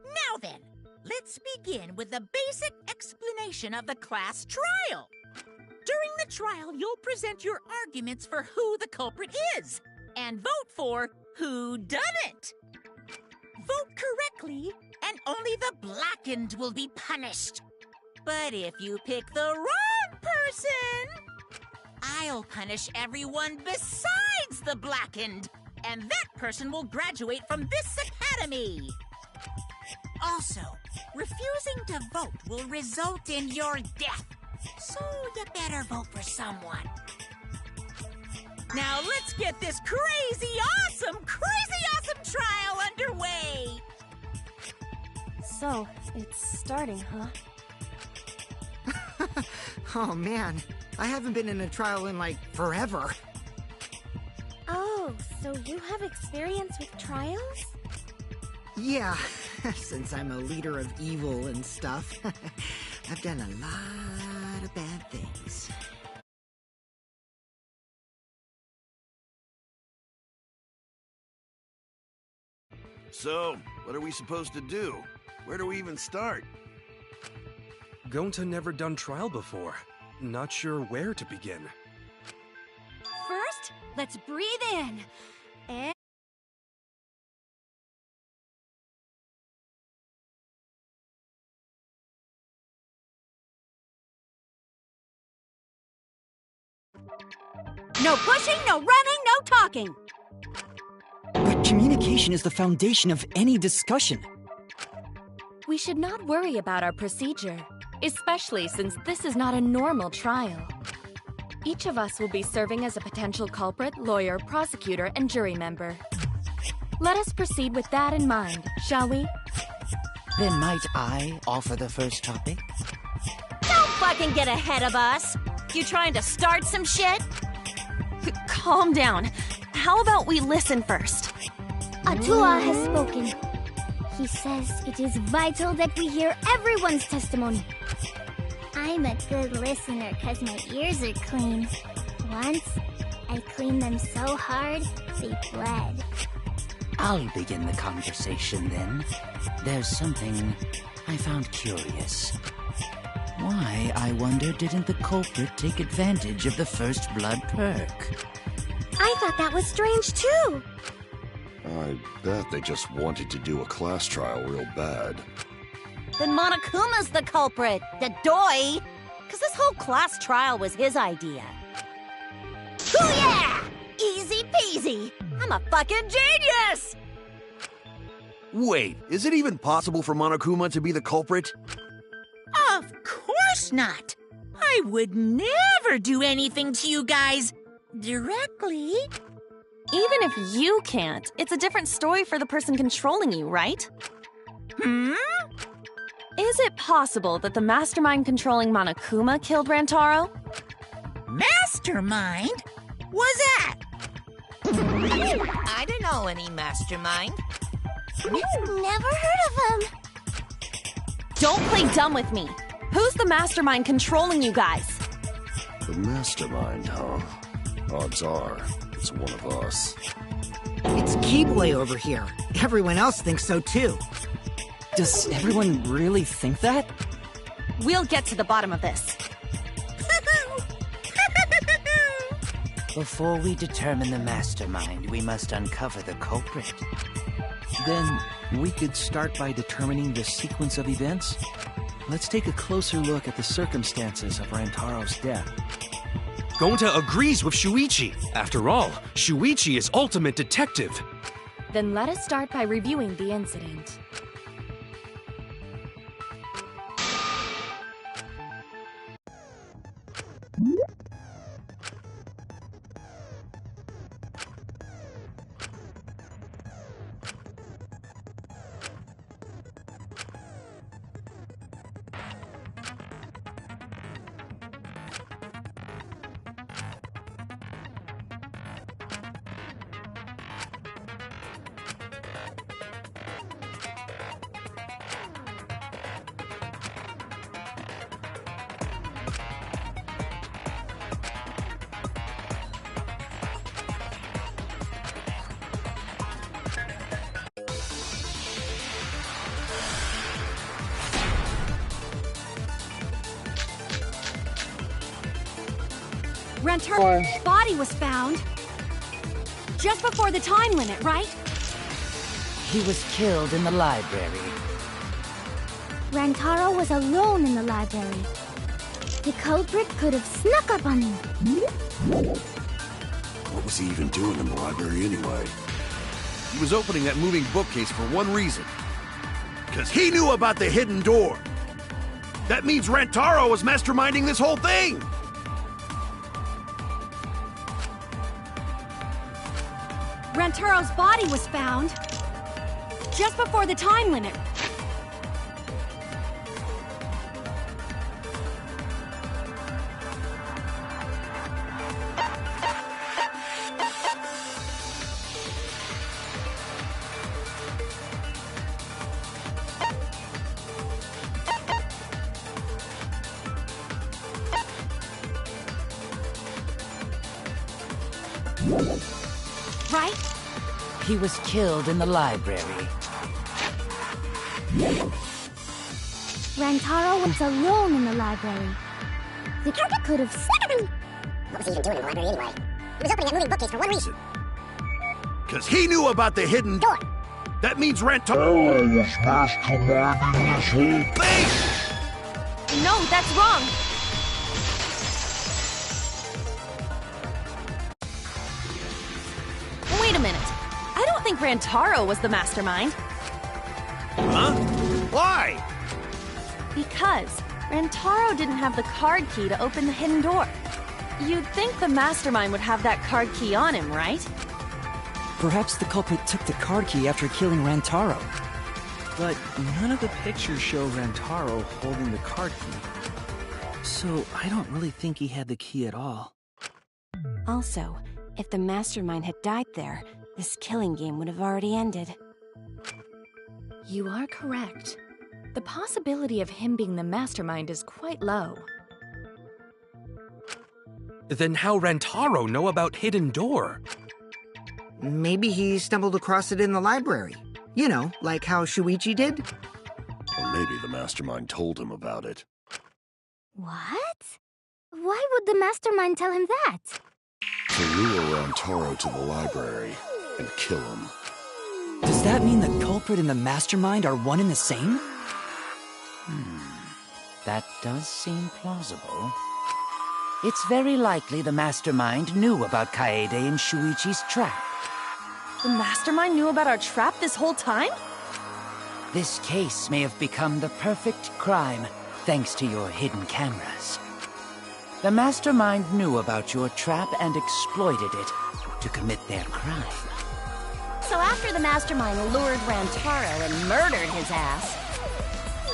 Now then, let's begin with the basic explanation of the class trial. During the trial, you'll present your arguments for who the culprit is, and vote for who done it. Vote correctly, and only the blackened will be punished. But if you pick the wrong person, I'll punish everyone besides the blackened, and that person will graduate from this academy. Also, refusing to vote will result in your death, so you better vote for someone. Now let's get this crazy awesome trial underway! So, it's starting, huh? Oh man, I haven't been in a trial in like forever. Oh, so you have experience with trials? Yeah, since I'm a leader of evil and stuff, I've done a lot of bad things. So, what are we supposed to do? Where do we even start? Gonta never done trial before. Not sure where to begin. First, let's breathe in. And... No pushing, no running, no talking! But communication is the foundation of any discussion. We should not worry about our procedure, especially since this is not a normal trial. Each of us will be serving as a potential culprit, lawyer, prosecutor, and jury member. Let us proceed with that in mind, shall we? Then might I offer the first topic? Don't fucking get ahead of us! You trying to start some shit? Calm down. How about we listen first? Atua has spoken. He says it is vital that we hear everyone's testimony. I'm a good listener because my ears are clean. Once, I cleaned them so hard, they bled. I'll begin the conversation then. There's something I found curious. Why, I wonder, didn't the culprit take advantage of the first blood perk? I thought that was strange too. I bet they just wanted to do a class trial real bad. Then Monokuma's the culprit, the doi! Cause this whole class trial was his idea. Ooh yeah! Easy peasy! I'm a fucking genius! Wait, is it even possible for Monokuma to be the culprit? Of course not! I would never do anything to you guys directly. Even if you can't, it's a different story for the person controlling you, right? Hmm? Is it possible that the mastermind controlling Monokuma killed Rantaro? Mastermind? What's that? I don't know any mastermind. Never heard of him. Don't play dumb with me. Who's the mastermind controlling you guys? The mastermind, huh? Odds are, it's one of us. It's Keyboy over here. Everyone else thinks so too. Does everyone really think that? We'll get to the bottom of this. Before we determine the mastermind, we must uncover the culprit. Then, we could start by determining the sequence of events. Let's take a closer look at the circumstances of Rantaro's death. Gonta agrees with Shuichi. After all, Shuichi is ultimate detective. Then let us start by reviewing the incident. Rantaro's body was found just before the time limit, right? He was killed in the library. Rantaro was alone in the library. The culprit could have snuck up on him. What was he even doing in the library anyway? He was opening that moving bookcase for one reason. Because he knew about the hidden door. That means Rantaro was masterminding this whole thing! Rantaro's body was found just before the time limit. Right? He was killed in the library. Rantaro was alone in the library. The culprit could have snuck him. What was he even doing in the library anyway? He was opening that moving bookcase for one reason. Because he knew about the hidden door. That means Rantaro was masterminding this whole thing! No, that's wrong! Wait a minute. I don't think Rantaro was the mastermind. Huh? Why? Because Rantaro didn't have the card key to open the hidden door. You'd think the mastermind would have that card key on him, right? Perhaps the culprit took the card key after killing Rantaro. But none of the pictures show Rantaro holding the card key. So I don't really think he had the key at all. Also, if the mastermind had died there, this killing game would have already ended. You are correct. The possibility of him being the mastermind is quite low. Then how Rantaro know about Hidden Door? Maybe he stumbled across it in the library. You know, like how Shuichi did? Or maybe the mastermind told him about it. What? Why would the mastermind tell him that? To lure Rantaro to the library and kill him. Does that mean the culprit and the mastermind are one and the same? That does seem plausible. It's very likely the mastermind knew about Kaede and Shuichi's trap. The mastermind knew about our trap this whole time? This case may have become the perfect crime thanks to your hidden cameras. The mastermind knew about your trap and exploited it to commit their crime. So after the mastermind lured Rantaro and murdered his ass,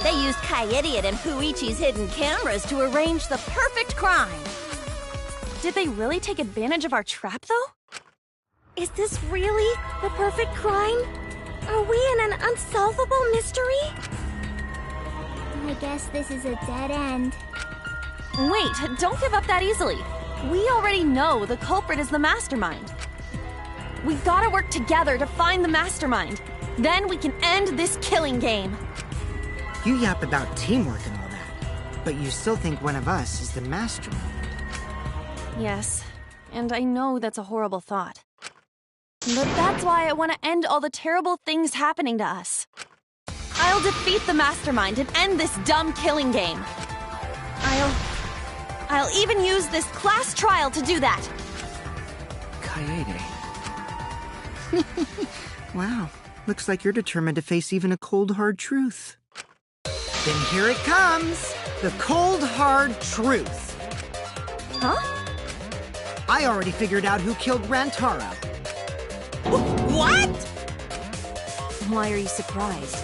they used Kaede and Huichi's hidden cameras to arrange the perfect crime. Did they really take advantage of our trap, though? Is this really the perfect crime? Are we in an unsolvable mystery? I guess this is a dead end. Wait, don't give up that easily. We already know the culprit is the mastermind. We gotta work together to find the mastermind. Then we can end this killing game. You yap about teamwork and all that, but you still think one of us is the mastermind. Yes, and I know that's a horrible thought. But that's why I want to end all the terrible things happening to us. I'll defeat the mastermind and end this dumb killing game. I'll even use this class trial to do that. Kaede. Wow, looks like you're determined to face even a cold, hard truth. Then here it comes! The cold, hard truth. Huh? I already figured out who killed Rantaro. What? Why are you surprised?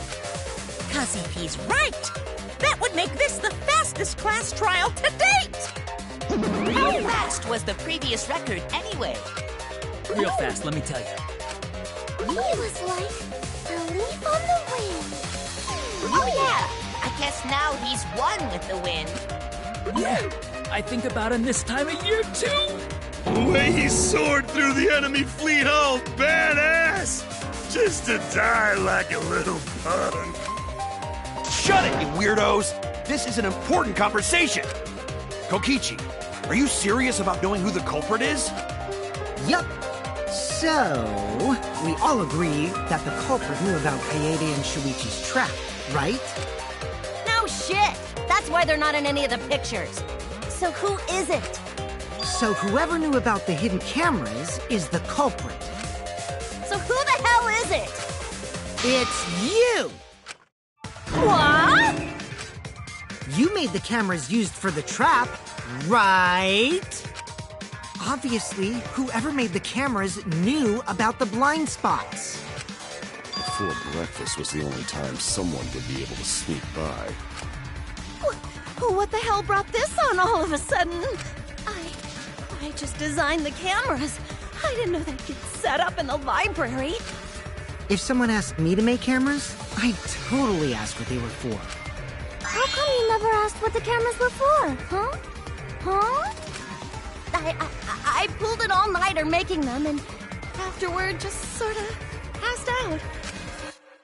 'Cause if he's right, that would make this the fastest class trial to date! How fast was the previous record anyway? Real fast, let me tell you. He was like a leaf on the wind. Oh yeah, I guess now he's one with the wind. Yeah, I think about him this time of year too. The way he soared through the enemy fleet, all badass! Just to die like a little punk. Shut it, you weirdos! This is an important conversation! Kokichi, Are you serious about knowing who the culprit is? Yup. So, we all agree that the culprit knew about Kaede and Shuichi's trap, right? No shit! That's why they're not in any of the pictures. So who is it? So whoever knew about the hidden cameras is the culprit. So who the hell is it? It's you! What? You made the cameras used for the trap, right? Obviously, whoever made the cameras knew about the blind spots. Before breakfast was the only time someone would be able to sneak by. What the hell brought this on all of a sudden? I just designed the cameras. I didn't know they'd get set up in the library. If someone asked me to make cameras, I'd totally ask what they were for. How come you never asked what the cameras were for, huh? Huh? I pulled an all-nighter making them, and afterward just sort of passed out.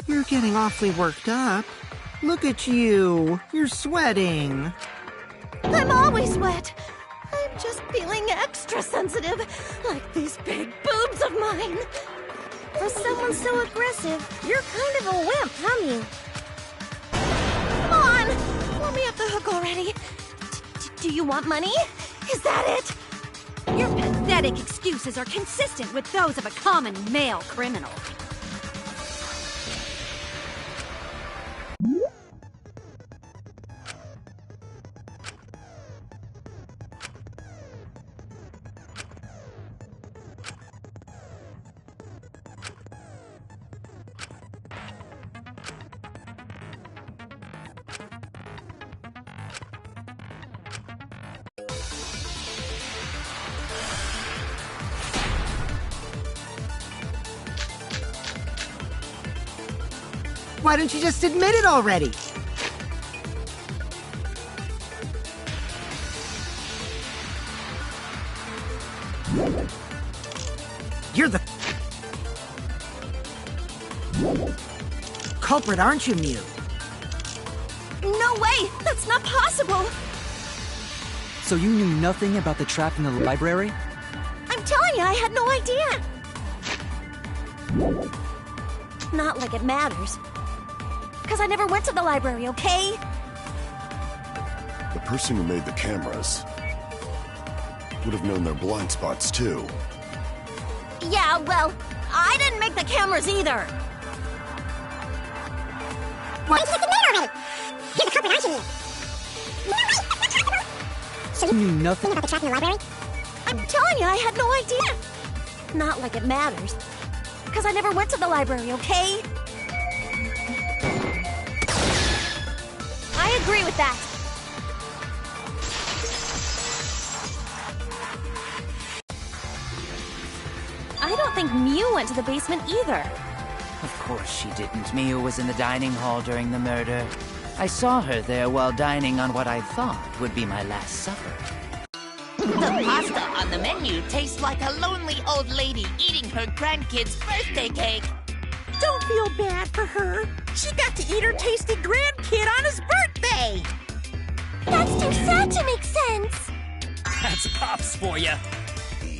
You're getting awfully worked up. Look at you. You're sweating. I'm always wet. I'm just feeling extra sensitive, like these big boobs of mine. For someone so aggressive, you're kind of a wimp, huh, Mew? Come on! Let me off the hook already. Do you want money? Is that it? Your pathetic excuses are consistent with those of a common male criminal. Why don't you just admit it already? You're the culprit, aren't you, Mew? No way! That's not possible! So you knew nothing about the trap in the library? I'm telling you, I had no idea! Not like it matters. Because I never went to the library, okay? The person who made the cameras would have known their blind spots, too. Yeah, well, I didn't make the cameras either. What? You're the culprit, aren't you? No, wait, that's not possible! So you knew nothing about the trap in the library? I'm telling you, I had no idea. Not like it matters. Because I never went to the library, okay? I agree with that. I don't think Mew went to the basement either. Of course she didn't. Mew was in the dining hall during the murder. I saw her there while dining on what I thought would be my last supper. The pasta on the menu tastes like a lonely old lady eating her grandkid's birthday cake. Don't feel bad for her. She got to eat her tasty grandkid on his birthday. That's too sad to make sense. That's Pops for you.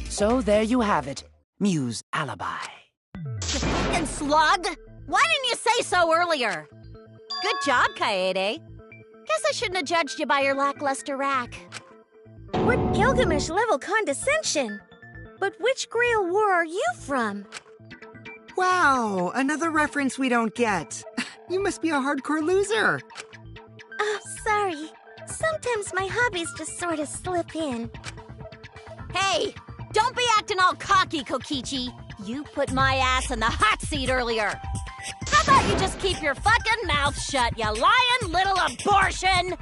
So there you have it. Mew's alibi. You fucking slug! Why didn't you say so earlier? Good job, Kaede. Guess I shouldn't have judged you by your lackluster rack. What Gilgamesh-level condescension? But which Grail War are you from? Wow, another reference we don't get. You must be a hardcore loser. Oh, sorry. Sometimes my hobbies just sort of slip in. Hey, don't be acting all cocky, Kokichi. You put my ass in the hot seat earlier. How about you just keep your fucking mouth shut, you lying little abortion?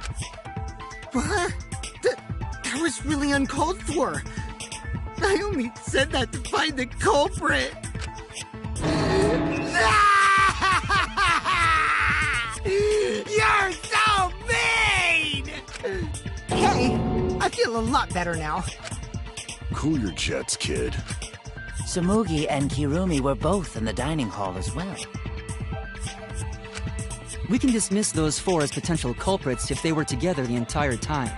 What? That was really uncalled for. I only said that to find the culprit. You're so mean! Hey, I feel a lot better now. Cool your jets, kid. Tsumugi and Kirumi were both in the dining hall as well. We can dismiss those four as potential culprits if they were together the entire time.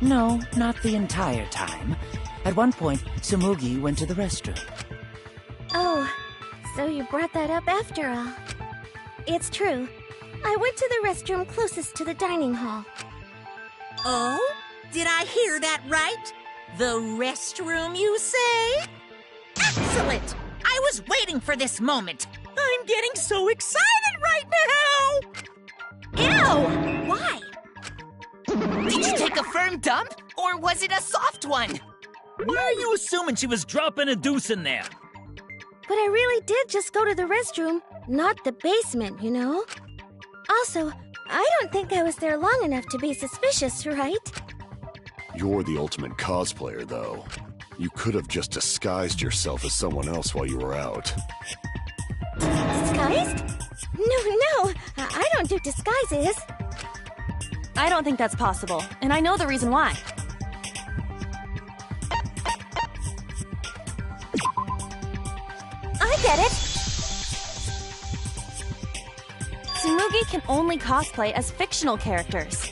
No, not the entire time. At one point, Tsumugi went to the restroom. Oh, so you brought that up after all. It's true. I went to the restroom closest to the dining hall. Oh? Did I hear that right? The restroom, you say? Excellent! I was waiting for this moment. I'm getting so excited right now! Ew! Why? Did you take a firm dump, or was it a soft one? Why are you assuming she was dropping a deuce in there? But I really did just go to the restroom, not the basement, you know? Also, I don't think I was there long enough to be suspicious, right? You're the ultimate cosplayer, though. You could have just disguised yourself as someone else while you were out. Disguised? No, I don't do disguises. I don't think that's possible, and I know the reason why. I get it! Tsumugi can only cosplay as fictional characters.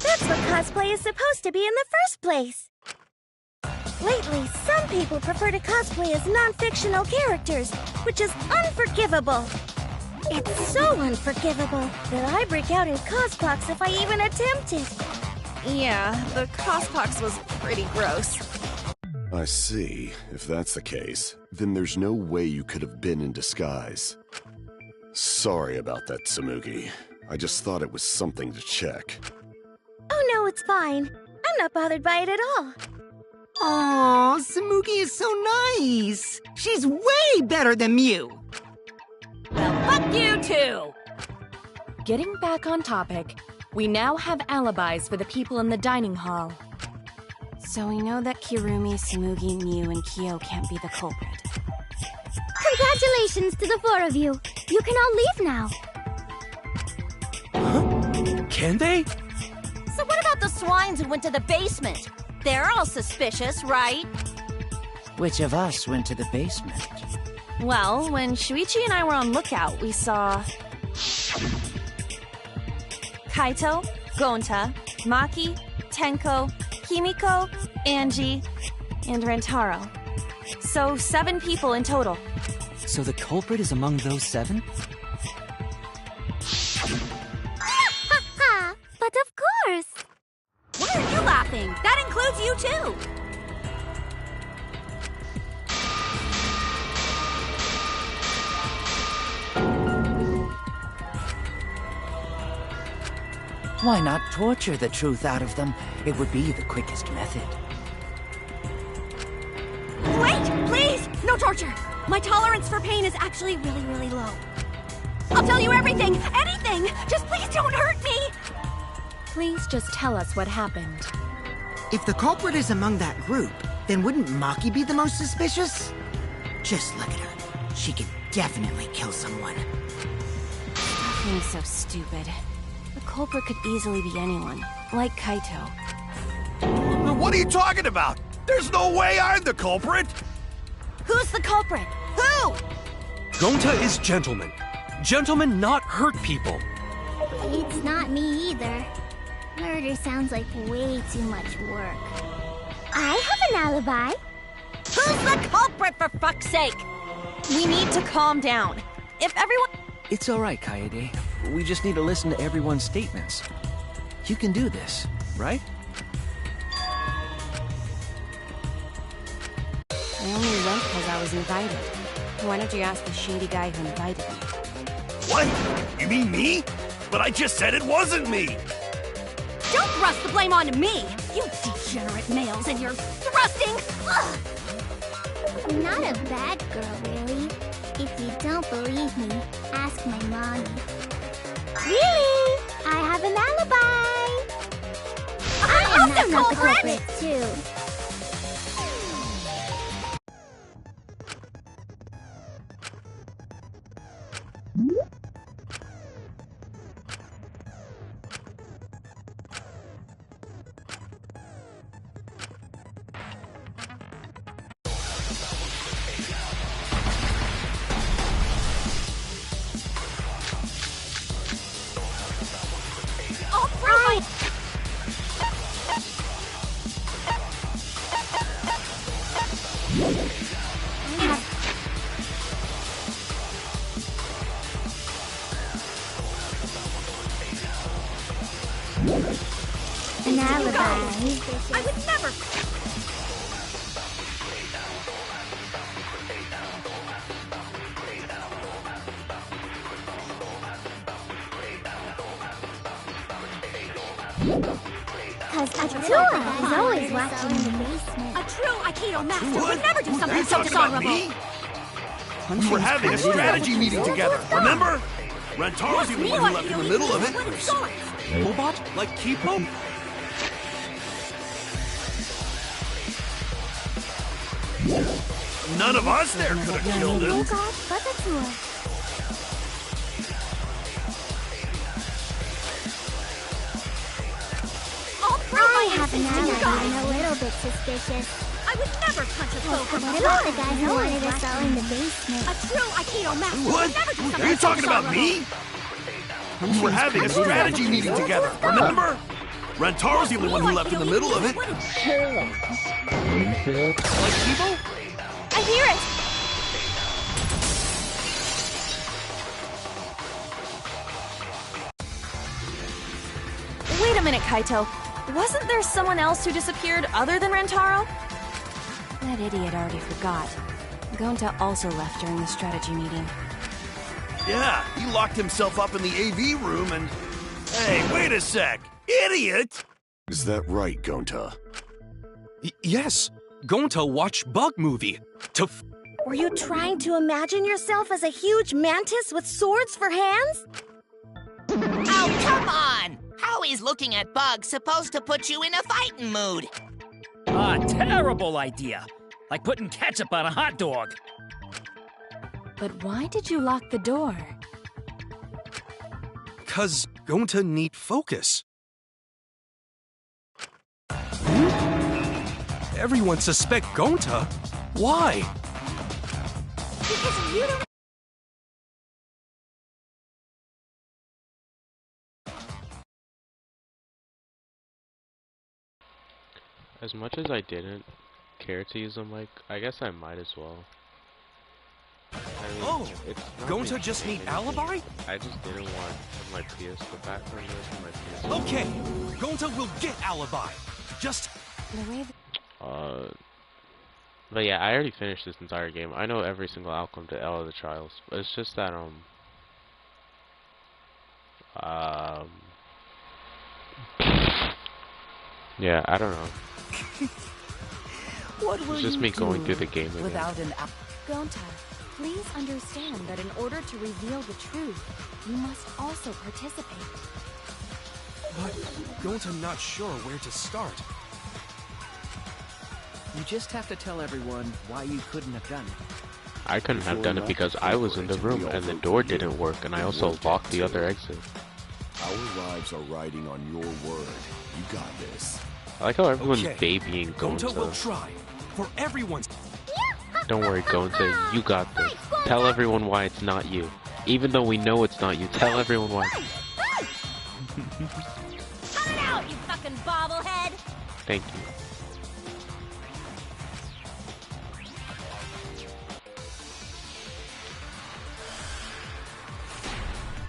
That's what cosplay is supposed to be in the first place. Lately, some people prefer to cosplay as non-fictional characters, which is unforgivable. It's so unforgivable that I break out in cospox if I even attempt it. Yeah, the cospox was pretty gross. I see. If that's the case, then there's no way you could have been in disguise. Sorry about that, Tsumugi. I just thought it was something to check. Oh no, it's fine. I'm not bothered by it at all. Aw, Tsumugi is so nice. She's way better than Mew. Well, fuck you too! Getting back on topic, we now have alibis for the people in the dining hall. So we know that Kirumi, Tsumugi, Mew, and Kyo can't be the culprit. Congratulations to the four of you. You can all leave now. Huh? Can they? So what about the swines who went to the basement? They're all suspicious, right? Which of us went to the basement? Well, when Shuichi and I were on lookout, we saw Kaito, Gonta, Maki, Tenko, Himiko, Angie, and Rantaro. So 7 people in total. So the culprit is among those 7? Ha ha! But of course! Why are you laughing? That includes you too! Why not torture the truth out of them? It would be the quickest method. Wait! Please! No torture! My tolerance for pain is actually really, really low. I'll tell you everything! Anything! Just please don't hurt me! Please just tell us what happened. If the culprit is among that group, then wouldn't Maki be the most suspicious? Just look at her. She could definitely kill someone. Stop being so stupid. The culprit could easily be anyone, like Kaito. What are you talking about? There's no way I'm the culprit! Who's the culprit? Who? Gonta is gentleman. Gentlemen not hurt people. It's not me either. Murder sounds like way too much work. I have an alibi. Who's the culprit, for fuck's sake? We need to calm down. If everyone... It's alright, Kaede. We just need to listen to everyone's statements. You can do this, right? I only went because I was invited. Why don't you ask the shady guy who invited me? What? You mean me? But I just said it wasn't me! Don't thrust the blame onto me! You degenerate males and your thrusting! Ugh. Not a bad girl, really. If you don't believe me, ask my mommy. Really? I have an alibi! I am not the culprit, too. suspicious. I would never. Cause Atua is always watching in the basement. A true Aikido master would never do Are something you so talking about dishonorable. me? We were having a strategy meeting together, remember? Rantaro's the only one who left in the middle of it. Robot? Like Kipo? None of us there could have killed him. Oh God, but Atua. I have an ally being a little bit suspicious. I would never punch a foe from What about the guy who wanted us all in the basement? A true Aikido master What? would never do something Are you so talking about me? We were having a strategy meeting together, remember? Rantaro's the only one who left in the middle of it. Like Kipo? I hear it! Wait a minute, Kaito. Wasn't there someone else who disappeared other than Rantaro? That idiot already forgot. Gonta also left during the strategy meeting. Yeah, he locked himself up in the AV room and... Hey, wait a sec! Idiot! Is that right, Gonta? Yes. Gonta watched Bug Movie. Were you trying to imagine yourself as a huge mantis with swords for hands? Oh, come on! How is looking at bugs supposed to put you in a fighting mood? Ah, terrible idea. Like putting ketchup on a hot dog. But why did you lock the door? 'Cause Gonta need focus. Everyone suspect Gonta? Why? Because you don't... As much as I didn't care to use the mic, I guess I might as well. I mean, Oh, it's not Gonta really just need anything. alibi? I just didn't want my PS, the background noise from my PS. Okay, Gonta will get alibi. Just... But yeah, I already finished this entire game. I know every single outcome to all of the trials, but it's just that, yeah, I don't know. What will It's just you me going do through the game again. without an app? Gonta, please understand that in order to reveal the truth, you must also participate. But Gonta not sure where to start. You just have to tell everyone why you couldn't have done it. I couldn't have done it because I was in the room and the door didn't work, and I also locked the other exit. Our lives are riding on your word. You got this. I like how everyone's Okay, babying Gonta will Gonta. try. For everyone's... Don't worry, Gonta, you got this. Tell everyone why it's not you. Even though we know it's not you, tell everyone why. Cut it out, you fucking bobblehead! Thank you.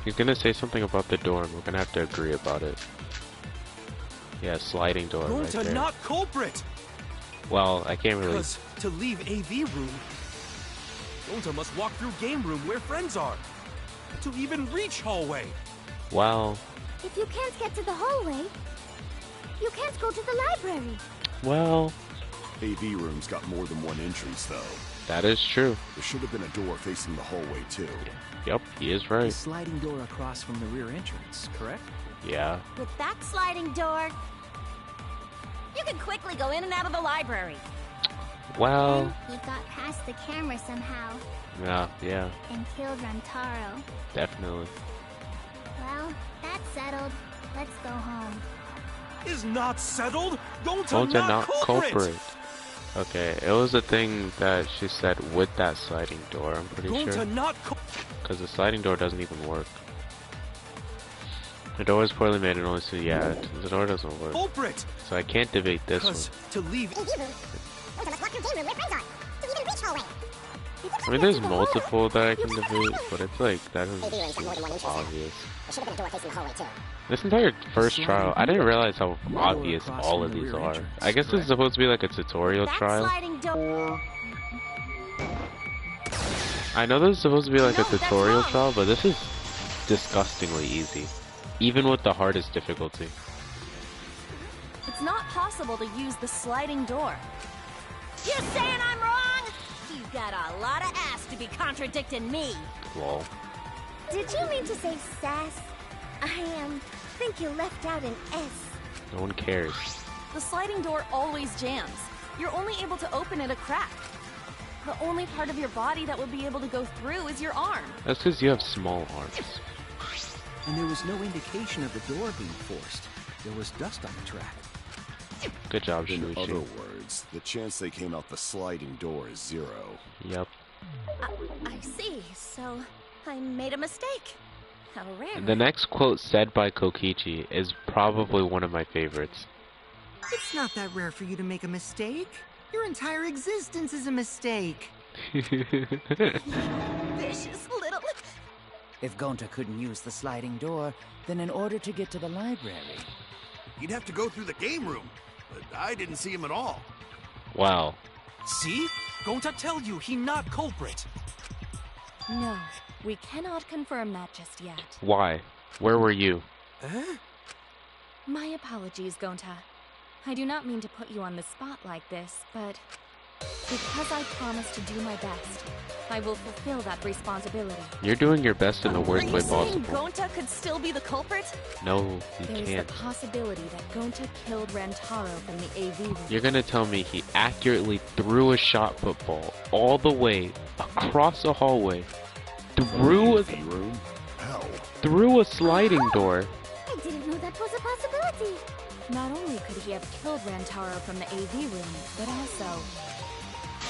He's gonna say something about the door, and we're gonna have to agree about it. Yeah, sliding door right Gonta there. not culprit! Well, I can't really... Because to leave AV room, Gonta must walk through game room where friends are. To even reach hallway. Well, If you can't get to the hallway, you can't go to the library. well... AV room's got more than one entrance, though. That is true. There should have been a door facing the hallway, too. Yep, he is The right. sliding door across from the rear entrance, correct? Yeah. With that sliding door, you can quickly go in and out of the library. Well... He got past the camera somehow Yeah, and killed Rantaro. definitely. Well, that's settled. Let's go home. Is not settled? Gonta not culprit. Okay, it was a thing that she said with that sliding door, I'm pretty sure. Gonta not Because the sliding door doesn't even work. The door is poorly made and only so yeah, the door doesn't work. culprit! So I can't debate this one. Because to leave... AV room. Gonta must walk through game room where friends are. To even reach hallway. I mean, there's multiple that I can debate, but it's like, that is obvious. This entire first trial, I didn't realize how obvious all of these are. I guess this is supposed to be like a tutorial trial. I know this is supposed to be like a tutorial trial, but this is disgustingly easy. Even with the hardest difficulty. It's not possible to use the sliding door. You saying I'm wrong? You got a lot of ass to be contradicting me. Lol. Did you mean to say sass? I think you left out an S. No one cares. The sliding door always jams. You're only able to open it a crack. The only part of your body that would be able to go through is your arm. That's because you have small arms. And there was no indication of the door being forced. There was dust on the track. Good job, In Shuichi. other words, the chance they came out the sliding door is 0. Yep. I see. So, I made a mistake. How rare. The next quote said by Kokichi is probably one of my favorites. It's not that rare for you to make a mistake. Your entire existence is a mistake. Vicious little... If Gonta couldn't use the sliding door, then in order to get to the library... He'd have to go through the game room, but I didn't see him at all. Wow. See? Gonta tell you he not culprit. No, we cannot confirm that just yet. Why? Where were you? My apologies, Gonta. I do not mean to put you on the spot like this, but because I promised to do my best, I will fulfill that responsibility. You're doing your best in the worst way Are you saying possible. Gonta could still be the culprit? No, you There is can't. the possibility that Gonta killed Rantaro from the AV room. You're gonna tell me he accurately threw a shot football all the way across a hallway, through a sliding door. I didn't know that was a possibility. Not only could he have killed Rantaro from the AV room, but also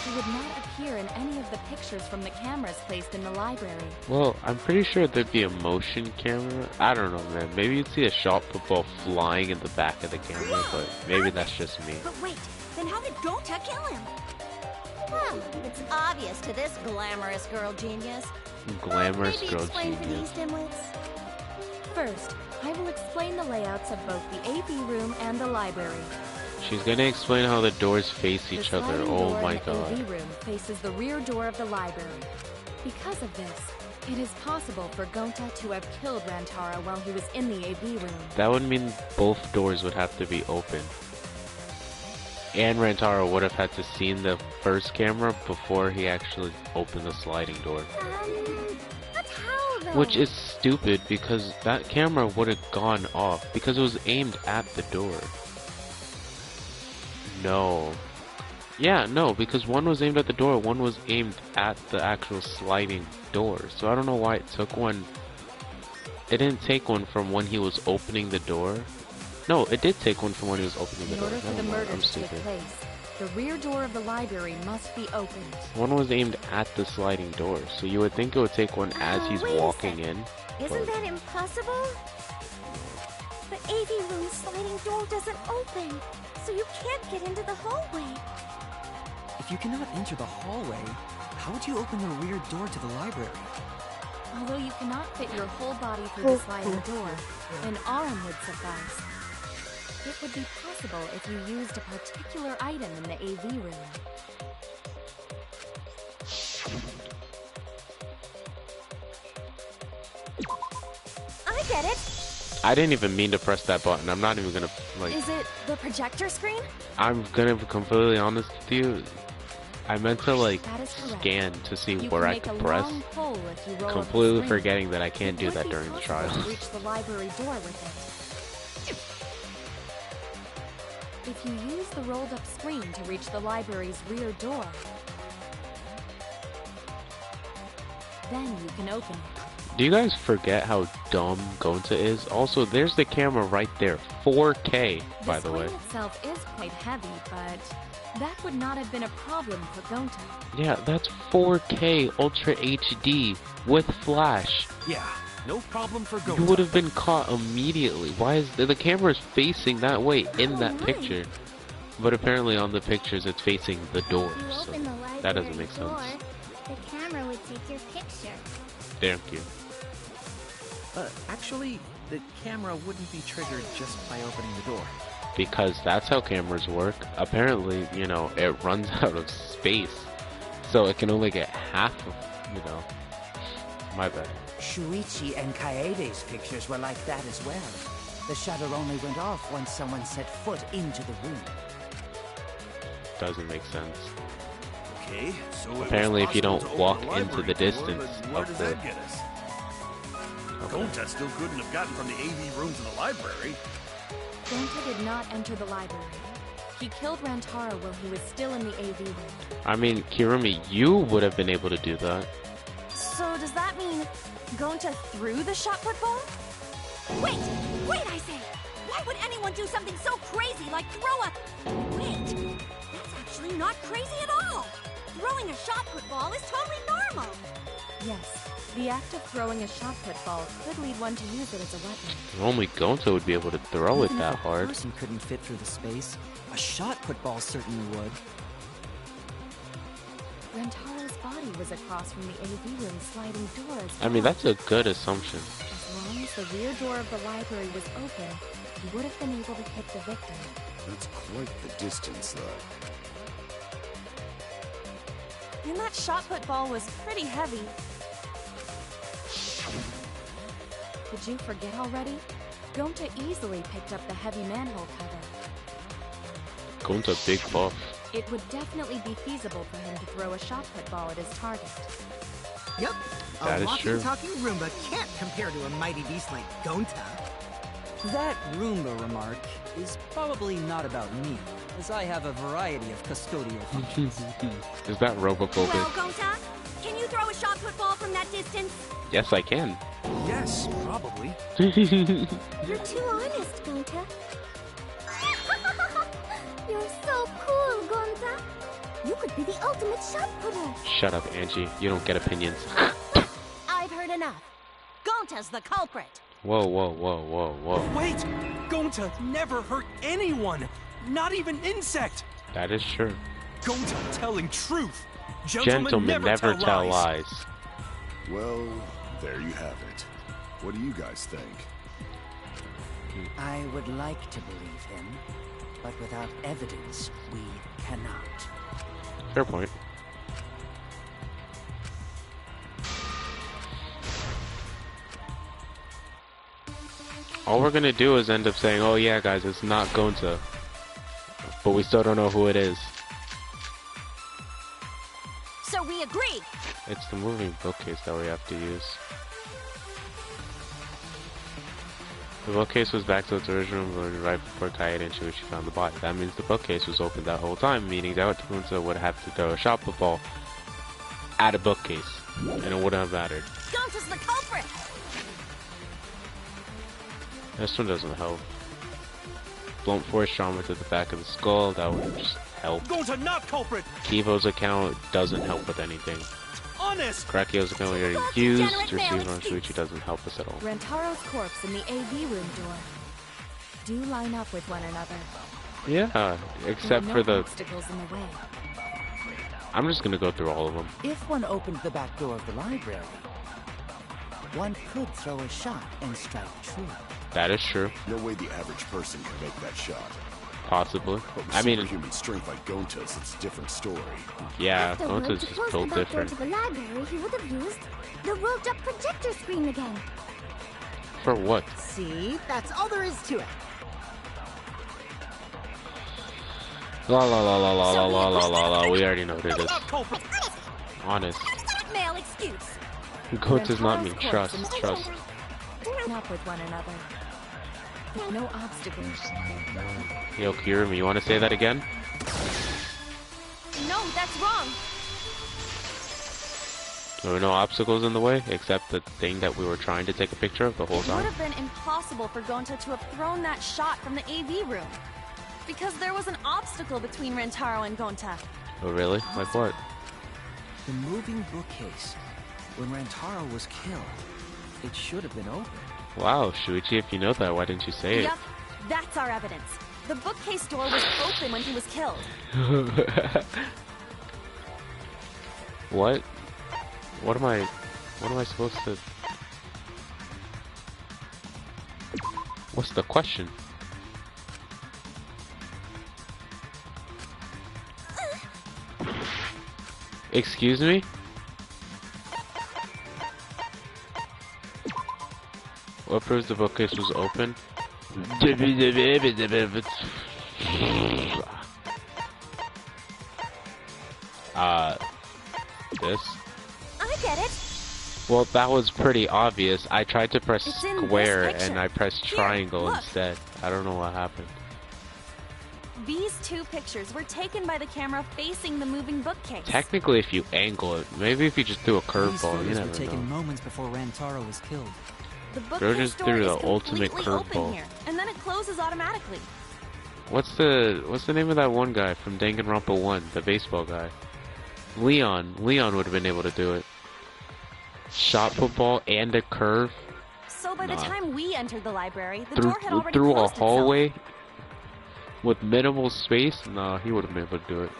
he would not appear in any of the pictures from the cameras placed in the library. Well, I'm pretty sure there'd be a motion camera. I don't know, man. Maybe you'd see a shot football flying in the back of the camera, but maybe that's just me. But wait, then how did Gonta kill him? Well, it's obvious to this glamorous girl genius. Glamorous Maybe girl explain for genius. these dimwits. First, I will explain the layouts of both the AV room and the library. She's gonna explain how the doors face each The other. sliding Oh door my in the god. AV room faces the rear door of the library. Because of this, it is possible for Gonta to have killed Rantaro while he was in the AV room. That would mean both doors would have to be open. And Rantaro would have had to seen the first camera before he actually opened the sliding door. But how though? Which is stupid because that camera would have gone off because it was aimed at the door. No. Yeah, no, because one was aimed at the door, one was aimed at the actual sliding door. So I don't know why it took one. It didn't take one from when he was opening the door. No, it did take one from when he was opening the In door. order for Never the mind, murder I'm to take stupid. place, the rear door of the library must be opened. One was aimed at the sliding door, so you would think it would take one as he's wait a walking in. Isn't but- that impossible? The AV room sliding door doesn't open, so you can't get into the hallway. If you cannot enter the hallway, how would you open the rear door to the library? Although you cannot fit your whole body through the sliding door, an arm would suffice. It would be possible if you used a particular item in the AV room. I get it. I didn't even mean to press that button. I'm not even gonna, like... Is it the projector screen? I'm gonna be completely honest with you. I meant to, like, That is correct. scan to see You where can I make could a press. long pull if you roll up the Completely screen. forgetting that I can't do It that would be during the possible trial. to reach the library door with it. If you use the rolled up screen to reach the library's rear door, then you can open it. Do you guys forget how dumb Gonta is? Also, there's the camera right there. 4K, by the way. screen itself is quite heavy, but that would not have been a problem for Gonta. Yeah, that's 4K Ultra HD with flash. Yeah, no problem for Gonta. You would have been caught immediately. Why is the camera is facing that way in that picture? But apparently on the pictures it's facing the door, so Open the that doesn't library make door. sense. the camera would take your picture. Thank you. Actually, the camera wouldn't be triggered just by opening the door. Because that's how cameras work. Apparently, you know, it runs out of space. So it can only get half of, you know. My bad. Shuichi and Kaede's pictures were like that as well. The shutter only went off once someone set foot into the room. Doesn't make sense. Okay, so apparently if you don't walk into the distance where of does the... that get us? Gonta still couldn't have gotten from the AV room to the library. Gonta did not enter the library. He killed Rantaro while he was still in the AV room. I mean, Kirumi, you would have been able to do that. So does that mean Gonta threw the shot put ball? Wait! Wait, I say! Why would anyone do something so crazy like throw a... Wait! That's actually not crazy at all! Throwing a shot put ball is totally normal! Yes, the act of throwing a shot put ball could lead one to use it as a weapon. Only Gonta would be able to throw it that hard. If a person couldn't fit through the space, a shot put ball certainly would. Rantaro's body was across from the AV room sliding door as well. I mean, that's a good assumption. As long as the rear door of the library was open, he would have been able to hit the victim. That's quite the distance, though. And that shot put ball was pretty heavy. Did you forget already? Gonta easily picked up the heavy manhole cover. Gonta big buff. It would definitely be feasible for him to throw a shot put ball at his target. Yep. That a is true. walking-talking Roomba can't compare to a mighty beast like Gonta. That Roomba remark is probably not about me, as I have a variety of custodial functions. Is that robophobic? Well, Gonta, can you throw a shot put ball from that distance? Yes, I can. Yes, probably. You're too honest, Gonta. You're so cool, Gonta. You could be the ultimate shot putter. Shut up, Angie. You don't get opinions. I've heard enough. Gonta's the culprit. Whoa, whoa, whoa, whoa, whoa. Wait! Gonta never hurt anyone! Not even insect! That is true. Gonta telling truth! Gentlemen never tell lies. Well, there you have it. What do you guys think? I would like to believe him, but without evidence, we cannot. Fair point. All we're gonna do is end up saying, oh yeah guys, it's not Gonta. But we still don't know who it is. So we agree. It's the moving bookcase that we have to use. The bookcase was back to its original room right before Kaede and Shuichi found the body. That means the bookcase was open that whole time, meaning that Gonta would have to throw a shot football at a bookcase. And it wouldn't have mattered. Gonta's the culprit. This one doesn't help. Blunt force trauma to the back of the skull, that would just help. Gonta not culprit! Kivo's account doesn't help with anything. Honest! Krakio's account we already used. Receiving on Shuichi doesn't help us at all. Rantaro's corpse and the AV room door do line up with one another. Yeah, except There for are no the... obstacles in the way. I'm just gonna go through all of them. If one opened the back door of the library, one could throw a shot and strike true. That is true. No way the average person can make that shot. Possibly. But with I mean, superhuman strength like Gonta's, it's a different story. yeah, Afterwards, Gonta's to just close built the back door different. to the library, he would have used the rolled-up projector screen again. For what? See? That's all there is to it. La la la la la la la la la la. We already know what it is. Honest. Male excuse. Gonta's not me. Rantaro's Trust. corpse Trust. line up with one another. With no obstacles. Yo, Kirumi, you want to say that again? No, that's wrong. There were no obstacles in the way, except the thing that we were trying to take a picture of the whole It would time. have been impossible for Gonta to have thrown that shot from the AV room. Because there was an obstacle between Rantaro and Gonta. Oh, really? Like what? The moving bookcase. When Rantaro was killed, it should have been open. Wow, Shuichi, if you know that, why didn't you say Yep, that's our evidence. The bookcase door was open when he was killed. it? What? What am I supposed to... What's the question? Excuse me? What proves the bookcase was open? This? I get it. Well, that was pretty obvious. I tried to press It's in square this picture. and I pressed Here, triangle look. instead. I don't know what happened. These two pictures were taken by the camera facing the moving bookcase. Technically, if you angle it, maybe if you just threw a These curveball, you photos were never taken know. moments before Rantaro was killed. The Bro bookcase just door threw is the ultimate completely open curveball. here, and then it closes automatically. What's the name of that one guy from Danganronpa 1, the baseball guy? Leon. Leon would have been able to do it. Shot football and a curve. So by the Nah. time we entered the library, the door had already Through a closed itself. hallway with minimal space? Nah, he would have been able to do it.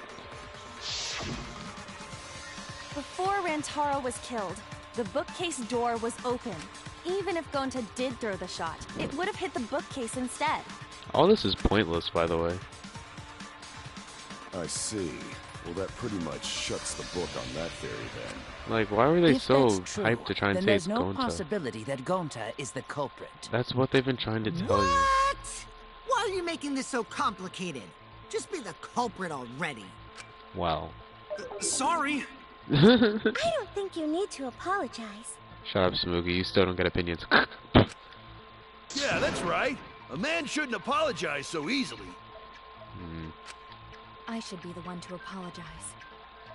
Before Rantaro was killed, the bookcase door was open. Even if Gonta did throw the shot, it would have hit the bookcase instead. All this is pointless, by the way. I see. Well, that pretty much shuts the book on that theory then. Like, why were they If so that's true, hyped to try and then say there's it's no Gonta? possibility that Gonta is the culprit. That's what they've been trying to tell you. What? Why are you making this so complicated? Just be the culprit already. Wow. Sorry. I don't think you need to apologize. Shut up, Smoogie. You still don't get opinions. Yeah, that's right. A man shouldn't apologize so easily. I should be the one to apologize.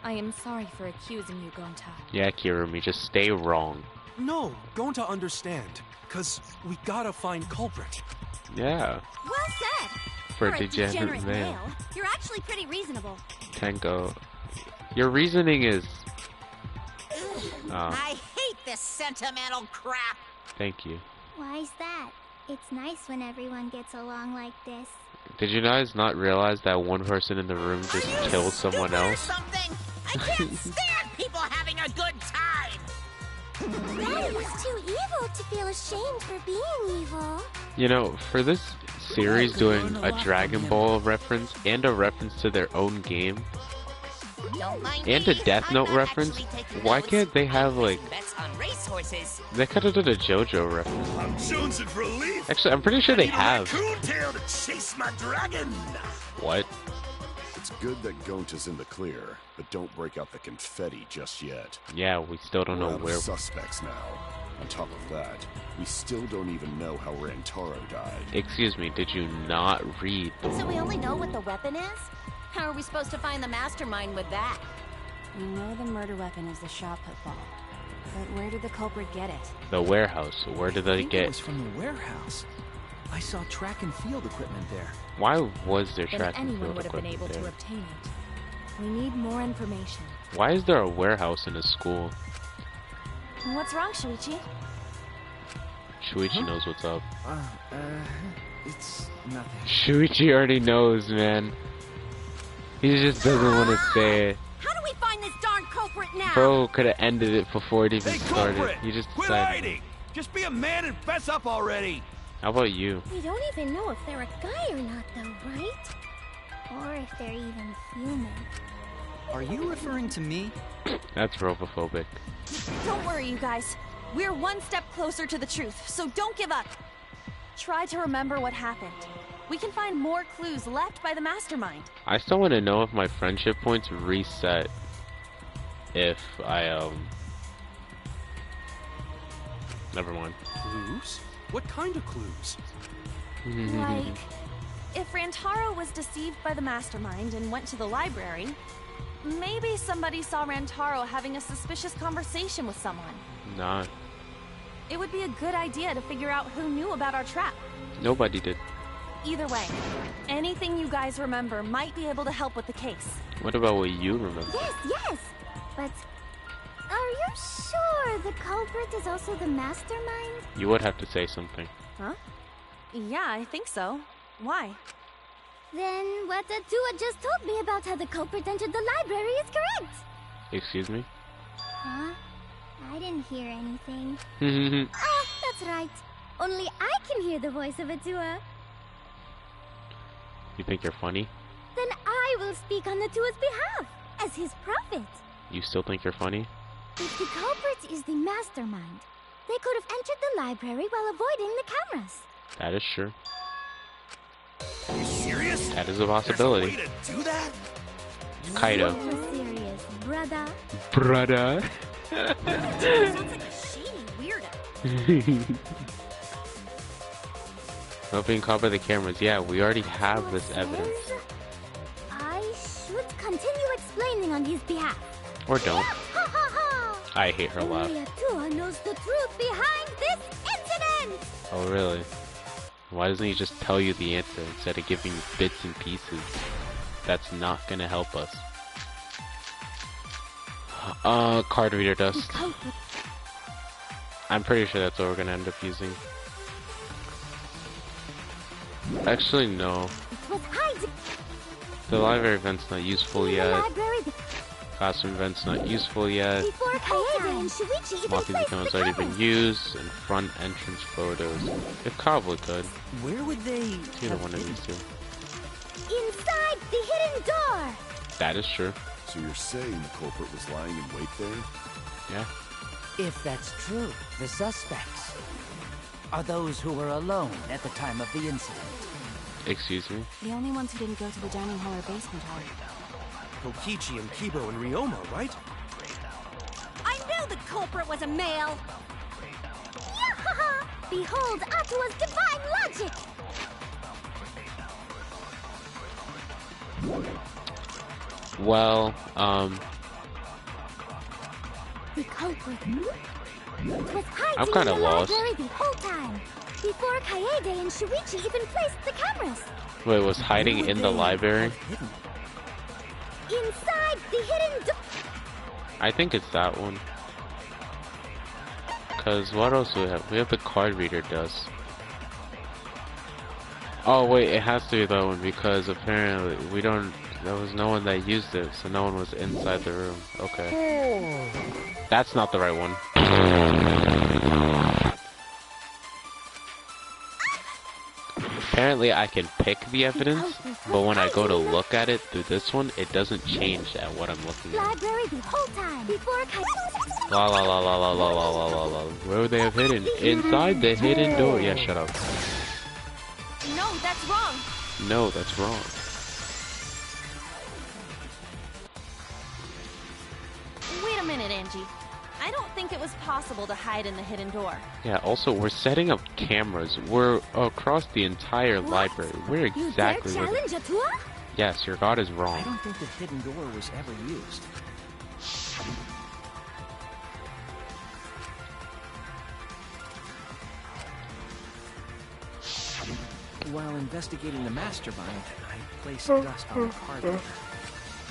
I am sorry for accusing you, Gonta. Yeah, Kirumi, just stay wrong. No, going to understand. Cause we gotta find culprit. Yeah. Well said. For a a degenerate man. male, you're actually pretty reasonable. Tenko. Your reasoning is... I hate this sentimental crap. Thank you. Why's that? It's nice when everyone gets along like this. Did you guys not realize that one person in the room just killed someone else? Something. I can't stand people having a good time. Daddy was too evil to feel ashamed for being evil. You know, for this series doing a Dragon Ball reference and a reference to their own game and a Death Note reference, why can't they have like... Bets on racehorses. They could have done a JoJo reference. I'm jonesing for a leaf. Actually, I'm pretty sure they have. Raccoon tail to chase my dragon. What? It's good that Gonta's in the clear, but don't break out the confetti just yet. Yeah, we still don't We're know out of where... suspects now. On top of that, we still don't even know how Rantaro died. Excuse me, did you not read the... So we only know what the weapon is? How are we supposed to find the mastermind with that? We know the murder weapon is the shot put ball. But where did the culprit get it? The warehouse. Where did I they think it get... was from the warehouse. I saw track and field equipment there. Why was there Then track and anyone field would have been able equipment to there? obtain it. We need more information. Why is there a warehouse in a school? What's wrong, Shuichi? Shuichi knows what's up. It's nothing. Shuichi already knows, man. He just doesn't want to say it. How do we find this darn culprit now? Bro could have ended it before it even Hey, started. culprit! He just Quit decided. hiding. Just be a man and fess up already. How about you? We don't even know if they're a guy or not, though, right? Or if they're even human. Are you referring to me? That's robophobic. Don't worry, you guys. We're one step closer to the truth, so don't give up. Try to remember what happened. We can find more clues left by the mastermind. I still want to know if my friendship points reset if I, Never mind. Clues? What kind of clues? Like, if Rantaro was deceived by the mastermind and went to the library, maybe somebody saw Rantaro having a suspicious conversation with someone. Nah, It would be a good idea to figure out who knew about our trap. nobody did. Either way, anything you guys remember might be able to help with the case. What about what you remember? Yes. But are you sure the culprit is also the mastermind? You would have to say something. Huh? Yeah, I think so. Why? Then what Atua just told me about how the culprit entered the library is correct. Excuse me? Huh? I didn't hear anything. You Oh, that's right. Only I can hear the voice of Atua. think you're funny? Then I will speak on Atua's behalf, as his prophet. You still think you're funny? If the culprit is the mastermind, they could have entered the library while avoiding the cameras. That is true. Are you serious? That is a possibility. There's a way to do that? Kaido. Super serious, brother. Brother. Sounds like a shady weirdo. Not being caught by the cameras. Yeah, we already have this evidence. I should continue explaining on his behalf. Or don't. I hate her laugh. Only Atua knows the truth behind this incident. Oh, really? Why doesn't he just tell you the answer instead of giving you bits and pieces? That's not gonna help us. Card reader dust. I'm pretty sure that's what we're gonna end up using. Actually, no. The library event's not useful yet. Classroom event's not useful yet. Maki's account's already been used, and front entrance photos. It probably could. Where would they? Either one of these two. Inside the hidden door. That is true. So you're saying the culprit was lying in wait there? Yeah. If that's true, the suspects are those who were alone at the time of the incident. Excuse me? The only ones who didn't go to the dining hall or basement are Kokichi and Kibo and Ryoma, right? I knew the culprit was a male. Yahaha! Behold Atua's divine logic. Well, The culprit was hiding I'm kinda in the lost. library the whole time, before Kaede and Shuichi even placed the cameras. wait, was hiding in the library? Inside the hidden door. I think it's that one. Cause what else do we have? We have the card reader dust. Oh wait, it has to be that one because apparently there was no one that used it, so no one was inside the room. Okay. That's not the right one. Apparently I can pick the evidence, but when I go to look at it through this one, it doesn't change at what I'm looking at. Library the whole time, before La la la la la la la la la la. Where would they have hidden? Inside the hidden door. Yeah, shut up. No, that's wrong. No, that's wrong. Wait a minute, Angie. I don't think it was possible to hide in the hidden door. Yeah, also, we're setting up cameras. We're across the entire library. Where exactly You dare challenge Atua? Yes, your god is wrong. I don't think the hidden door was ever used. While investigating the mastermind, I placed dust on the card reader.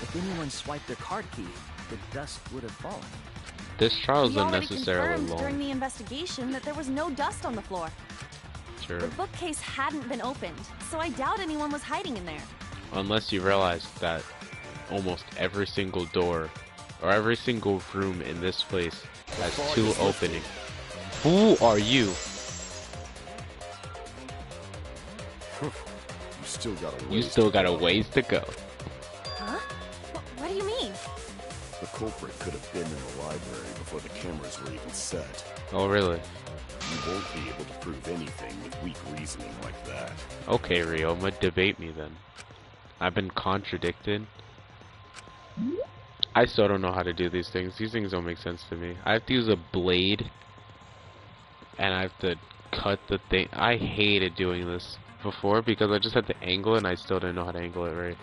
If anyone swiped their card key, the dust would have fallen. This trial is We already unnecessarily confirmed during long. the investigation that there was no dust on the floor. Sure. The bookcase hadn't been opened, so I doubt anyone was hiding in there. Unless you realize that almost every single door, or every single room in this place has two openings. Who are you? You still got a ways to go. Huh? What do you mean? The culprit could have been in the library before the cameras were even set. Oh, really? You won't be able to prove anything with weak reasoning like that. Okay, Ryoma, debate me then. I've been contradicted. I still don't know how to do these things. These things don't make sense to me. I have to use a blade, and I have to cut the thing. I hated doing this before because I just had to angle it and I still didn't know how to angle it right.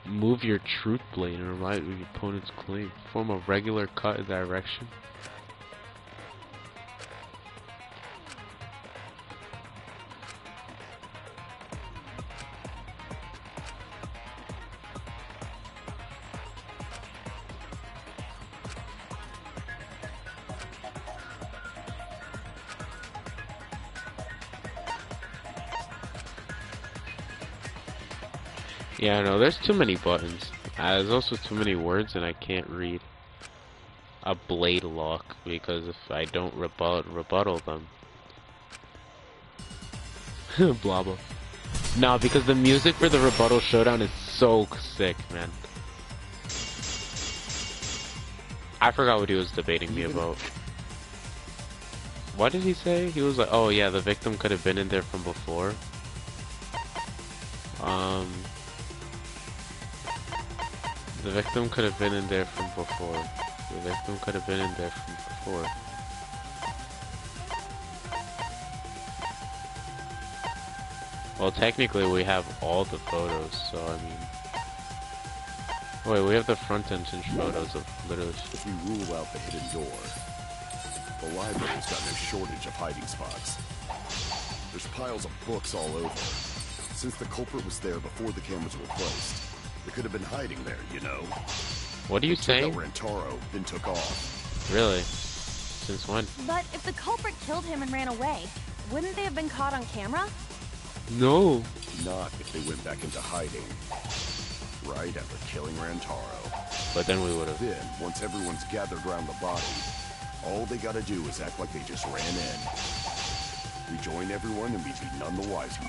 Move your truth blade and right with your opponent's claim. Form a regular cut in direction. Yeah, no, there's too many buttons. There's also too many words and I can't read. a blade lock, because if I don't rebuttal them. Blah blah. No, because the music for the rebuttal showdown is so sick, man. I forgot what he was debating me about. What did he say? He was like, oh yeah, the victim could have been in there from before. The victim could have been in there from before. The victim could have been in there from before. Well, technically we have all the photos, so I mean... Wait, we have the front entrance photos of literally... If we rule out the hidden door, the library's got no shortage of hiding spots. There's piles of books all over. Since the culprit was there before the cameras were placed, they could have been hiding there, you know? What are you saying? Rantaro, then took off. Really? Since when? But if the culprit killed him and ran away, wouldn't they have been caught on camera? No. Not if they went back into hiding. Right after killing Rantaro. But then we would have. Then, once everyone's gathered around the body, all they gotta do is act like they just ran in. Rejoin everyone and be none the wiser.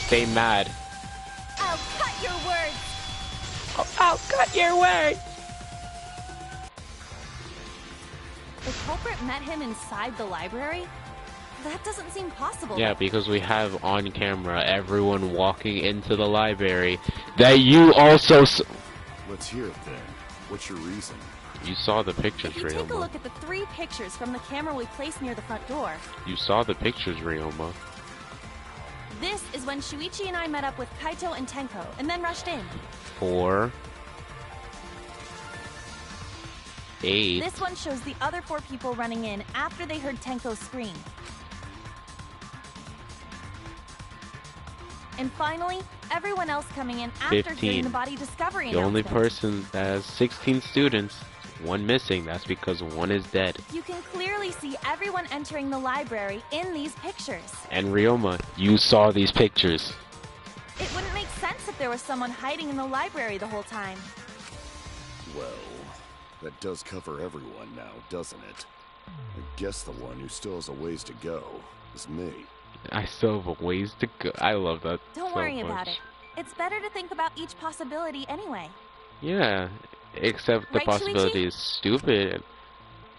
Stay mad. I'll cut your words! I'll cut your words! The culprit met him inside the library? That doesn't seem possible. Yeah, because we have on camera everyone walking into the library that you also Let's hear it then. What's your reason? You saw the pictures, If you take a Ryoma. look at the 3 pictures from the camera we placed near the front door, You saw the pictures, Ryoma. this is when Shuichi and I met up with Kaito and Tenko, and then rushed in. 4, 8. This one shows the other 4 people running in after they heard Tenko scream. And finally, everyone else coming in after 15. hearing the body discovery The only announcement. person that has 16 students, 1 missing. That's because 1 is dead. You can clearly see everyone entering the library in these pictures. And Ryoma, you saw these pictures. It wouldn't make sense if there was someone hiding in the library the whole time. Well, that does cover everyone now, doesn't it? I guess the one who still has a ways to go is me. I still have a ways to go. I love that Don't so worry much. about it. It's better to think about each possibility anyway. Yeah, except the Right, possibility Shuichi? is stupid.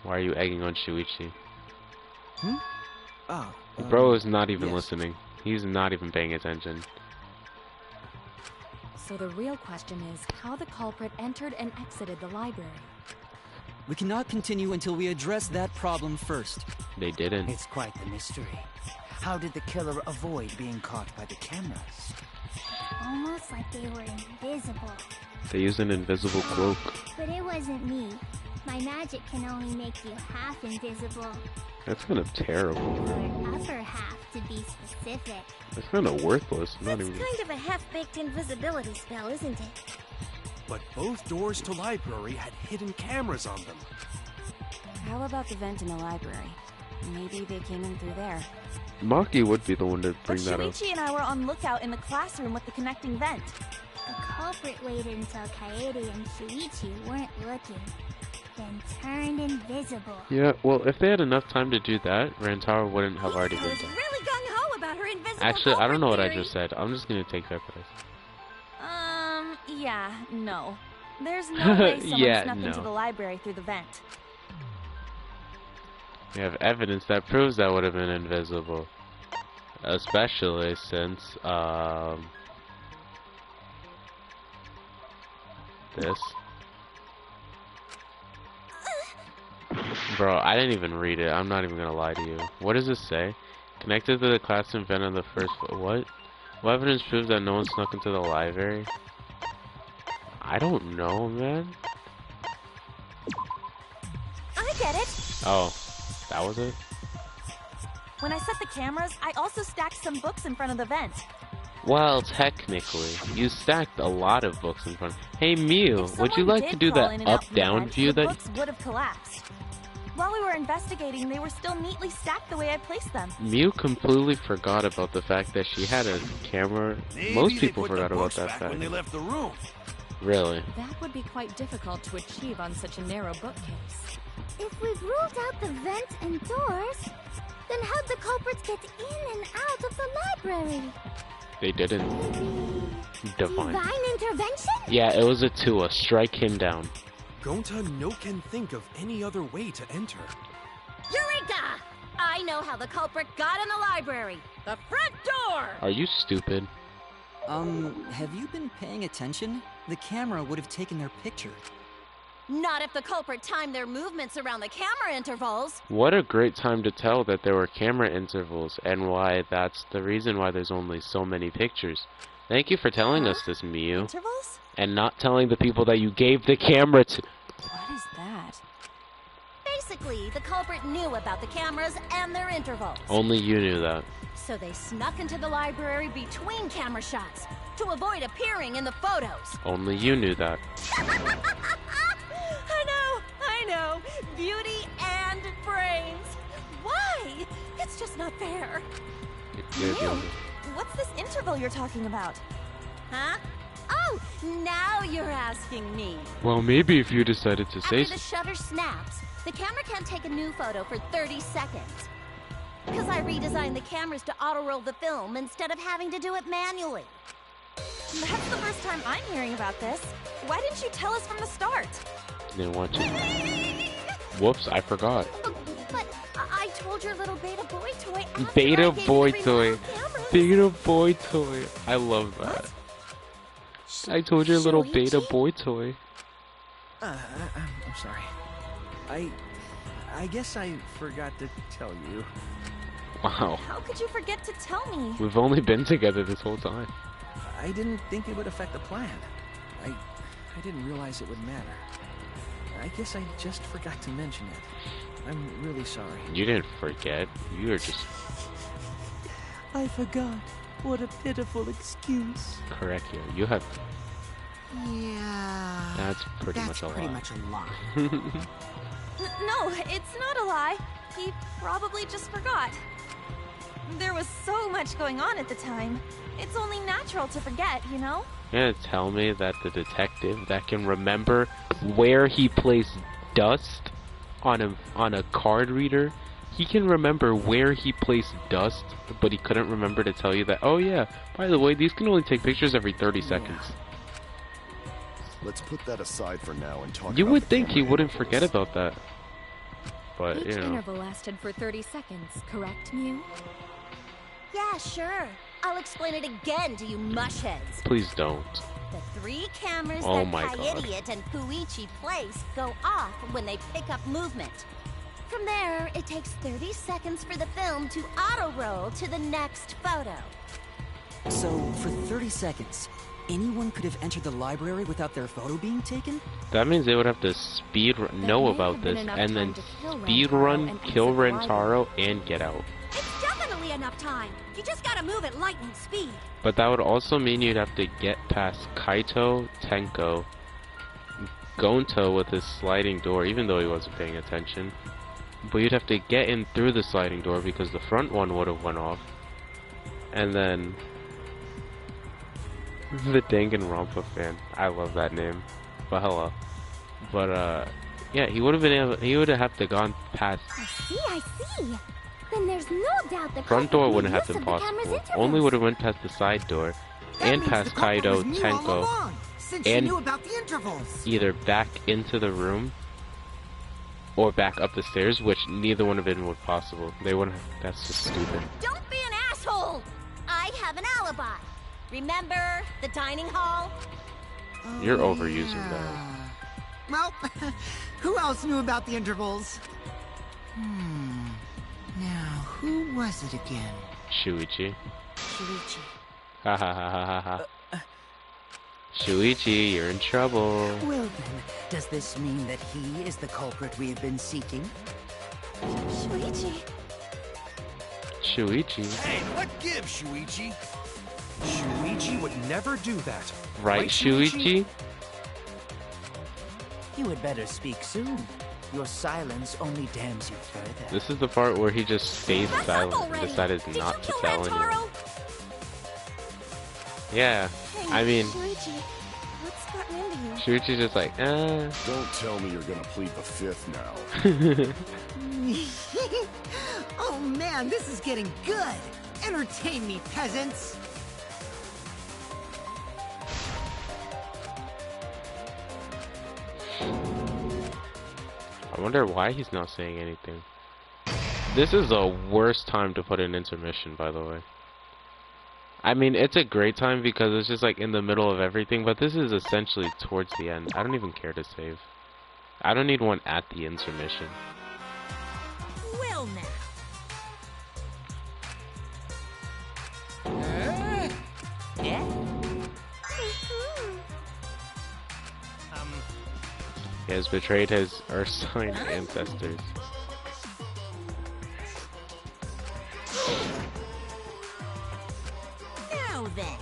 Why are you egging on Shuichi? Ah, Bro is not even yes. listening. He's not even paying attention. So the real question is how the culprit entered and exited the library. We cannot continue until we address that problem first. They didn't. It's quite the mystery. How did the killer avoid being caught by the cameras? Almost like they were invisible. They use an invisible cloak. But it wasn't me. My magic can only make you half invisible. That's kind of terrible. Or upper half, to be specific. That's kind of worthless. Not That's even. kind of a half-baked invisibility spell, isn't it? But both doors to library had hidden cameras on them. How about the vent in the library? Maybe they came in through there. Maki would be the one to But bring that up. Shuichi and I were on lookout in the classroom with the connecting vent. The culprit waited until Kaede and Shuichi weren't looking, then turned invisible. Yeah, well, if they had enough time to do that, Rantaro wouldn't have already been done. Really gung-ho about her invisible Actually, I don't know what I culprit just said. I'm just gonna take that for this. Yeah, no. There's no way someone Yeah, snuck into no. the library through the vent. We have evidence that proves that would have been invisible. Especially since, this. Bro, I didn't even read it. I'm not even gonna lie to you. What does this say? Connected to the classroom vent on the first floor. What? What evidence proves that no one snuck into the library? I don't know, man. I get it! Oh, that was it? When I set the cameras, I also stacked some books in front of the vent. Well, technically, you stacked a lot of books in front. Hey, Mew, If would you someone like to did do crawl that in and out from the up-down vent, view the that... books would have collapsed. While we were investigating, they were still neatly stacked the way I placed them. Mew completely forgot about the fact that she had a camera. Maybe Most they people put the forgot about books that back fact. when they left the room. Really? That would be quite difficult to achieve on such a narrow bookcase. If we've ruled out the vents and doors, then how'd the culprits get in and out of the library? They didn't. Divine. Divine intervention? Yeah, it was a Tua. Strike him down. Gonta no can think of any other way to enter. Eureka! I know how the culprit got in the library. The front door! Are you stupid? Have you been paying attention? The camera would have taken their picture. Not if the culprit timed their movements around the camera intervals. What a great time to tell that there were camera intervals and why that's the reason why there's only so many pictures. Thank you for telling us this, Miyu. Intervals? And not telling the people that you gave the camera to. What is that? Basically, the culprit knew about the cameras and their intervals. Only you knew that. So they snuck into the library between camera shots to avoid appearing in the photos. Only you knew that. I know. Beauty and brains. Why? It's just not fair. What's this interval you're talking about? Huh? Oh, now you're asking me. Well, maybe if you decided to say After the shutter snaps, the camera can't take a new photo for 30 seconds. Because I redesigned the cameras to auto-roll the film instead of having to do it manually. That's the first time I'm hearing about this. Why didn't you tell us from the start? Didn't want to. Whoops, I forgot. But I told your little beta boy toy after Beta I gave boy you the toy. remote cameras. Beta boy toy. I love that. I told your little beta boy toy. I'm sorry. I guess I forgot to tell you. Wow. How could you forget to tell me? We've only been together this whole time. I didn't think it would affect the plan. I didn't realize it would matter. I guess I just forgot to mention it. I'm really sorry. You didn't forget. You were just... I forgot. What a pitiful excuse. Correct here. You have... Yeah... That's pretty much a lie. No, it's not a lie. He probably just forgot. There was so much going on at the time. It's only natural to forget, you know? You're gonna tell me that the detective that can remember where he placed dust on a card reader, he can remember where he placed dust, but he couldn't remember to tell you that, oh yeah, by the way, these can only take pictures every 30 seconds. Let's put that aside for now and talk You about would the think he camera wouldn't intervals. forget about that. But, Each you know. interval lasted for 30 seconds, correct, Mew? Yeah, sure. I'll explain it again to you mushheads. Please don't. The 3 cameras Oh that my God. Kaidiot and Puichi place go off when they pick up movement. From there, it takes 30 seconds for the film to auto-roll to the next photo. So, for 30 seconds, anyone could have entered the library without their photo being taken? That means they would have to know about this and then speed run, kill Rentaro, and get out. It's definitely enough time. You just gotta move at lightning speed. But that would also mean you'd have to get past Kaito, Tenko, Gonto with his sliding door, even though he wasn't paying attention. But you'd have to get in through the sliding door because the front one would have went off. And then... the Danganronpa fan. I love that name. But hello. But, yeah, he would have been able... he would have to gone past... I see. Then there's no doubt the front culprit door made wouldn't have use been of the camera's possible. intervals. Only would have went past the side door. And past Kaido, Tenko. Since you And knew about the intervals. either back into the room or back up the stairs, which neither one of them would possible. They wouldn't. That's just stupid. Don't be an asshole! I have an alibi. Remember the dining hall? You're overusing that. Well, who else knew about the intervals? Now, who was it again? Shuichi. Shuichi. Ha ha ha ha ha ha. Shuichi, you're in trouble. Well then, does this mean that he is the culprit we have been seeking? Shuichi. Shuichi. Hey, what gives, Shuichi? Shuichi would never do that. Right, Shuichi? You had better speak soon. Your silence only damns you further. This is the part where he just stayed silent and decided not to tell anyone. Yeah, Hey, I mean, Shuichi, what's gotten into Shuichi's just like, Don't tell me you're gonna plead the fifth now. Oh man, this is getting good! Entertain me, peasants! I wonder why he's not saying anything. This is the worst time to put an intermission, by the way. I mean, it's a great time because it's just like in the middle of everything, but this is essentially towards the end. I don't even care to save. I don't need one at the intermission. Well now. Yeah? He has betrayed his Ursine ancestors. Now then.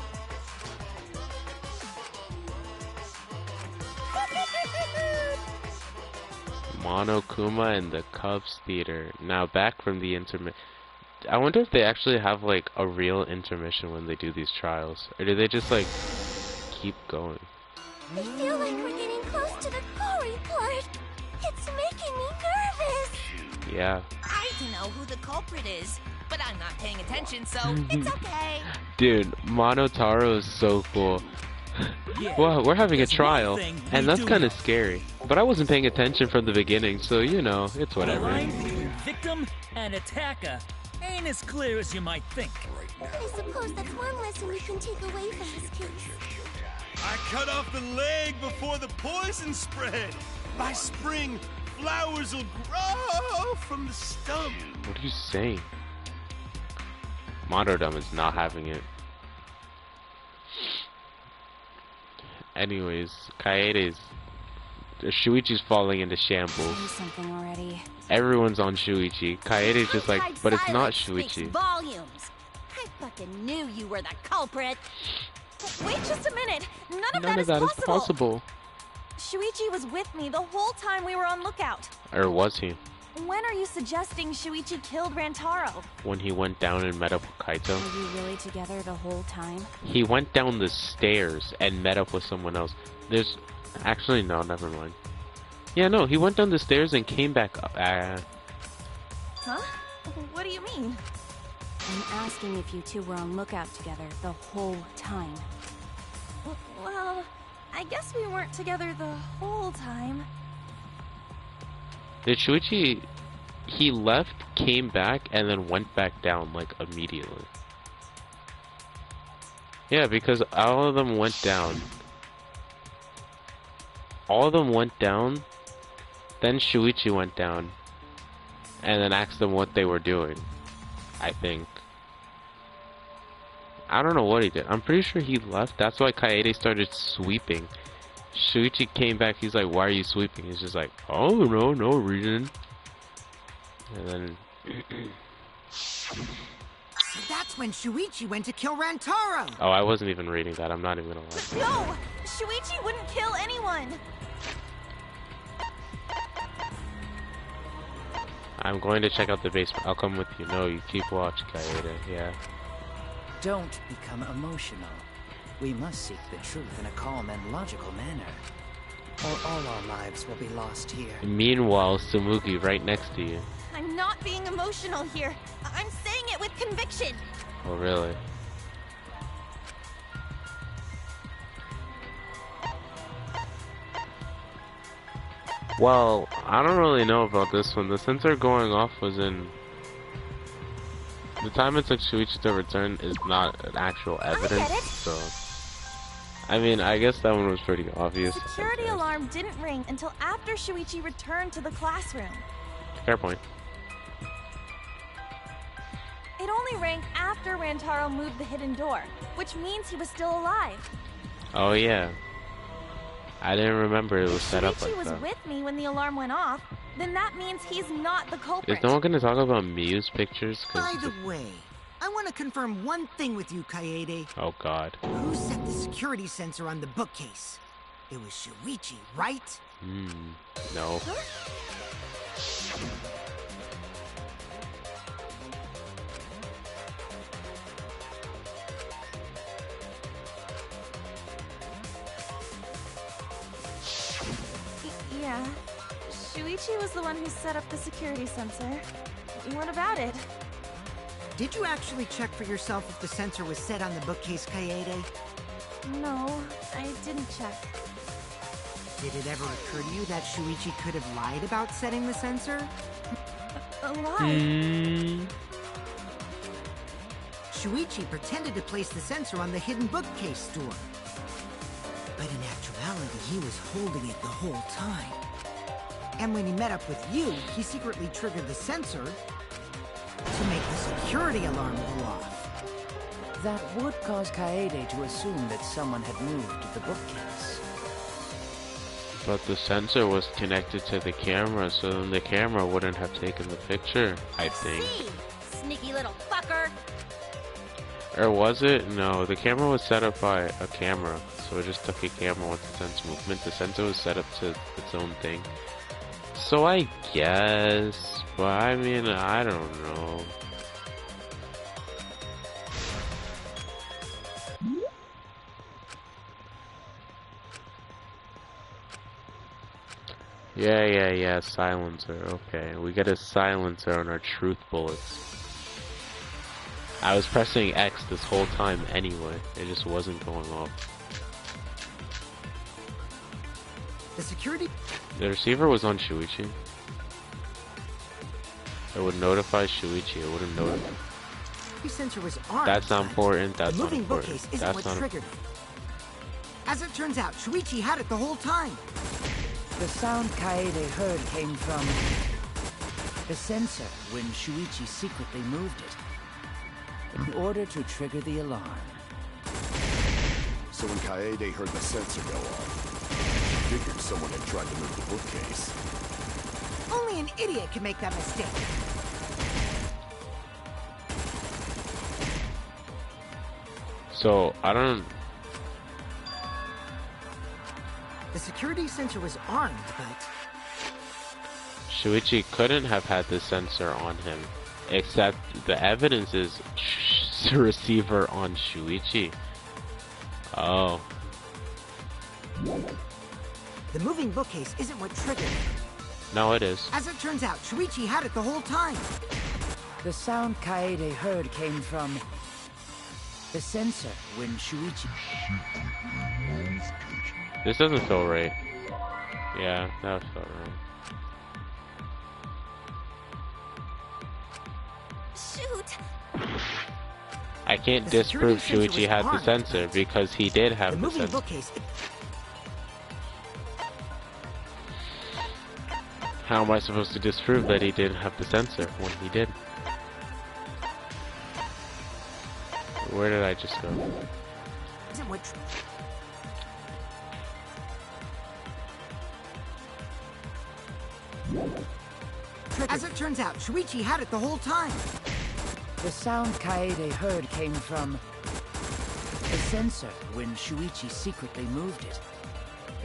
Monokuma and the Cubs Theater. Now back from the intermission. I wonder if they actually have like a real intermission when they do these trials. Or do they just like keep going? I feel like we're getting close to the gory part. It's making me nervous. Yeah. I don't know who the culprit is, but I'm not paying attention, so it's okay. Dude, Monotaro is so cool. Well, we're having a trial, and that's kind of scary. But I wasn't paying attention from the beginning, so you know, it's whatever. The line between victim and attacker ain't as clear as you might think. I suppose that's one lesson we can take away from this case. I cut off the leg before the poison spread. By spring, flowers will grow from the stump. What are you saying? Monodum is not having it. Anyways, Kaede's... Shuichi's falling into shambles. Say something already. Everyone's on Shuichi. Kaede's just like, but it's not Shuichi. Volumes. I fucking knew you were the culprit. Wait just a minute. None of that is possible. Shuichi was with me the whole time we were on lookout. Or was he? When are you suggesting Shuichi killed Rantaro? When he went down and met up with Kaito. Were you really together the whole time? He went down the stairs and met up with someone else. There's... Actually, no, never mind. Yeah, no, he went down the stairs and came back up. Huh? What do you mean? I'm asking if you two were on lookout together the whole time. Well, I guess we weren't together the whole time. Did Shuichi... He left, came back, and then went back down, like, immediately. Yeah, because all of them went down. All of them went down, then Shuichi went down, and then asked them what they were doing, I think. I don't know what he did. I'm pretty sure he left. That's why Kaede started sweeping. Shuichi came back, he's like, why are you sweeping? He's just like, oh, no reason. And then... So that's when Shuichi went to kill Rantaro! Oh, I wasn't even reading that, I'm not even gonna lie. No! Shuichi wouldn't kill anyone! I'm going to check out the basement. I'll come with you. No, you keep watch, Kaede. Yeah. Don't become emotional. We must seek the truth in a calm and logical manner, or all our lives will be lost here. Meanwhile, Tsumugi right next to you. I'm not being emotional here. I'm saying it with conviction. Oh, really? Well, I don't really know about this one. The sensor going off was in... The time it took Shuichi to return is not an actual evidence, so... I mean, I guess that one was pretty obvious. The security alarm didn't ring until after Shuichi returned to the classroom. Fair point. It only rang after Rantaro moved the hidden door, which means he was still alive. Oh yeah. I didn't remember it was set up like Shuichi was that. with me when the alarm went off, then that means he's not the culprit. Is no one gonna talk about Miyu's pictures? By the way, I want to confirm one thing with you, Kaede. Oh god. Who set the security sensor on the bookcase? It was Shuichi, right? No. Yeah. Shuichi was the one who set up the security sensor. What about it? Did you actually check for yourself if the sensor was set on the bookcase, Kaede? No, I didn't check. Did it ever occur to you that Shuichi could have lied about setting the sensor? A lie? Shuichi pretended to place the sensor on the hidden bookcase door. But in actuality, he was holding it the whole time. And when he met up with you, he secretly triggered the sensor to make the security alarm go off. That would cause Kaede to assume that someone had moved the bookcase. But the sensor was connected to the camera, so then the camera wouldn't have taken the picture, I think. See, sneaky little fucker. Or was it? No, the camera was set up by a camera, so it just took a camera with the sense movement. The sensor was set up to its own thing. So I guess, but I mean, I don't know. Yeah, silencer. Okay, we get a silencer on our truth bullets. I was pressing X this whole time anyway, it just wasn't going off. The security... The receiver was on Shuichi. It would notify Shuichi, it wouldn't notify. The sensor was armed. That's not important, that's the not moving important. bookcase isn't That's what not triggered it. As it turns out, Shuichi had it the whole time. The sound Kaede heard came from the sensor when Shuichi secretly moved it, in order to trigger the alarm. So when Kaede heard the sensor go off, she figured someone had tried to move the bookcase. Only an idiot can make that mistake. So, I don't... The security sensor was armed, but... Shuichi couldn't have had the sensor on him, except the evidence is receiver on Shuichi. Oh. The moving bookcase isn't what triggered it. No, it is. As it turns out, Shuichi had it the whole time. The sound Kaede heard came from the sensor when Shuichi... This doesn't feel right. Yeah, that felt right. Shoot! I can't disprove Shuichi had the sensor because he did have the sensor. Bookcase. How am I supposed to disprove that he did have the sensor when he did? Where did I just go? Isn't what As it turns out, Shuichi had it the whole time. The sound Kaede heard came from the sensor when Shuichi secretly moved it,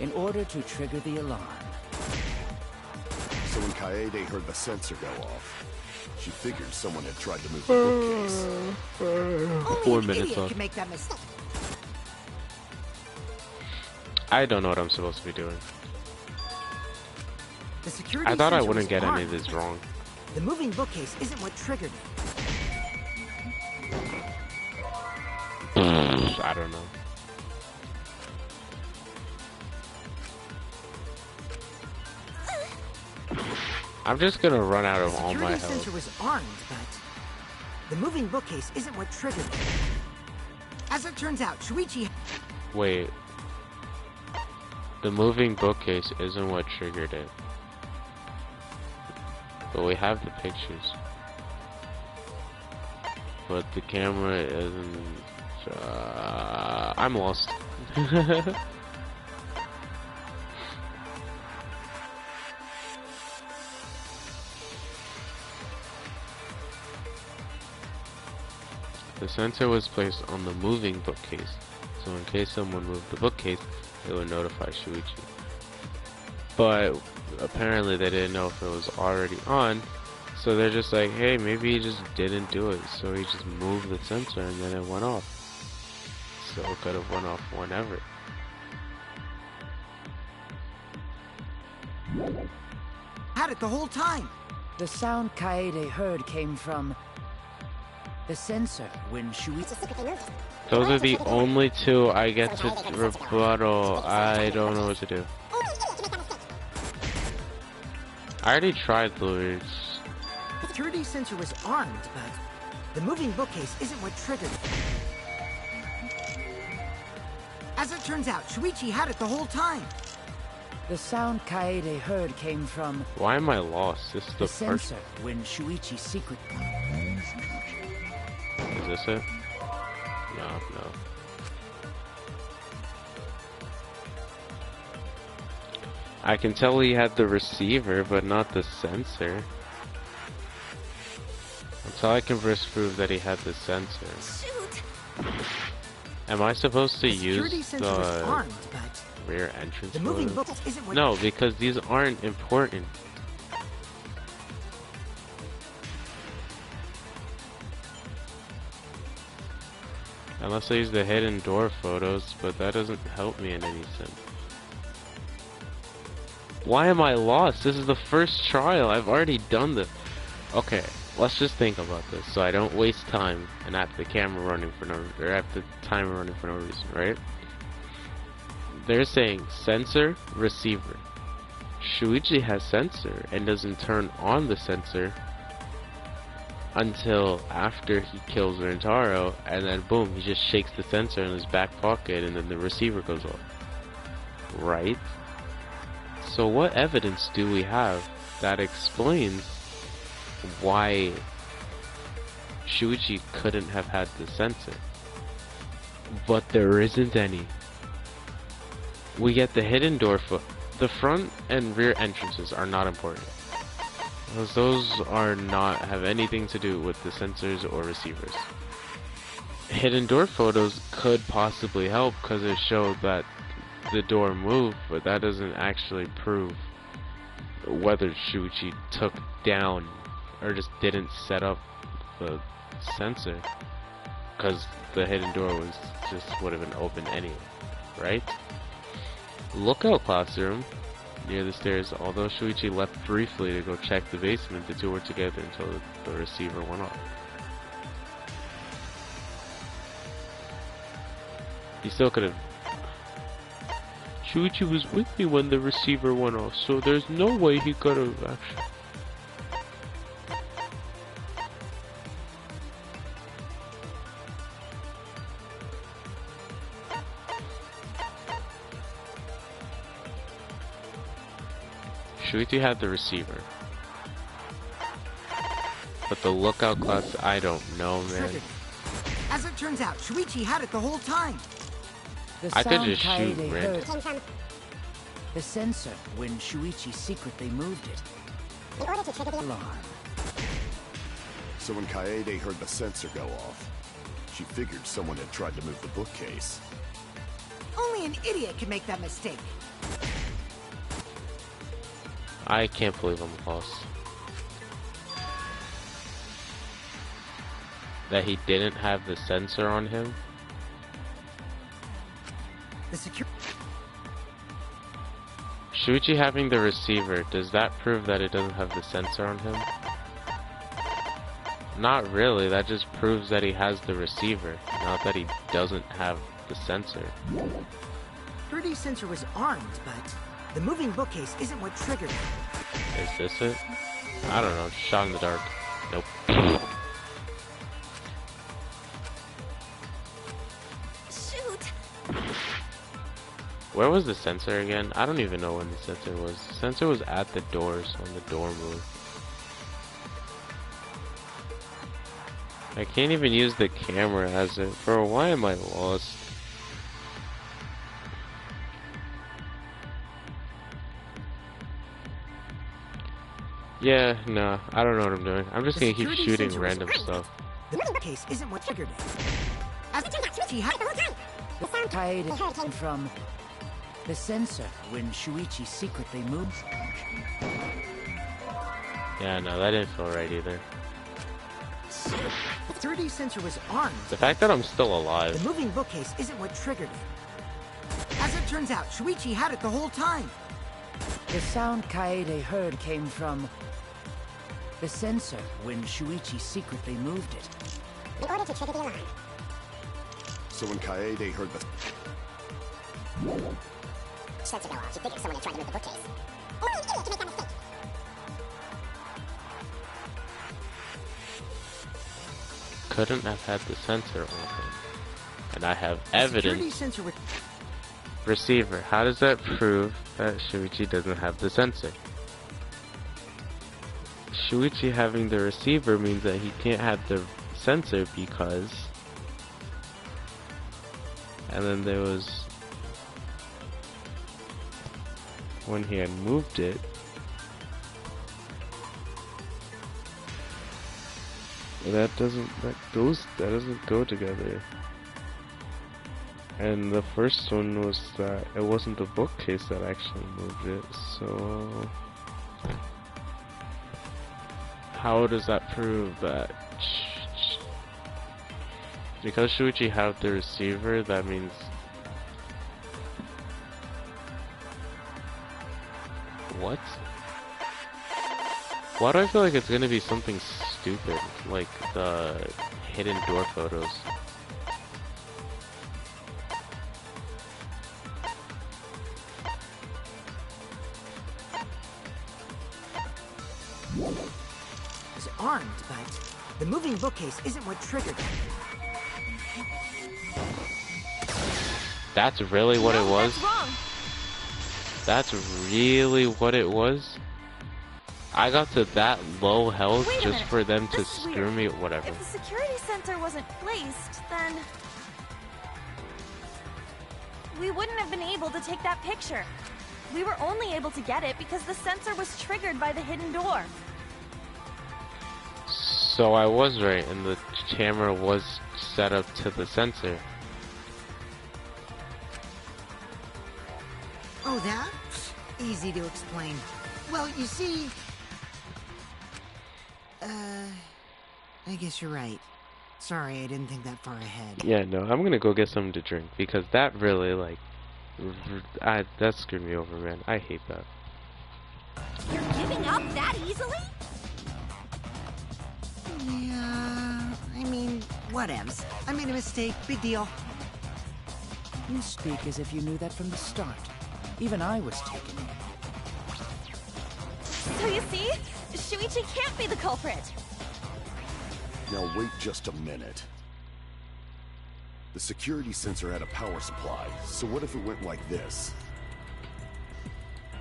in order to trigger the alarm. So when Kaede heard the sensor go off, she figured someone had tried to move the bookcase. 4 minutes left. Can make that mistake. I don't know what I'm supposed to be doing. The security I thought I sensor wouldn't was get any armed. of this wrong. The moving bookcase isn't what triggered it. I don't know. I'm just gonna run out of all my The security sensor health. was armed, but the moving bookcase isn't what triggered it. As it turns out, Shuichi... Wait. The moving bookcase isn't what triggered it. But we have the pictures. But the camera isn't... I'm lost. The sensor was placed on the moving bookcase, so in case someone moved the bookcase, it would notify Shuichi. But apparently they didn't know if it was already on, so they're just like, hey, maybe he just didn't do it, so he just moved the sensor and then it went off. So it could have went off whenever. Had it the whole time. The sound Kaede heard came from the sensor when Shuichi... Those are the only two I get to rebuttal. I don't know what to do. I already tried Lures. The security sensor was armed, but the moving bookcase isn't what triggered it. As it turns out, Shuichi had it the whole time. The sound Kaede heard came from... Why am I lost? This is the sensor when Shuichi's secret... Is this it? No. I can tell he had the receiver, but not the sensor. That's how I can prove that he had the sensor. Shoot! Am I supposed to use the armed, but rear entrance? The moving book isn't what... No, because these aren't important. Unless I use the hidden door photos, but that doesn't help me in any sense. Why am I lost? This is the first trial. I've already done this. Okay, let's just think about this so I don't waste time and have the camera running for no, or have the timer running for no reason, right? They're saying sensor, receiver. Shuichi has sensor and doesn't turn on the sensor until after he kills Rentaro, and then boom, he just shakes the sensor in his back pocket and then the receiver goes off. Right? So what evidence do we have that explains why Shuichi couldn't have had the sensor? But there isn't any. We get the hidden door foot. The front and rear entrances are not important. Those are not have anything to do with the sensors or receivers. Hidden door photos could possibly help because it showed that the door moved, but that doesn't actually prove whether Shuichi took down or just didn't set up the sensor, because the hidden door was just would have been open anyway, right? Lookout classroom near the stairs. Although Shuichi left briefly to go check the basement, the two were together until the receiver went off. He still could have. Shuichi was with me when the receiver went off, so there's no way he could have actually. Shuichi had the receiver. But the lookout class, I don't know, man. As it turns out, Shuichi had it the whole time. I could just shoot Red. The sensor when Shuichi secretly moved it. In order to trigger the alarm. So when Kaede heard the sensor go off, she figured someone had tried to move the bookcase. Only an idiot can make that mistake. I can't believe I'm lost. That he didn't have the sensor on him? The Shuichi having the receiver, does that prove that it doesn't have the sensor on him? Not really, that just proves that he has the receiver, not that he doesn't have the sensor. 3D sensor was armed, but the moving bookcase isn't what triggered it. Is this it? I don't know, shot in the dark. Nope. Where was the sensor again? I don't even know when the sensor was. The sensor was at the doors when the door moved. I can't even use the camera as it. Bro, why am I lost? Yeah, no, I don't know what I'm doing. I'm just gonna keep shooting random stuff. The case isn't what triggered it. As it turns out, Shuichi had it the whole time. The sound came from the sensor when Shuichi secretly moved. Yeah, no, that didn't feel right either. The 3D sensor was armed. The fact that I'm still alive. The moving bookcase isn't what triggered it. As it turns out, Shuichi had it the whole time. The sound Kaede heard came from the sensor when Shuichi secretly moved it. In order to trigger the alarm. So when Kaede heard the sensor go off, she figured someone had tried to move the bookcase. Only an idiot can make that mistake. Couldn't have had the sensor on him. And I have evidence. Receiver. How does that prove that Shuichi doesn't have the sensor? Shuichi having the receiver means that he can't have the sensor because... And then there was... when he had moved it... That doesn't go together. And the first one was that it wasn't the bookcase that actually moved it, so... How does that prove that? Because Shuichi have the receiver, that means... What? Why do I feel like it's gonna be something stupid, like the hidden door photos? He's armed, but the moving bookcase isn't what triggered him. That's really what it was? That's wrong. That's really what it was? I got to that low health just for them to screw me, whatever. If the security sensor wasn't placed, then... we wouldn't have been able to take that picture. We were only able to get it because the sensor was triggered by the hidden door. So I was right, and the camera was set up to the sensor. Oh, that? Easy to explain. Well, you see... I guess you're right. Sorry, I didn't think that far ahead. Yeah, no, I'm gonna go get something to drink, because that really, like... that screwed me over, man. I hate that. You're giving up that easily? Yeah, I mean, whatevs. I made a mistake, big deal. You speak as if you knew that from the start. Even I was taken in. So you see, Shuichi can't be the culprit. Now wait just a minute. The security sensor had a power supply, so what if it went like this?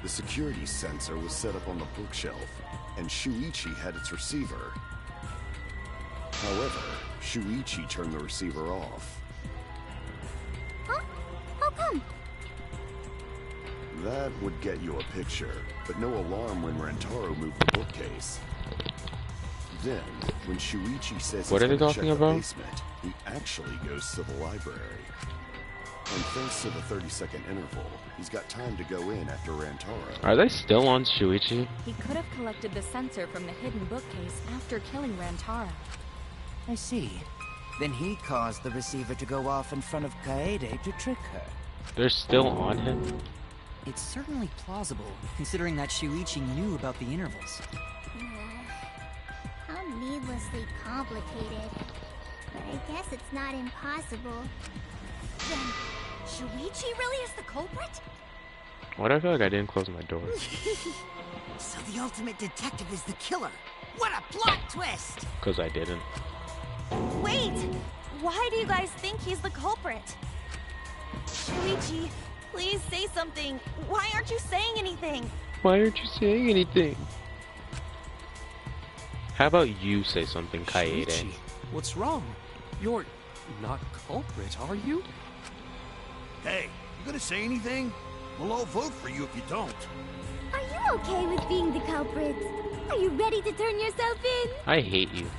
The security sensor was set up on the bookshelf, and Shuichi had its receiver. However, Shuichi turned the receiver off. Huh? How come? That would get you a picture, but no alarm when Rantaro moved the bookcase. Then, when Shuichi says what he's are they gonna talking check about? the basement, he actually goes to the library. And thanks to the 30-second interval, he's got time to go in after Rantaro. Are they still on Shuichi? He could have collected the sensor from the hidden bookcase after killing Rantaro. I see. Then he caused the receiver to go off in front of Kaede to trick her. They're still on him? It's certainly plausible, considering that Shuichi knew about the intervals. How needlessly complicated. But I guess it's not impossible. Then, Shuichi really is the culprit? Why do I feel like I didn't close my door? So the ultimate detective is the killer. What a plot twist! Because I didn't. Wait! Why do you guys think he's the culprit? Shuichi, please say something. Why aren't you saying anything? Why aren't you saying anything? How about you say something, Kaede? Shuichi, what's wrong? You're not culprit, are you? Hey, you gonna say anything? We'll all vote for you if you don't. Are you okay with being the culprit? Are you ready to turn yourself in? I hate you.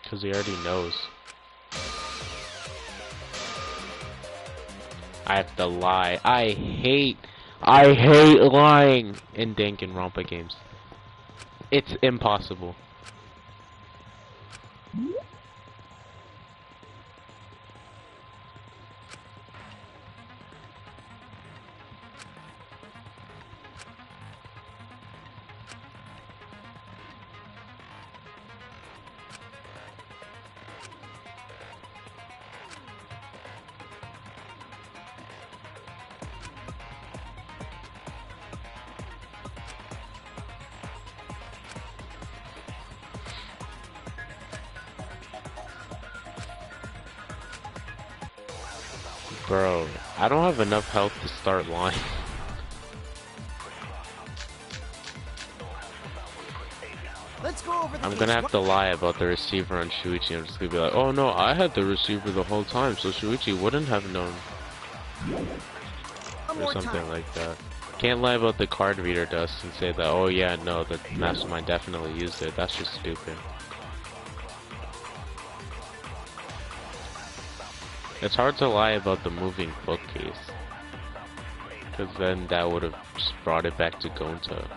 Because he already knows. I have to lie. I hate lying in Danganronpa games. It's impossible. Bro, I don't have enough health to start lying. Let's go over the I'm gonna have to lie about the receiver on Shuichi. I'm just gonna be like, oh no, I had the receiver the whole time, so Shuichi wouldn't have known. Or something like that. Can't lie about the card reader dust and say that, oh yeah, no, the mastermind definitely used it. That's just stupid. It's hard to lie about the moving bookcase. Because then that would have just brought it back to Gonta.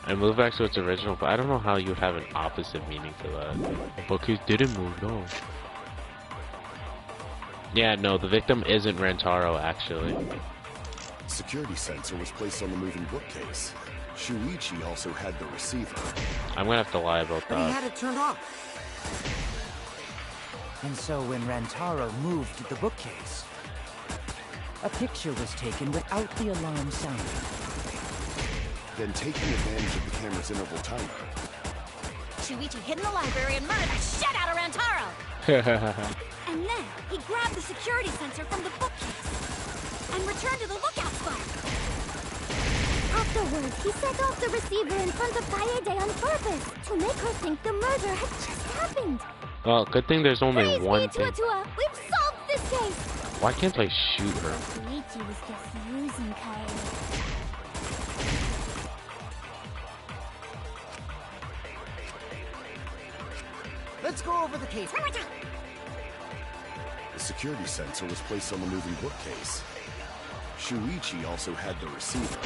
And move back to its original, but I don't know how you have an opposite meaning to that. The bookcase didn't move, no. Yeah, no, the victim isn't Rantaro, actually. Security sensor was placed on the moving bookcase. Shuichi also had the receiver. I'm gonna have to lie about But he that. had it turned off. And so when Rantaro moved the bookcase, a picture was taken without the alarm sounding. Then taking advantage of the camera's interval timer. Shuichi hid in the library and murdered the shit out of Rantaro! And then he grabbed the security sensor from the bookcase and returned to the lookout spot. Afterwards, he set off the receiver in front of Kaede on purpose to make her think the murder had just happened. Well, good thing there's only Praise one be thing. Tua, we've solved this case. Why can't I shoot her? Shuichi was just using Kaede. Let's go over the case one more time. The security sensor was placed on the moving bookcase. Shuichi also had the receiver.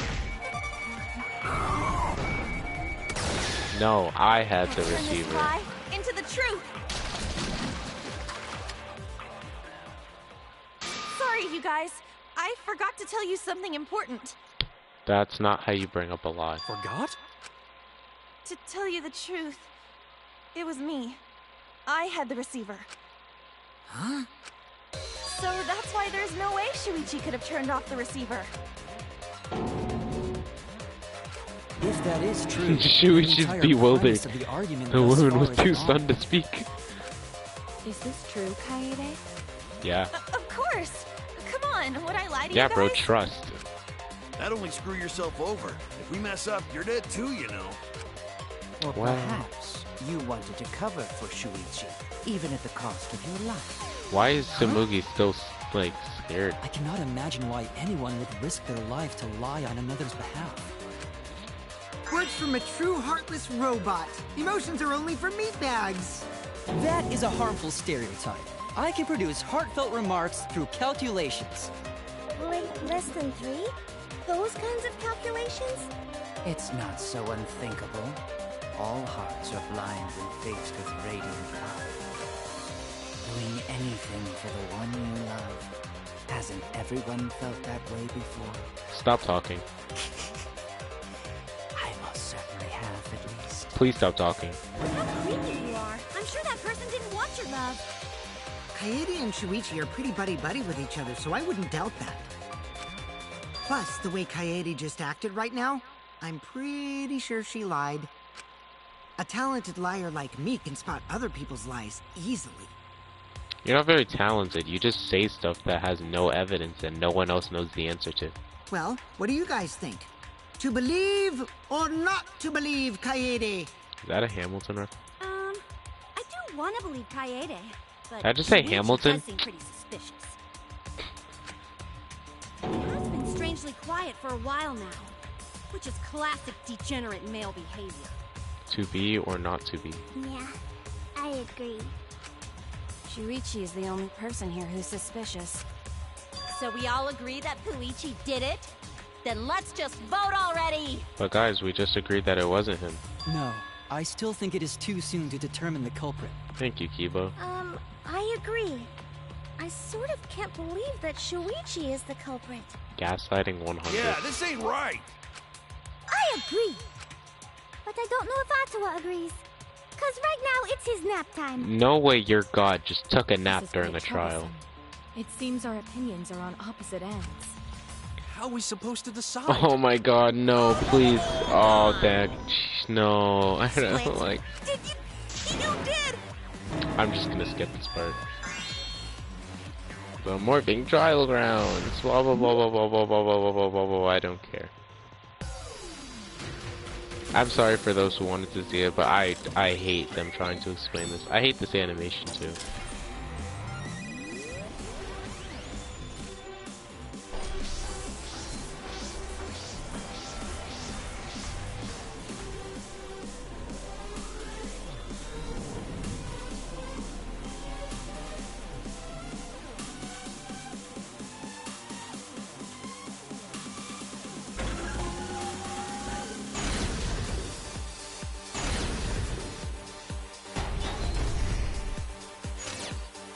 No, I had the Turn this receiver. lie into the truth. Sorry, you guys. I forgot to tell you something important. That's not how you bring up a lie. Forgot? To tell you the truth, it was me. I had the receiver. Huh? So that's why there's no way Shuichi could have turned off the receiver. If that is true, Shuichi's the entire bewildered. premise of the argument The thus woman was far too is stunned to wrong. speak. Is this true, Kaede? Yeah. Of course. Come on, would I lie to Yeah, you bro, guys? trust. That'd only screw yourself over. If we mess up, you're dead too, you know. Or Well. perhaps you wanted to cover for Shuichi, even at the cost of your life. Why is Samugi still, like, scared? I cannot imagine why anyone would risk their life to lie on another's behalf. Words from a true heartless robot. Emotions are only for meatbags. That is a harmful stereotype. I can produce heartfelt remarks through calculations. Wait, less than 3? Those kinds of calculations? It's not so unthinkable. All hearts are blind when faced with radiant light. Doing anything for the one you love. Hasn't everyone felt that way before? Stop talking. I most certainly have, at least. Please stop talking. How creepy you are. I'm sure that person didn't want your love. Kaede and Shuichi are pretty buddy-buddy with each other, so I wouldn't doubt that. Plus, the way Kaede just acted right now, I'm pretty sure she lied. A talented liar like me can spot other people's lies easily. You're not very talented. You just say stuff that has no evidence and no one else knows the answer to. Well, what do you guys think? To believe or not to believe, Kaede? Is that a Hamilton reference? I do want to believe Kaede, but Did I just say Shuichi Hamilton? does seem pretty suspicious. He has been strangely quiet for a while now, which is classic degenerate male behavior. To be or not to be? Yeah, I agree. Shuichi is the only person here who's suspicious. So we all agree that Puichi did it? Then let's just vote already! But guys, we just agreed that it wasn't him. No, I still think it is too soon to determine the culprit. Thank you, Kibo. I agree. I sort of can't believe that Shuichi is the culprit. Gaslighting 100. Yeah, this ain't right. I agree. But I don't know if Atua agrees. Cause right now it's his nap time. No way your god just took a nap This is during quite a trial. troublesome. It seems our opinions are on opposite ends. How are we supposed to decide? Oh my god, no, please. Oh, Dad. Jeez, no. I don't like. You did! I'm just gonna skip this part. The morphing trial grounds. Blah blah blah blah blah blah blah blah blah blah blah. I don't care. I'm sorry for those who wanted to see it, but I hate them trying to explain this. I hate this animation too.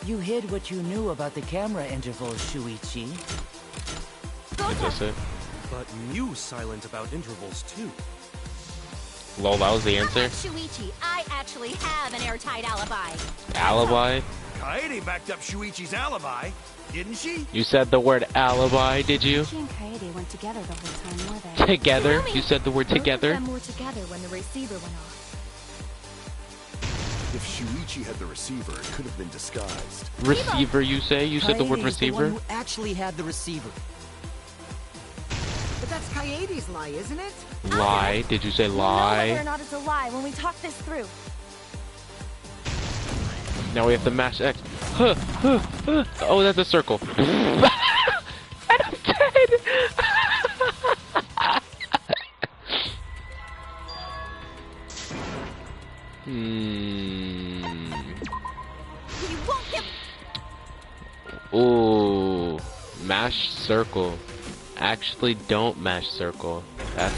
You hid what you knew about the camera intervals, Shuichi. Is this it? But you silent about intervals too. Lol, that was the answer? Unlike Shuichi, I actually have an airtight alibi. Alibi? Kaede backed up Shuichi's alibi, didn't she? You said the word alibi, did you? She and Kaede weren't together the whole time, were they? Together? You said the word together? Both of them were together when the receiver went off. If Shuichi had the receiver, it could have been disguised. Receiver, you say? You said the word Kaede's the one receiver? who actually had the receiver. But that's Kaede's lie, isn't it? Lie? Did you say We'll know whether or lie? not it's a lie when we talk this through. Now we have to mash X. Oh, that's a circle. And I'm dead! Ooh, mash circle. Actually, don't mash circle. That's.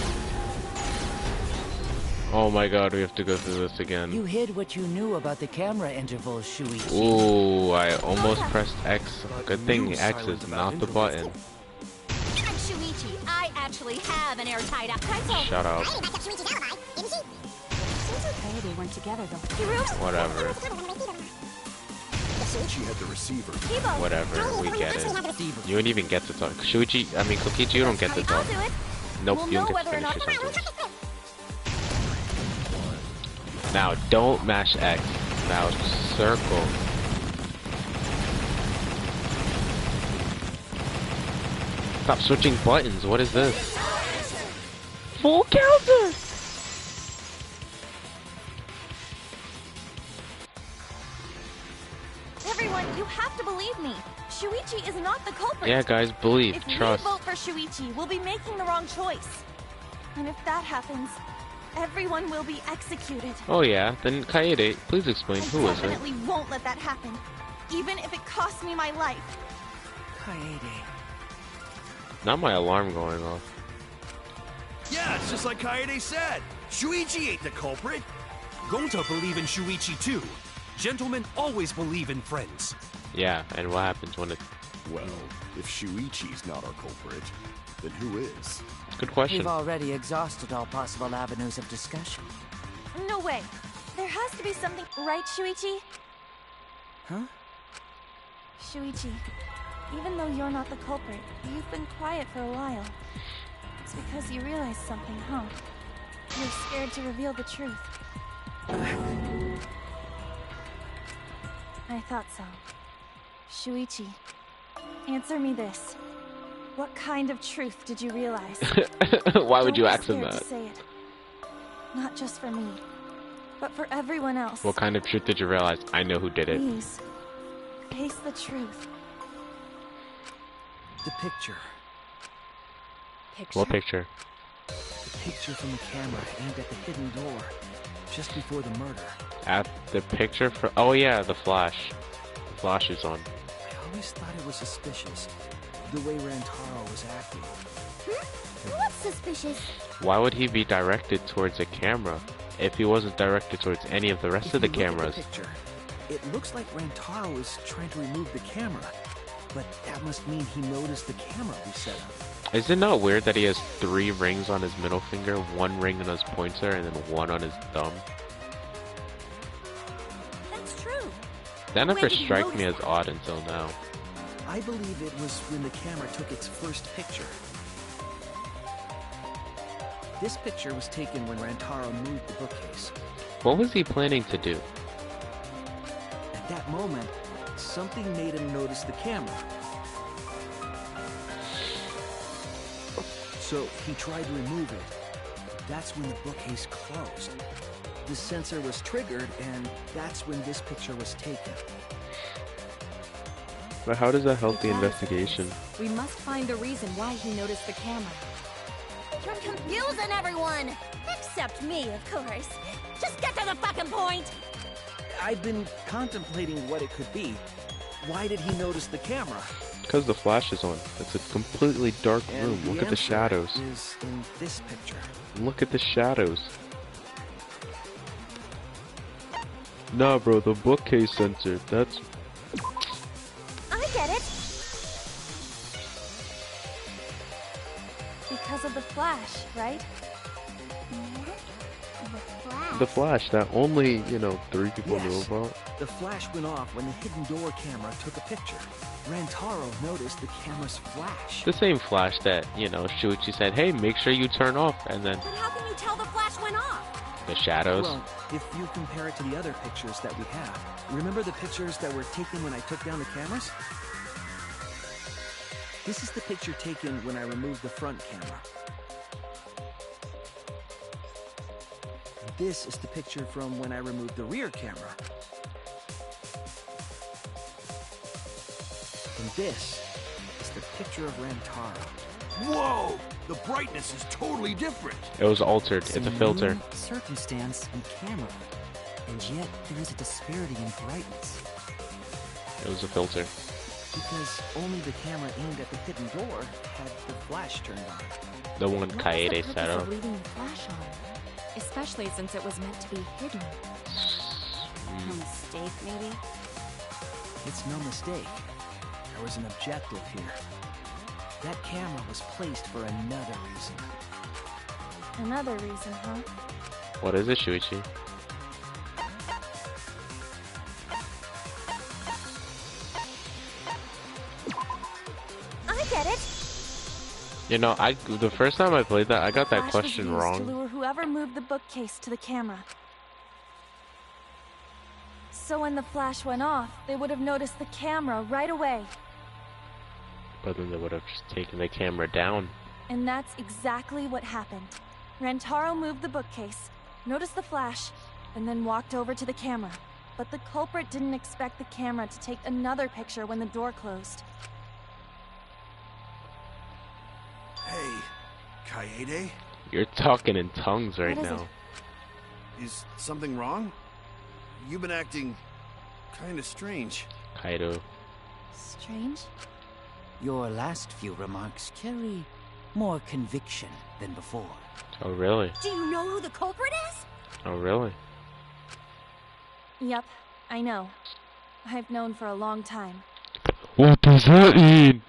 Oh my god, we have to go through this again. You hid what you knew about the camera intervals, Shuichi. Ooh, I almost pressed X. Good thing X is not the button. Like Shuichi, I actually have an airtight alibi. Shut up. Kaede backed up Shuichi's alibi, didn't she? Kaede weren't together though. Whatever. She had the receiver. Whatever, we get it. You don't even get to talk. Shuichi, I mean Kokichi, you don't get to talk. Nope, you don't get to finish your sentence. Now, don't mash X. Now, circle. Stop switching buttons. What is this? Full counter! Everyone, you have to believe me. Shuichi is not the culprit. Yeah, guys, believe, if trust. we vote for Shuichi, we'll be making the wrong choice. And if that happens, everyone will be executed. Oh yeah, then Kaede, please explain, who is it? I definitely won't let that happen, even if it costs me my life. Kaede. Not my alarm going off. Yeah, it's just like Kaede said. Shuichi ain't the culprit. Gonta believe in Shuichi too. Gentlemen always believe in friends. Yeah, and what happens when it... Well, if Shuichi's not our culprit, then who is? Good question. We've already exhausted all possible avenues of discussion. No way. There has to be something, right, Shuichi? Huh? Shuichi, even though you're not the culprit, you've been quiet for a while. It's because you realized something, huh? You're scared to reveal the truth. I thought so. Shuichi, answer me this. What kind of truth did you realize? Why would you Don't be ask him scared that? to say it. Not just for me, but for everyone else. What kind of truth did you realize? I know who did it. Please, face the truth. The picture. What picture? The picture from the camera aimed at the hidden door, just before the murder. At the picture for... Oh yeah, the flash. The flash is on. I always thought it was suspicious, the way Rantaro was acting. What's suspicious? Why would he be directed towards a camera if he wasn't directed towards any of the rest of the cameras? The picture, it looks like Rantaro is trying to remove the camera, but that must mean he noticed the camera we set up. Is it not weird that he has 3 rings on his middle finger, 1 ring on his pointer, and then 1 on his thumb? That's true. That When never did he struck me notice as odd until now. I believe it was when the camera took its first picture. This picture was taken when Rantaro moved the bookcase. What was he planning to do? At that moment, something made him notice the camera. So he tried to remove it. That's when the bookcase closed. The sensor was triggered, and that's when this picture was taken. But how does that help the investigation? We must find the reason why he noticed the camera. You're confusing everyone! Except me, of course. Just get to the fucking point! I've been contemplating what it could be. Why did he notice the camera? Because the flash is on. It's a completely dark room. Look at the shadows. Is in this picture. Look at the shadows. Nah, bro, the bookcase sensor. That's... I get it! Because of the flash, right? The flash that only, you know, 3 people knew about. The flash went off when the hidden door camera took a picture. Rantaro noticed the camera's flash. The same flash that, you know, Shuichi said, hey, make sure you turn off, and then... But how can you tell the flash went off? The shadows. Well, if you compare it to the other pictures that we have, remember the pictures that were taken when I took down the cameras? This is the picture taken when I removed the front camera. This is the picture from when I removed the rear camera. And this is the picture of Rantaro. Whoa! The brightness is totally different. It was altered. It's a filter. Circumstance and camera. And yet there is a disparity in brightness. It was a filter. Because only the camera aimed at the hidden door had the flash turned on. The one Kaede set up. Leaving the flash on, especially since it was meant to be hidden. A mistake, maybe? It's no mistake. There was an objective here. That camera was placed for another reason. Another reason, huh? What is it, Shuichi? I get it! You know, the first time I played that, I got that Flash question was used wrong. to lure whoever moved the bookcase to the camera. So when the flash went off, they would have noticed the camera right away. But then they would have just taken the camera down. And that's exactly what happened. Rantaro moved the bookcase, noticed the flash, and then walked over to the camera. But the culprit didn't expect the camera to take another picture when the door closed. Hey, Kaede? You're talking in tongues right What is now. Is something wrong? You've been acting kinda strange. Kaido. Strange? Your last few remarks carry more conviction than before. Oh, really? Do you know who the culprit is? Oh, really? Yep, I know. I've known for a long time. What does that mean?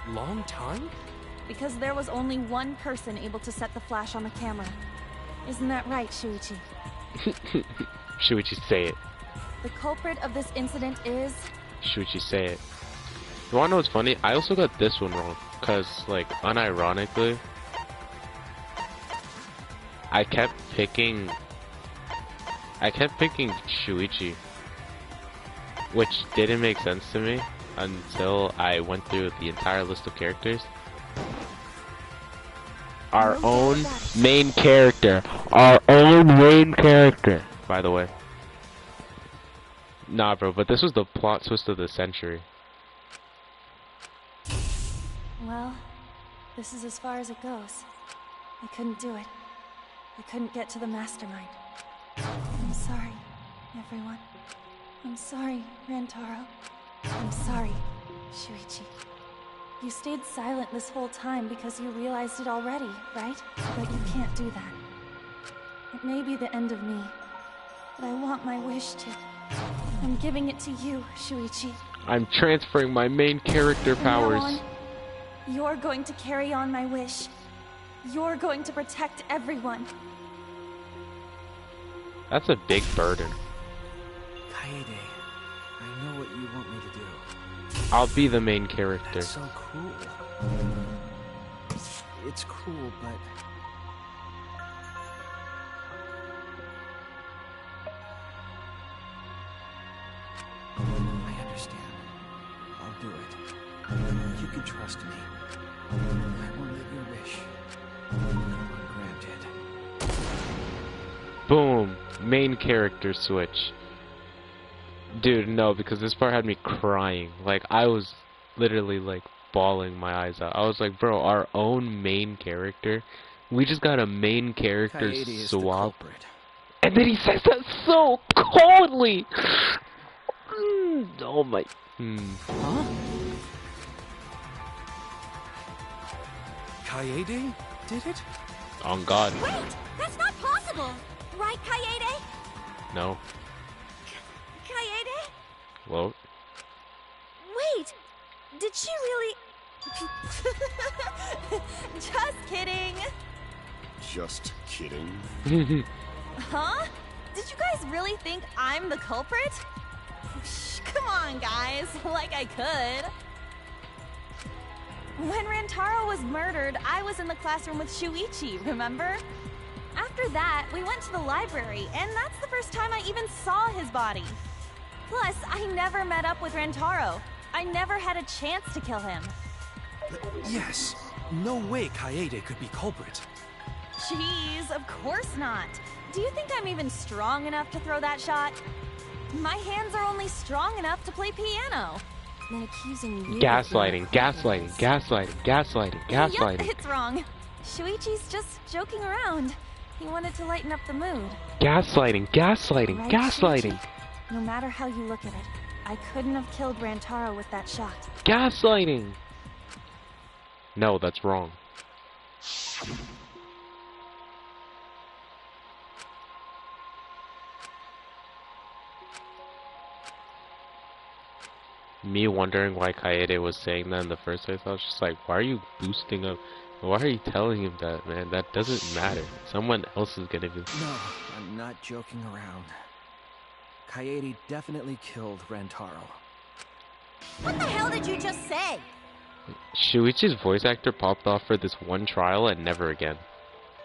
Long time? Because there was only one person able to set the flash on the camera. Isn't that right, Shuichi? Shuichi, say it. The culprit of this incident is... Shuichi, say it. You wanna know what's funny? I also got this one wrong. Cause, like, unironically, I kept picking Shuichi, which didn't make sense to me until I went through the entire list of characters. Our own main character. Our own main character, by the way. Nah, bro, but this was the plot twist of the century. Well, this is as far as it goes. I couldn't do it. I couldn't get to the mastermind. I'm sorry, everyone. I'm sorry, Rantaro. I'm sorry, Shuichi. You stayed silent this whole time because you realized it already, right? But you can't do that. It may be the end of me, but I want my wish to... I'm giving it to you, Shuichi. I'm transferring my main character powers. From now on, you're going to carry on my wish. You're going to protect everyone. That's a big burden. Kaede, I know what you want me to do. I'll be the main character. That's so cool. It's cool, but... I understand. I'll do it. You can trust me. I won't let your wish go ungranted. Boom. Main character switch. Dude, no, because this part had me crying. Like, I was literally, like, bawling my eyes out. I was like, bro, our own main character? We just got a main character swap. And then he says that so coldly! Oh my... Huh? Kaede did it? On God. Wait! That's not possible! Right, Kaede? No. Kaede? Well... Wait! Did she really... Just kidding! Just kidding. Huh? Did you guys really think I'm the culprit? Shh, come on, guys. Like I could. When Rantaro was murdered, I was in the classroom with Shuichi, remember? After that, we went to the library, and that's the first time I even saw his body. Plus, I never met up with Rantaro. I never had a chance to kill him. Yes. No way Kaede could be culprit. Jeez, of course not. Do you think I'm even strong enough to throw that shot? My hands are only strong enough to play piano. Then accusing you... Gaslighting, gaslighting, gaslighting, gaslighting, gaslighting. Yup, it's wrong. Shuichi's just joking around. He wanted to lighten up the mood. Gaslighting, gaslighting, Right, gaslighting. Shuichi? No matter how you look at it, I couldn't have killed Rantaro with that shot. Gaslighting! No, that's wrong. Me wondering why Kaede was saying that in the first place, I was just like, why are you boosting up? Why are you telling him that, man? That doesn't matter. Someone else is gonna be... No, I'm not joking around. Kaede definitely killed Rantaro. What the hell did you just say? Shuichi's voice actor popped off for this one trial and never again.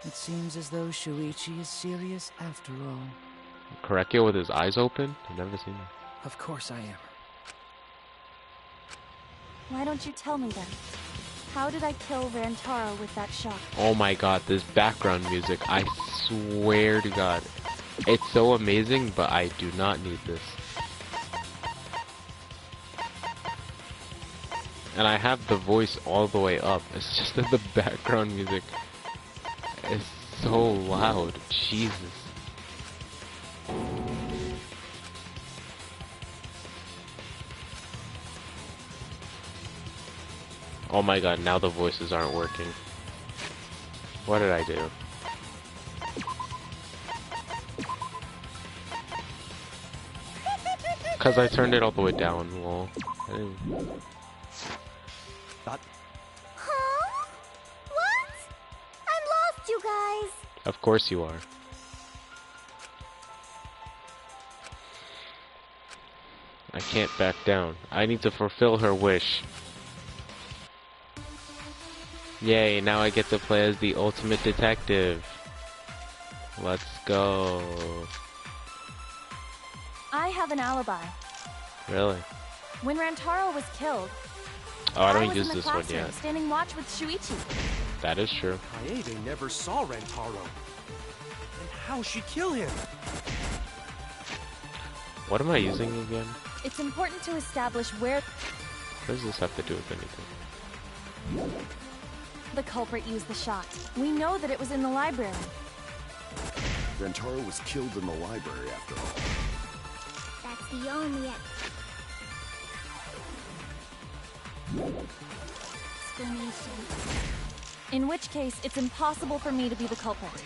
It seems as though Shuichi is serious after all. Korekio with his eyes open? I've never seen that. Of course I am. Why don't you tell me then? How did I kill Rantaro with that shot? Oh my god, this background music, I swear to god. It's so amazing, but I do not need this. And I have the voice all the way up. It's just that the background music is so loud. Jesus. Oh my god, now the voices aren't working. What did I do? Because I turned it all the way down, lol. Huh? What? I'm lost, you guys. Of course you are. I can't back down. I need to fulfill her wish. Yay, now I get to play as the ultimate detective. Let's go. I have an alibi. Really? When Rantaro was killed, Oh, I don't was use in the this one classroom yet. standing watch with Shuichi. That is true. Kaede never saw Rantaro. And how she kill him? What am I using again? It's important to establish where What does this have to do with anything? the culprit used the shot. We know that it was in the library. Rantaro was killed in the library after all. That's the only explanation. In which case, it's impossible for me to be the culprit.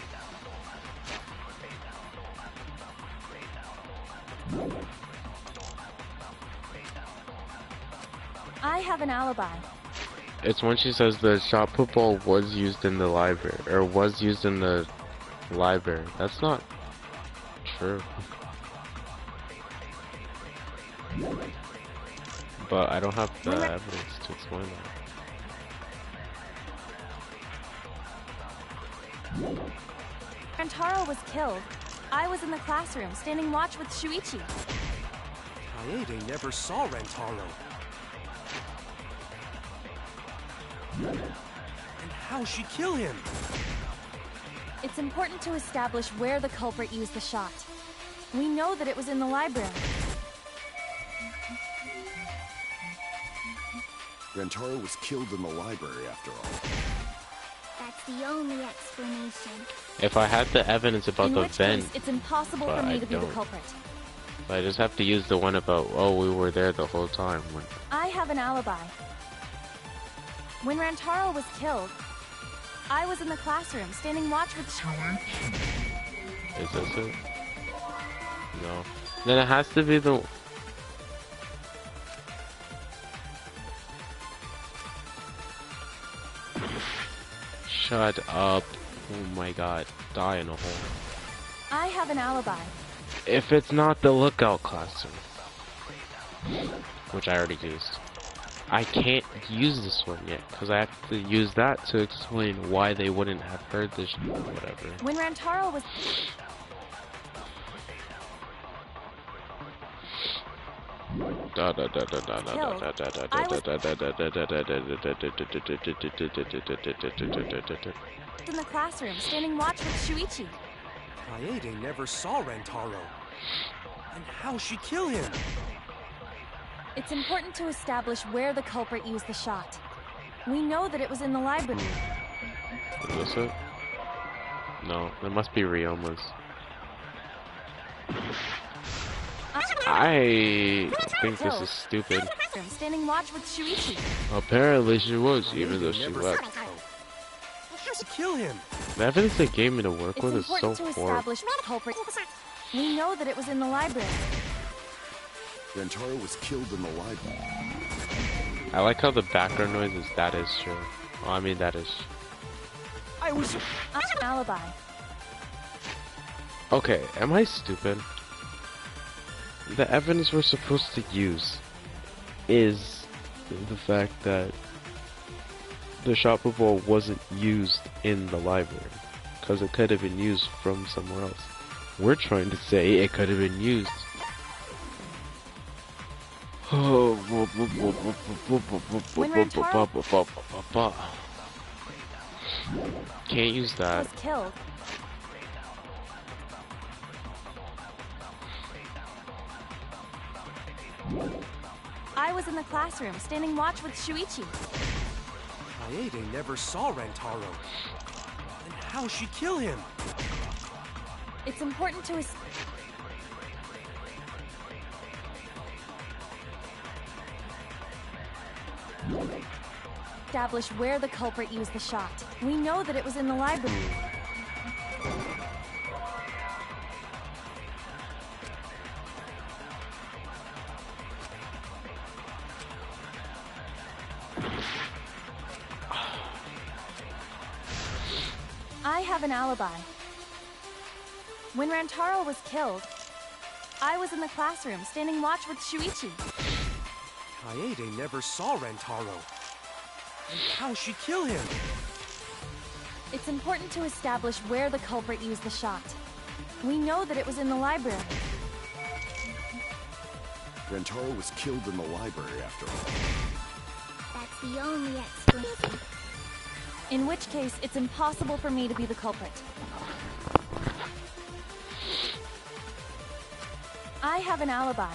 I have an alibi. It's when she says the shot put ball was used in the library, or was used in the library. That's not true. But I don't have the evidence to explain that. Rantaro was killed. I was in the classroom, standing watch with Shuichi. Kaede never saw Rantaro. And how'd she kill him? It's important to establish where the culprit used the shot. We know that it was in the library. Rantaro was killed in the library after all. That's the only explanation. If I had the evidence about In the which vent, case, it's impossible for me to be the culprit. I just have to use the one about, oh, we were there the whole time. I have an alibi. When Rantaro was killed, I was in the classroom, standing watch with Is this it? No. Then it has to be the... Shut up. Oh my god. Die in a hole. I have an alibi. If it's not the lookout classroom, which I already used, I can't use this one yet, because I have to use that to explain why they wouldn't have heard this whatever. When Rantaro was... in the classroom, standing watch with Shuichi. Kaede never saw Rantaro. And how'd she kill him? It's important to establish where the culprit used the shot. We know that it was in the library. Is this it? No, it must be Ryoma's. I think this is stupid. Standing watch with Shuichi. Apparently she was, even though she left. Kill him. The evidence they gave me to work with is so It's important to horrible. establish the culprit. We know that it was in the library. Rantaro was killed in the library. I like how the background noise is that is true. Oh, I mean that is. I was an alibi. Okay, am I stupid? The evidence we're supposed to use is the fact that the shopper ball wasn't used in the library, because it could have been used from somewhere else. We're trying to say it could have been used. Can't use that. Was killed. I was in the classroom, standing watch with Shuichi. Kaede never saw Rantaro. And how'd she kill him? It's important to establish where the culprit used the shot. We know that it was in the library. I have an alibi. When Rantaro was killed, I was in the classroom, standing watch with Shuichi. Kaede never saw Rantaro. And how'd she kill him? It's important to establish where the culprit used the shot. We know that it was in the library. Rantaro was killed in the library after all. That's the only explanation. In which case, it's impossible for me to be the culprit. I have an alibi.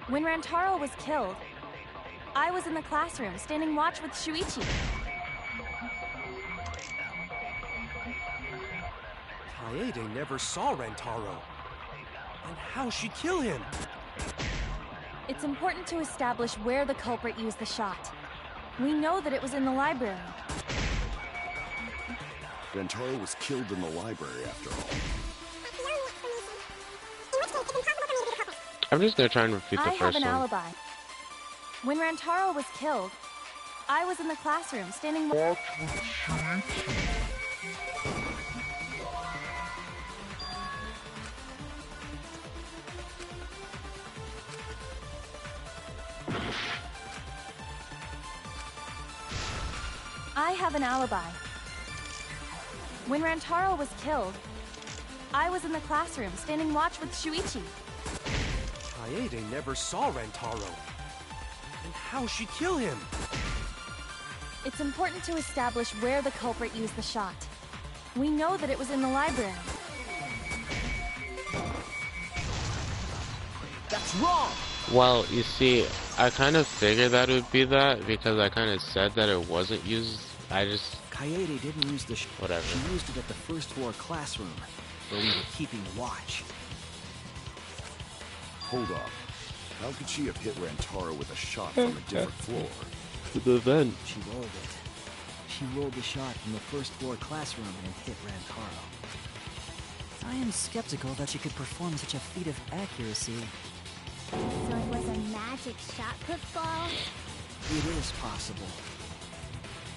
When Rantaro was killed, I was in the classroom, standing watch with Shuichi. Kaede never saw Rantaro. And how'd she kill him? It's important to establish where the culprit used the shot. We know that it was in the library. Rantaro was killed in the library after all. I'm just gonna try and refute the I have first an one. alibi. When Rantaro was killed, I was in the classroom standing. I have an alibi. When Rantaro was killed, I was in the classroom standing watch with Shuichi. Kaede never saw Rantaro. And how'd she kill him? It's important to establish where the culprit used the shot. We know that it was in the library. That's wrong! Well, you see, I kind of figured that it would be that because I kind of said that it wasn't used. I just... Kaede didn't use the whatever. She used it at the first floor classroom, where we were keeping watch. Hold up. How could she have hit Rantaro with a shot from a different floor? The vent. She rolled it. She rolled the shot from the first floor classroom and hit Rantaro. I am skeptical that she could perform such a feat of accuracy. So it was a magic shot put ball? It is possible.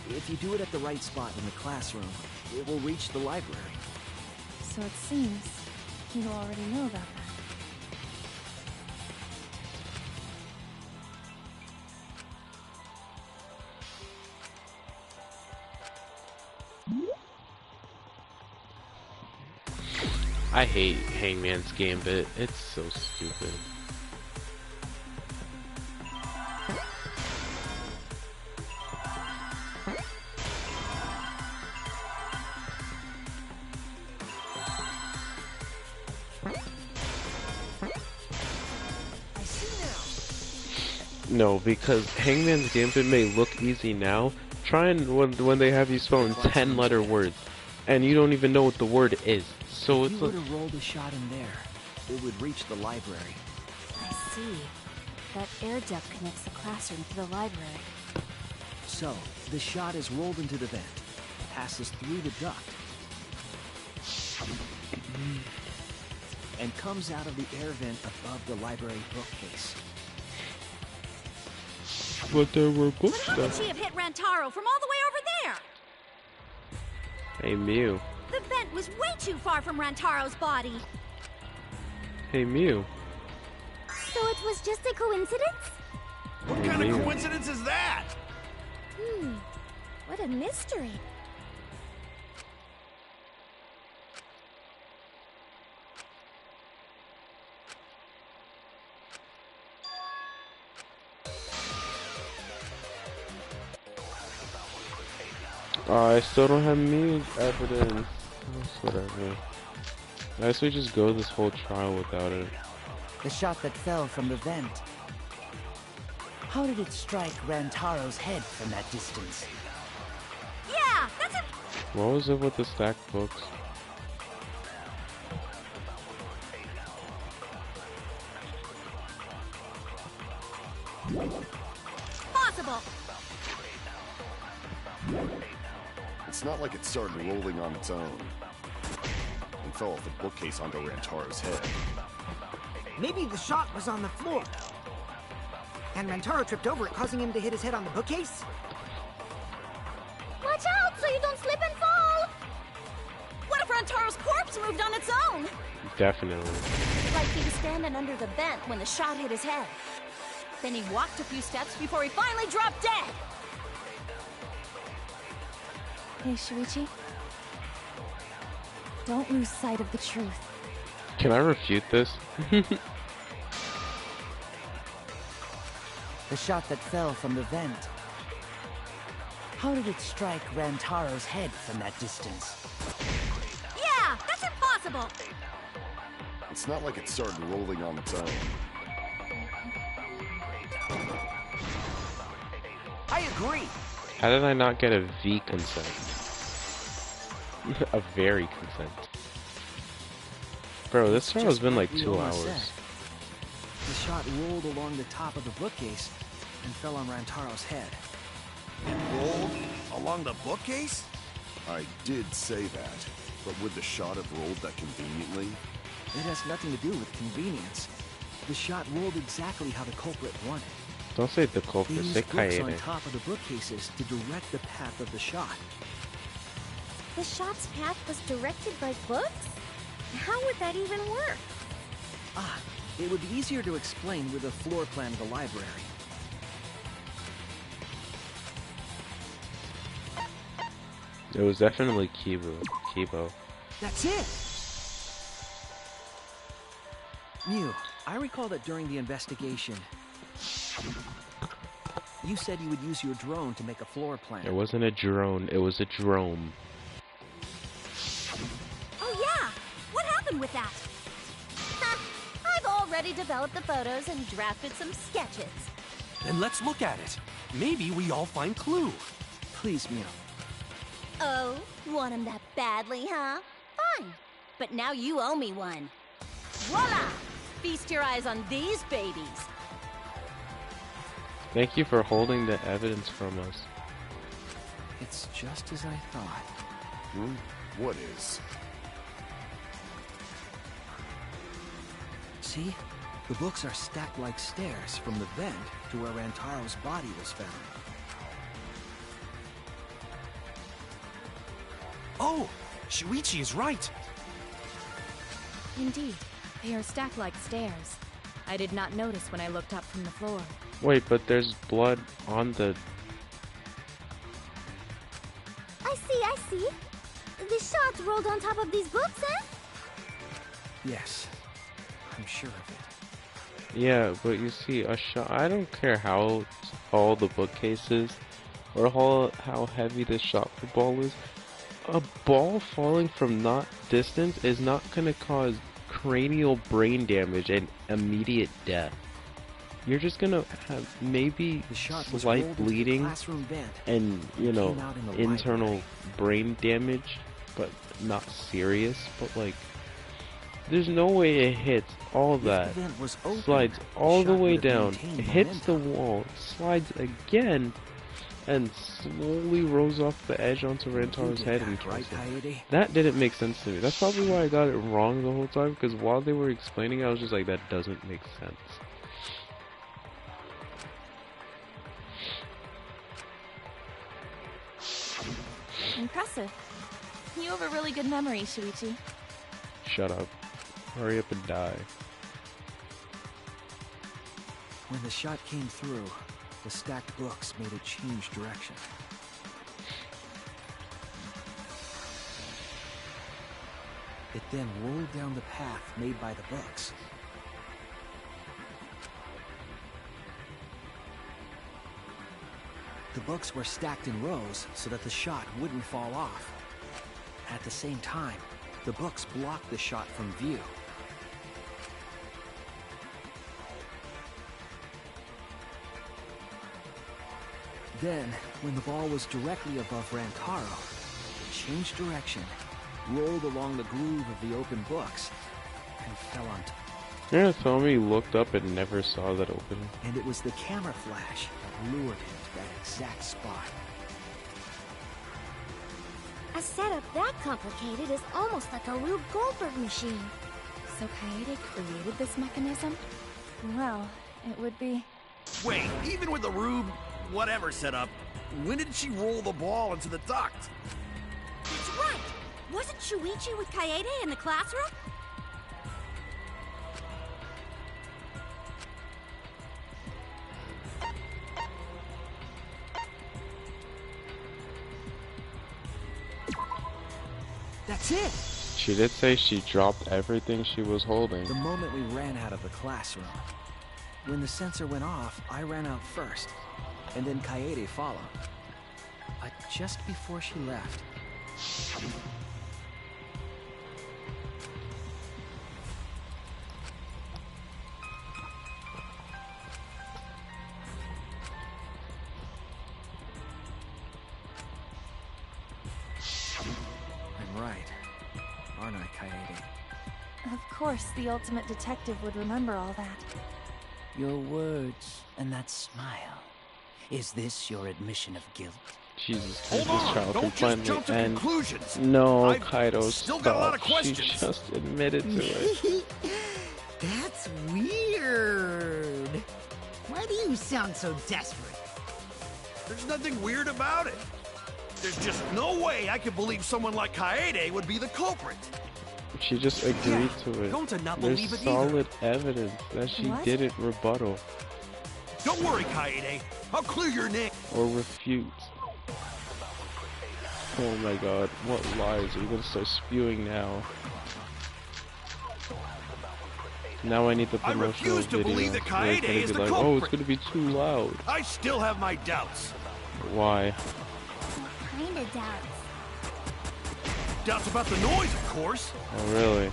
If you do it at the right spot in the classroom, it will reach the library. So it seems you already know about that. I hate Hangman's Gambit. It's so stupid. No, because Hangman's Gambit may look easy now. Try and when they have you spelling 10-letter words, and you don't even know what the word is. So if it's you were to roll the shot in there, it would reach the library. I see. That air duct connects the classroom to the library. So, the shot is rolled into the vent, passes through the duct, and comes out of the air vent above the library bookcase. But there were books But how there. could she have hit Rantaro from all the way over there? Hey Mew. The vent was way too far from Rantaro's body. Hey Mew. So it was just a coincidence? What kind of coincidence is that? What a mystery. I still don't have Mew evidence. Whatever. I guess we just go this whole trial without it. The shot that fell from the vent. How did it strike Rantaro's head from that distance? Yeah, that's it. What was it with the stacked books? Possible. It's not like it started rolling on its own and fell off the bookcase onto Rantaro's head. Maybe the shot was on the floor. And Rantaro tripped over it, causing him to hit his head on the bookcase? Watch out so you don't slip and fall! What if Rantaro's corpse moved on its own? Definitely. Like he was standing under the vent when the shot hit his head. Then he walked a few steps before he finally dropped dead. Hey, Shuichi. Don't lose sight of the truth. Can I refute this? The shot that fell from the vent. How did it strike Rantaro's head from that distance? Yeah, that's impossible. It's not like it started rolling on its own. I agree. How did I not get a V consent? A very consent. Bro, this trial has been like 2 hours. The shot rolled along the top of the bookcase and fell on Rantaro's head. It rolled along the bookcase? I did say that, but would the shot have rolled that conveniently? It has nothing to do with convenience. The shot rolled exactly how the culprit wanted. Don't say the They culprit, say used books on Kaede. top of the bookcases to direct the path of the shot. The shot's path was directed by books? How would that even work? Ah, it would be easier to explain with a floor plan of the library. It was definitely Kibo. That's it! Mew, I recall that during the investigation, you said you would use your drone to make a floor plan. It wasn't a drone, it was a drome. Oh yeah! What happened with that? Ha! I've already developed the photos and drafted some sketches. Then let's look at it. Maybe we all find clue. Please, Mew. Oh, want him that badly, huh? Fine. But now you owe me one. Voila! Feast your eyes on these babies. Thank you for holding the evidence from us. It's just as I thought. What is? See? The books are stacked like stairs from the vent to where Rantaro's body was found. Oh! Shuichi is right! Indeed, they are stacked like stairs. I did not notice when I looked up from the floor. Wait, but there's blood on the... I see. The shots rolled on top of these books, eh? Yes, I'm sure of it. Yeah, but you see, a shot... I don't care how tall the bookcase is, or how heavy the shot ball is. A ball falling from not distance is not gonna cause cranial brain damage and immediate death. You're just gonna have maybe slight bleeding and, you know, internal brain damage, but not serious. But like, there's no way it hits all that, slides all the way down, hits the wall, slides again, and slowly rolls off the edge onto Rantaro's head and kills him. That didn't make sense to me. That's probably why I got it wrong the whole time, because while they were explaining it, I was just like, that doesn't make sense. Impressive. You have a really good memory, Shuichi. Shut up. Hurry up and die. When the shot came through, the stacked books made it change direction. It then rolled down the path made by the books. The books were stacked in rows so that the shot wouldn't fall off. At the same time, the books blocked the shot from view. Then, when the ball was directly above Rantaro, it changed direction, rolled along the groove of the open books, and fell on top. You're gonna tell me you looked up and never saw that opening? And it was the camera flash that lured him to that exact spot. A setup that complicated is almost like a Rube Goldberg machine. So Kaede created this mechanism? Well, it would be... Wait, even with the Rube whatever setup, when did she roll the ball into the duct? That's right! Wasn't Shuichi with Kaede in the classroom? That's it! She did say she dropped everything she was holding. The moment we ran out of the classroom. When the sensor went off, I ran out first, and then Kaede followed. But just before she left... I'm right, aren't I, Kaede? Of course, the ultimate detective would remember all that. Your words and that smile. Is this your admission of guilt? Jesus Hold Christ, this on! child Don't can just finally jump to end. conclusions! No, I've Kaido, still stop. got a lot of She questions. just admitted to it. That's weird. you sound so desperate? There's nothing weird about it. There's just no way I could believe someone like Kaede would be the culprit. She just agreed to it. Don't not There's believe it solid evidence that she didn't rebuttal. Don't worry, Kaede. I'll clear your name. Or refute. Oh my god, what lies are you gonna start spewing now? Now I need the promotional refuse to video. believe that where it's Kaede gonna is be the like, culprit. oh, it's gonna be too loud. I still have my doubts. Why? Kinda doubts. Doubts about the noise, of course. Oh, really?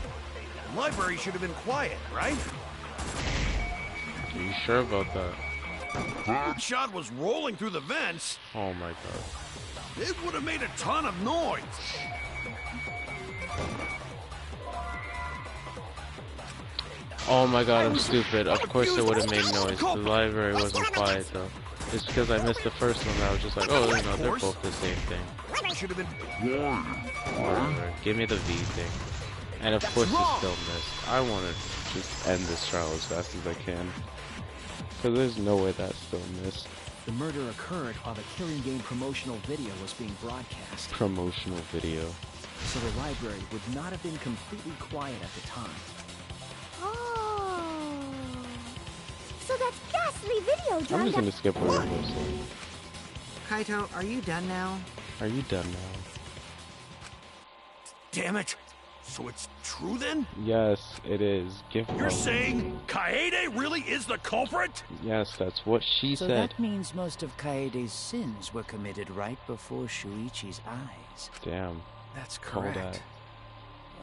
The library should have been quiet, right? Are you sure about that? That shot was rolling through the vents. Oh my god. It would have made a ton of noise. Oh my god, I'm stupid. Of course it would have made noise. The library wasn't quiet though. It's because I missed the first one that I was just like, oh, you know, they're both the same thing. Whatever. Give me the V thing. And of course you still missed. I want to just end this trial as fast as I can. Because there's no way that still missed. The murder occurred while the Killing Game promotional video was being broadcast. Promotional video. So the library would not have been completely quiet at the time. Oh. So that ghastly video I'm drowned just gonna skip over this. Kaito, are you done now? Are you done now? Damn it. So it's true then? Yes, it is. Give You're up. saying Kaede really is the culprit? Yes, that's what she So said. that means most of Kaede's sins were committed right before Shuichi's eyes. Damn. That's Call correct. that.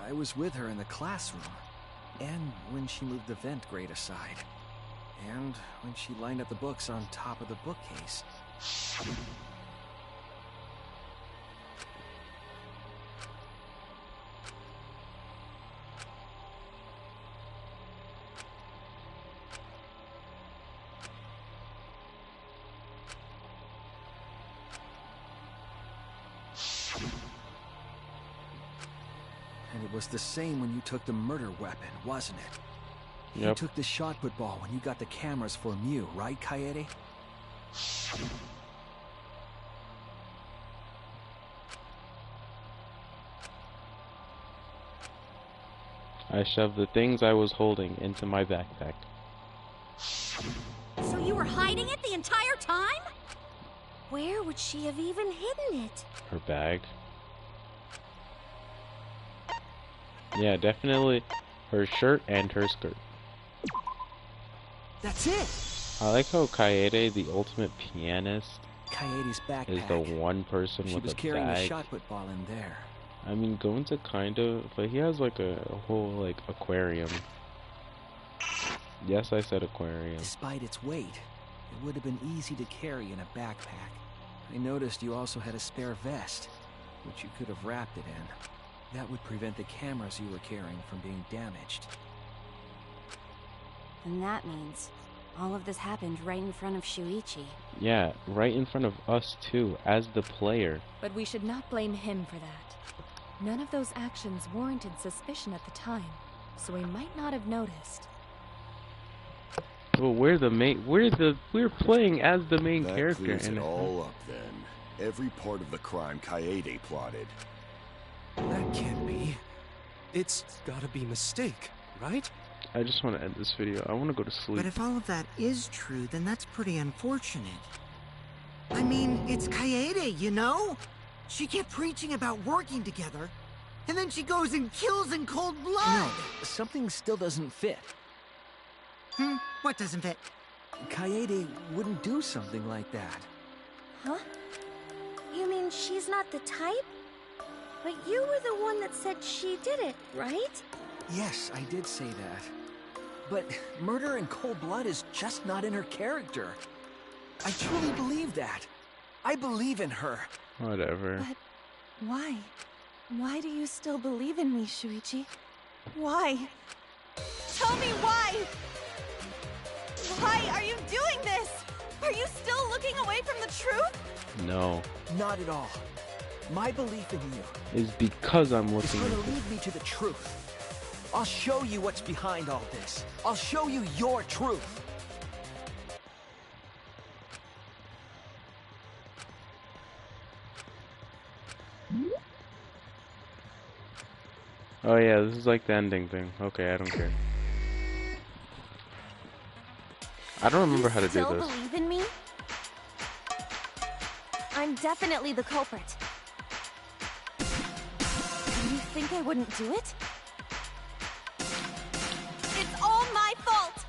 I was with her in the classroom, and when she moved the vent grate aside, and when she lined up the books on top of the bookcase. And it was the same when you took the murder weapon, wasn't it? You Yep. took the shot put ball when you got the cameras for Mew, right, Kaede? I shoved the things I was holding into my backpack. So you were hiding it the entire time? Where would she have even hidden it? Her bag. Yeah, definitely her shirt and her skirt. That's it! I like how Kaede, the ultimate pianist, Kaede's backpack. is the one person She with was a carrying the bag. shot put ball in there. I mean, going to kind of, but he has like a whole like aquarium. Yes, I said aquarium. Despite its weight, it would have been easy to carry in a backpack. I noticed you also had a spare vest, which you could have wrapped it in. That would prevent the cameras you were carrying from being damaged. And that means all of this happened right in front of Shuichi. Yeah, right in front of us too, as the player. But we should not blame him for that. None of those actions warranted suspicion at the time, so we might not have noticed. Well, we're playing as the main That character. clears And it all up then. Every part of the crime Kaede plotted. That can't be. It's gotta be a mistake, right? I just want to end this video. I want to go to sleep. But if all of that is true, then that's pretty unfortunate. I mean, it's Kaede, you know? She kept preaching about working together, and then she goes and kills in cold blood! No, something still doesn't fit. What doesn't fit? Kaede wouldn't do something like that. Huh? You mean she's not the type? But you were the one that said she did it, right? Yes, I did say that. But murder in cold blood is just not in her character. I truly believe that. I believe in her. Whatever. But why? Why do you still believe in me, Shuichi? Why? Tell me why! Why are you doing this? Are you still looking away from the truth? No. Not at all. My belief in you Is because I'm is looking going to at lead me to the truth. I'll show you what's behind all this. I'll show you your truth. Oh yeah, this is like the ending thing. Okay, I don't care. I don't remember how to do Still this. believe in me? I'm definitely the culprit. You think I wouldn't do it? It's all my fault!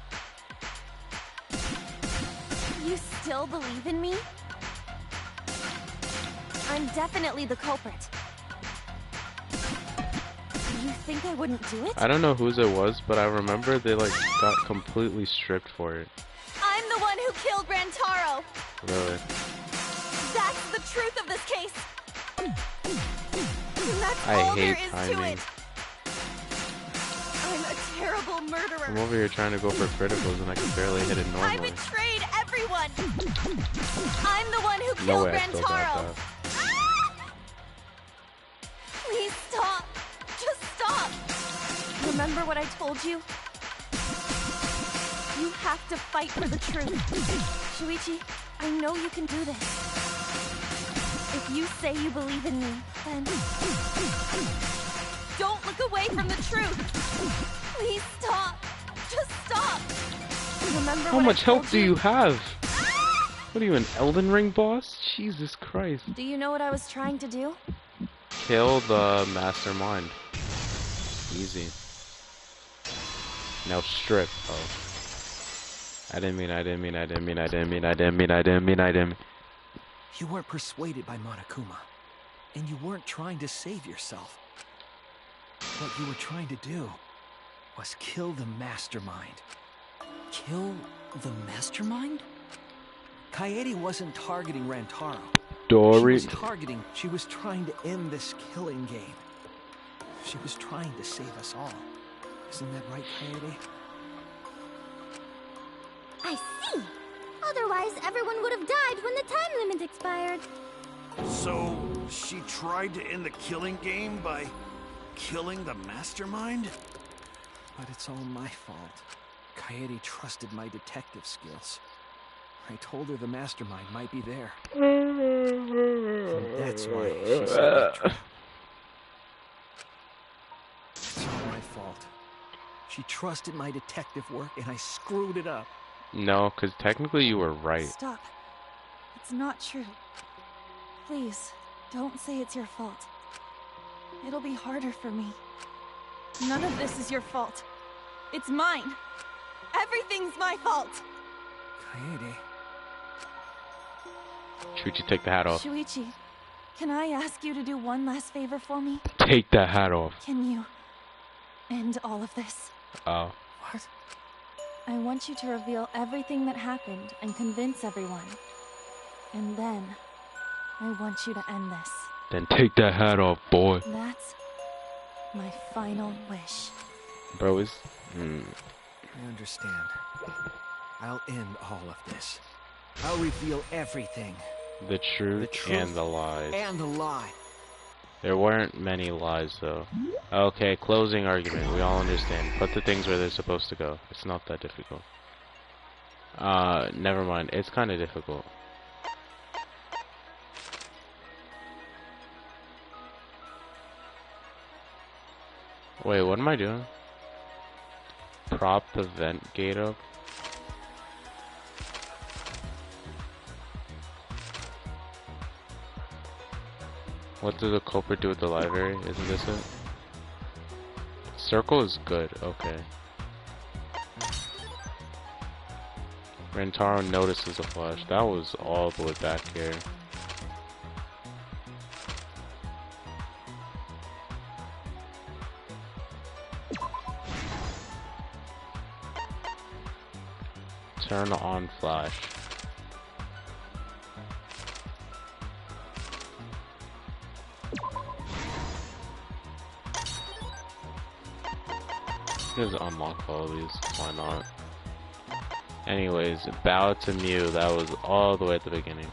You still believe in me? I'm definitely the culprit. You think I wouldn't do it? I don't know whose it was, but I remember they like got completely stripped for it. I'm the one who killed Rantaro! Really? That's the truth of this case! And that's I all hate there is timing. to it! I'm a terrible murderer! I'm over here trying to go for criticals and I can barely hit it I normally. betrayed everyone! I'm the one who No killed way I still got Rantaro! that. Please stop! Just stop! Remember what I told you? You have to fight for the truth. Shuichi, I know you can do this. If you say you believe in me, then don't look away from the truth. Please stop. Just stop. Remember How what much I told health do you have? What are you, an Elden Ring boss? Jesus Christ. Do you know what I was trying to do? Kill the mastermind. Easy. Now strip. Oh. I didn't mean. You weren't persuaded by Monokuma, and you weren't trying to save yourself. What you were trying to do was kill the mastermind. Kill the mastermind? Kaede wasn't targeting Rantaro. Dory. She was trying to end this killing game. She was trying to save us all. Isn't that right, Kaede? I see. Otherwise, everyone would have died when the time limit expired. So, she tried to end the killing game by killing the mastermind? But it's all my fault. Kaede trusted my detective skills. I told her the mastermind might be there. And that's why she said that trap. It's all my fault. She trusted my detective work and I screwed it up. No, because technically you were right. Stop. It's not true. Please, don't say it's your fault. It'll be harder for me. None of this is your fault. It's mine. Everything's my fault. Kaede. Shuichi, take the hat off. Shuichi, can I ask you to do one last favor for me? Take that hat off. Can you end all of this? Oh. What? I want you to reveal everything that happened and convince everyone. And then, I want you to end this. Then take that hat off, boy. That's my final wish. Bro, is... I understand. I'll end all of this. I'll reveal everything. The truth and the lies. And the lie. There weren't many lies, though. Okay, closing argument. We all understand. Put the things where they're supposed to go. It's not that difficult. Never mind. It's kind of difficult. Wait, what am I doing? Prop the vent gate up? What did the culprit do with the library? Isn't this it? Circle is good, okay. Rantaro notices a flash. That was all the way back here. Turn on flash. Just unlock all of these, why not? Anyways, bow to Mew, that was all the way at the beginning.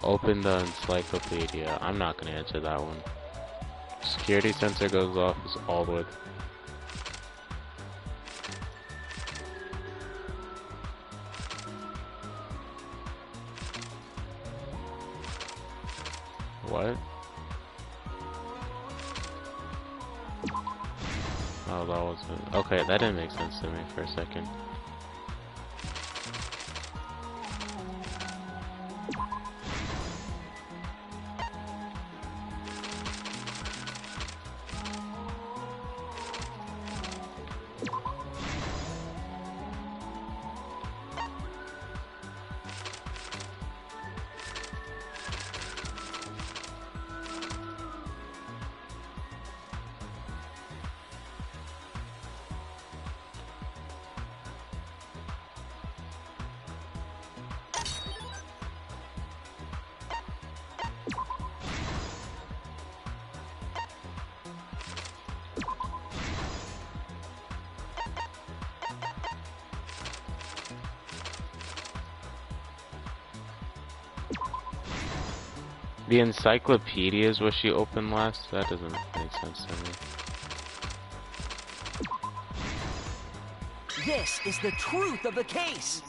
Open the encyclopedia. I'm not gonna answer that one. Security sensor goes off is all the way. What? Oh, that wasn't... Okay, that didn't make sense to me for a second. The encyclopedia is what she opened last? That doesn't make sense to me. This is the truth of the case!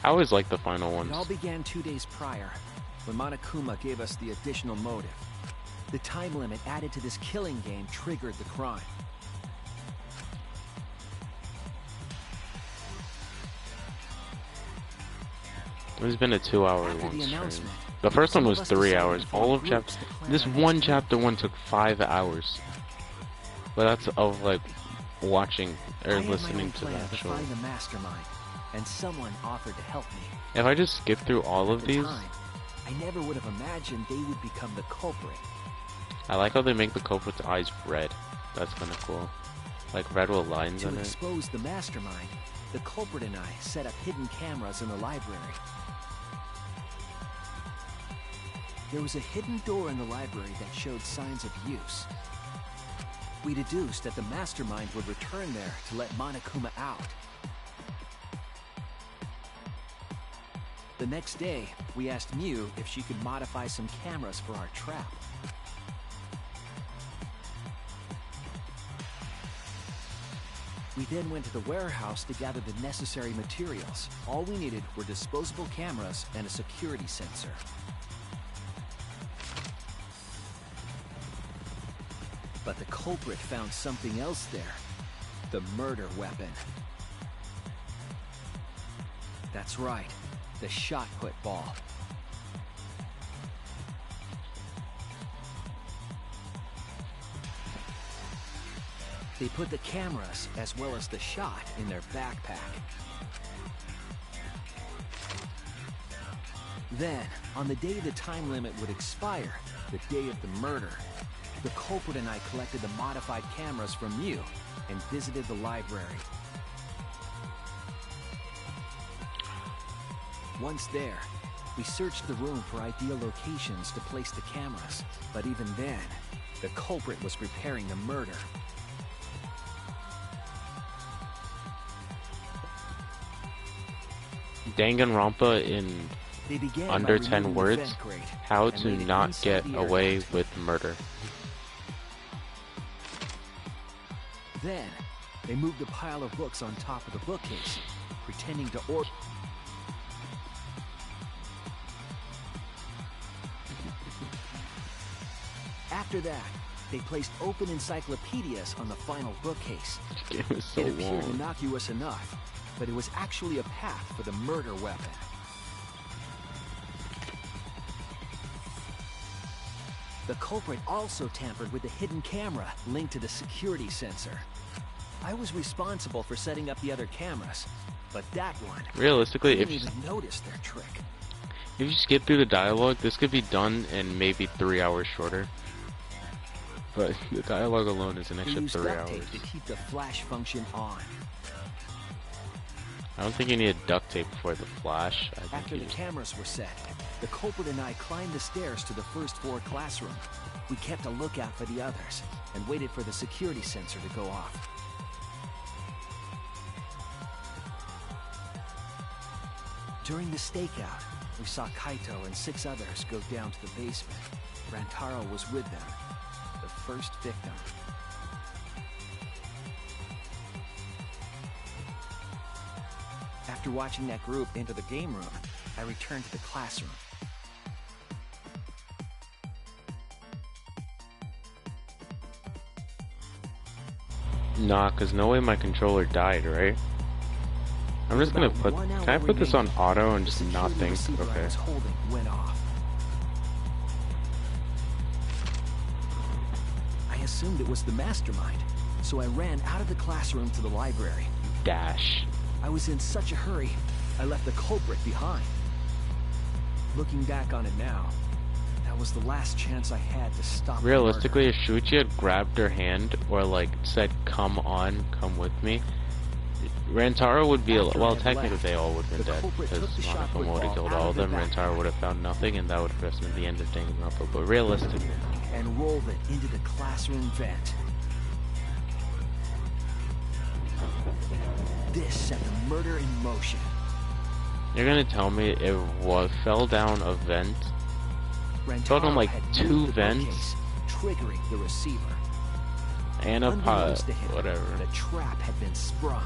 I always like the final ones. It all began 2 days prior, when Monokuma gave us the additional motive. The time limit added to this killing game triggered the crime. It's been a 2-hour long stream. The first one was 3 hours. All of this one chapter one took 5 hours. But that's of like watching or listening to the actual. Find the mastermind, and someone offered to help me. If I just skip through all of these, I never would have imagined they would become the culprit. I like how they make the culprit's eyes red. That's kind of cool. Like red with lines To in it. expose the mastermind, the culprit and I set up hidden cameras in the library. There was a hidden door in the library that showed signs of use. We deduced that the mastermind would return there to let Monokuma out. The next day, we asked Mew if she could modify some cameras for our trap. We then went to the warehouse to gather the necessary materials. All we needed were disposable cameras and a security sensor. But the culprit found something else there. The murder weapon. That's right, the shot put ball. They put the cameras, as well as the shot, in their backpack. Then, on the day the time limit would expire, the day of the murder, the culprit and I collected the modified cameras from Mew and visited the library. Once there, we searched the room for ideal locations to place the cameras. But even then, the culprit was preparing the murder. Danganronpa in under 10 words. How to not get away with murder. Then, they moved a pile of books on top of the bookcase, pretending to order. After that, they placed open encyclopedias on the final bookcase. It was so It appeared long. innocuous enough, but it was actually a path for the murder weapon. The culprit also tampered with the hidden camera linked to the security sensor. I was responsible for setting up the other cameras, but that one, Realistically, I if didn't you, even notice their trick. if you skip through the dialogue, this could be done in maybe 3 hours shorter. But the dialogue alone is an They extra used 3 duct hours. tape to keep the flash function on. I don't think you need duct tape for the flash. I think After you the cameras were set, the culprit and I climbed the stairs to the first floor classroom. We kept a lookout for the others and waited for the security sensor to go off. During the stakeout, we saw Kaito and 6 others go down to the basement. Rantaro was with them, the first victim. After watching that group enter the game room, I returned to the classroom. Nah, cause no way my controller died, right? I'm just gonna put. Can I put this on auto and just not think? Okay. Went off. I assumed it was the mastermind, so I ran out of the classroom to the library. Dash. I was in such a hurry, I left the culprit behind. Looking back on it now, that was the last chance I had to stop. Realistically, if Shuichi had grabbed her hand or like said, "Come on, come with me," Rantaro would be. Well, technically, they all would have been dead because Monokuma would have killed all of them. Rantaro would have found nothing, and that would have just been the end of Danganronpa. But realistically, and rolled it into the classroom vent. This set the murder in motion. you're gonna tell me it fell down a vent? Fell down like 2 vents? Triggering the receiver. And a pot, whatever. The trap had been sprung.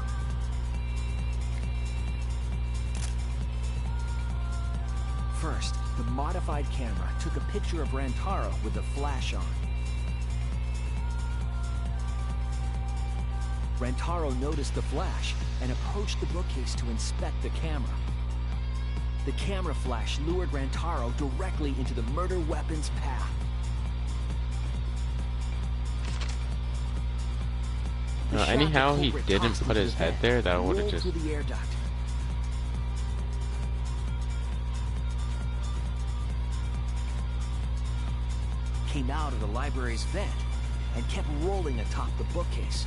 First, the modified camera took a picture of Rantaro with the flash on. Rantaro noticed the flash and approached the bookcase to inspect the camera. The camera flash lured Rantaro directly into the murder weapon's path. Anyhow, he didn't put his head there, that would have just... Through the air duct. Came out of the library's vent and kept rolling atop the bookcase.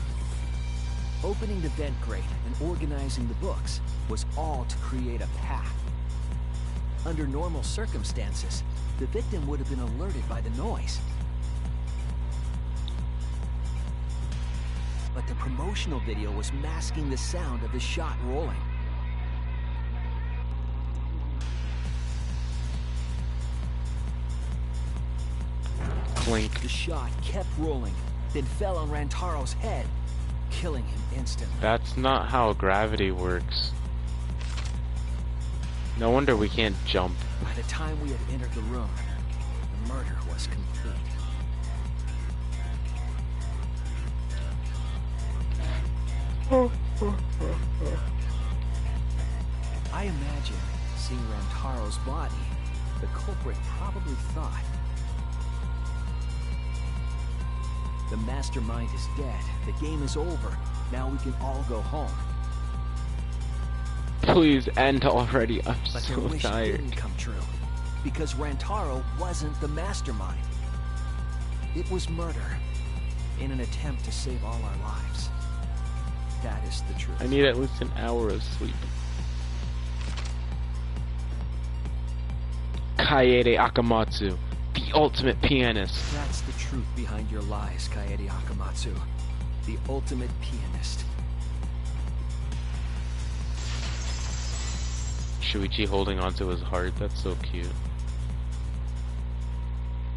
Opening the vent grate and organizing the books was all to create a path. Under normal circumstances, the victim would have been alerted by the noise. But the promotional video was masking the sound of the shot rolling. Clink. The shot kept rolling, then fell on Rantaro's head, killing him instantly. That's not how gravity works. No wonder we can't jump. By the time we had entered the room, the murder was complete. I imagine, seeing Rantaro's body, the culprit probably thought, the mastermind is dead, the game is over, now we can all go home. Please end already, I'm But so their wish tired. didn't come true, because Rantaro wasn't the mastermind. It was murder, in an attempt to save all our lives. That is the truth. I need at least an hour of sleep. Kaede Akamatsu, the ultimate pianist. That's the truth behind your lies, Kaede Akamatsu. The ultimate pianist. Shuichi holding onto his heart, that's so cute.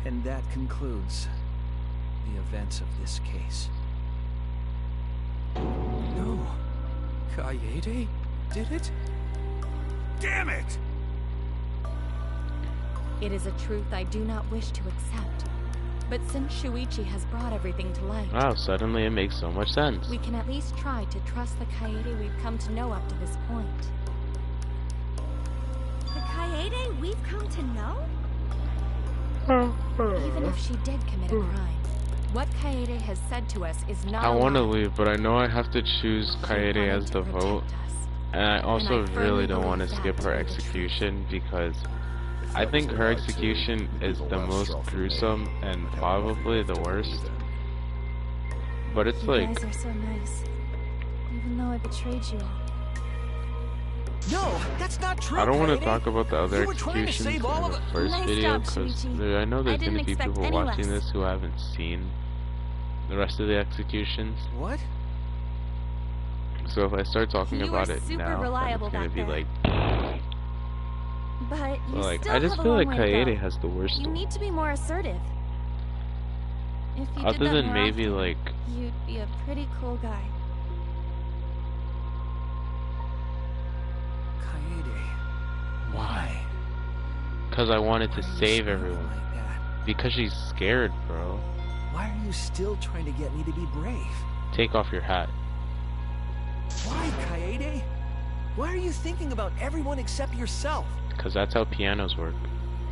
And that concludes the events of this case. No. Kaede did it? Damn it! It is a truth I do not wish to accept. But since Shuichi has brought everything to light, Wow, suddenly it makes so much sense. we can at least try to trust the Kaede we've come to know up to this point. The Kaede we've come to know? Even if she did commit a crime, what Kaede has said to us is not I want to a lie. leave, but I know I have to choose Kaede as the vote. And I also really don't want to skip her execution because I think her execution is the most gruesome and probably the worst. But it's You like... guys are so nice, even though I betrayed you all. No, that's not true. I don't want to Kaede. talk about the other You were trying to executions save all in of the us. first Nice video job, because Shuichi. I know I there's going didn't to be expect people any watching less. this who haven't seen the rest of the executions. What? So if I start talking You about were it super now, then reliable it's going to back be then. like... But you Like, still I just have feel a like long way to Kaede go. has the worst You one. need to be more assertive. If you Other did that than more maybe often, like... you'd be a pretty cool guy. Kaede. Why? Because I wanted to Why are you save smiling everyone. like that? Because she's scared, bro. Why are you still trying to get me to be brave? take off your hat. Why, Kaede? Why are you thinking about everyone except yourself? Because that's how pianos work.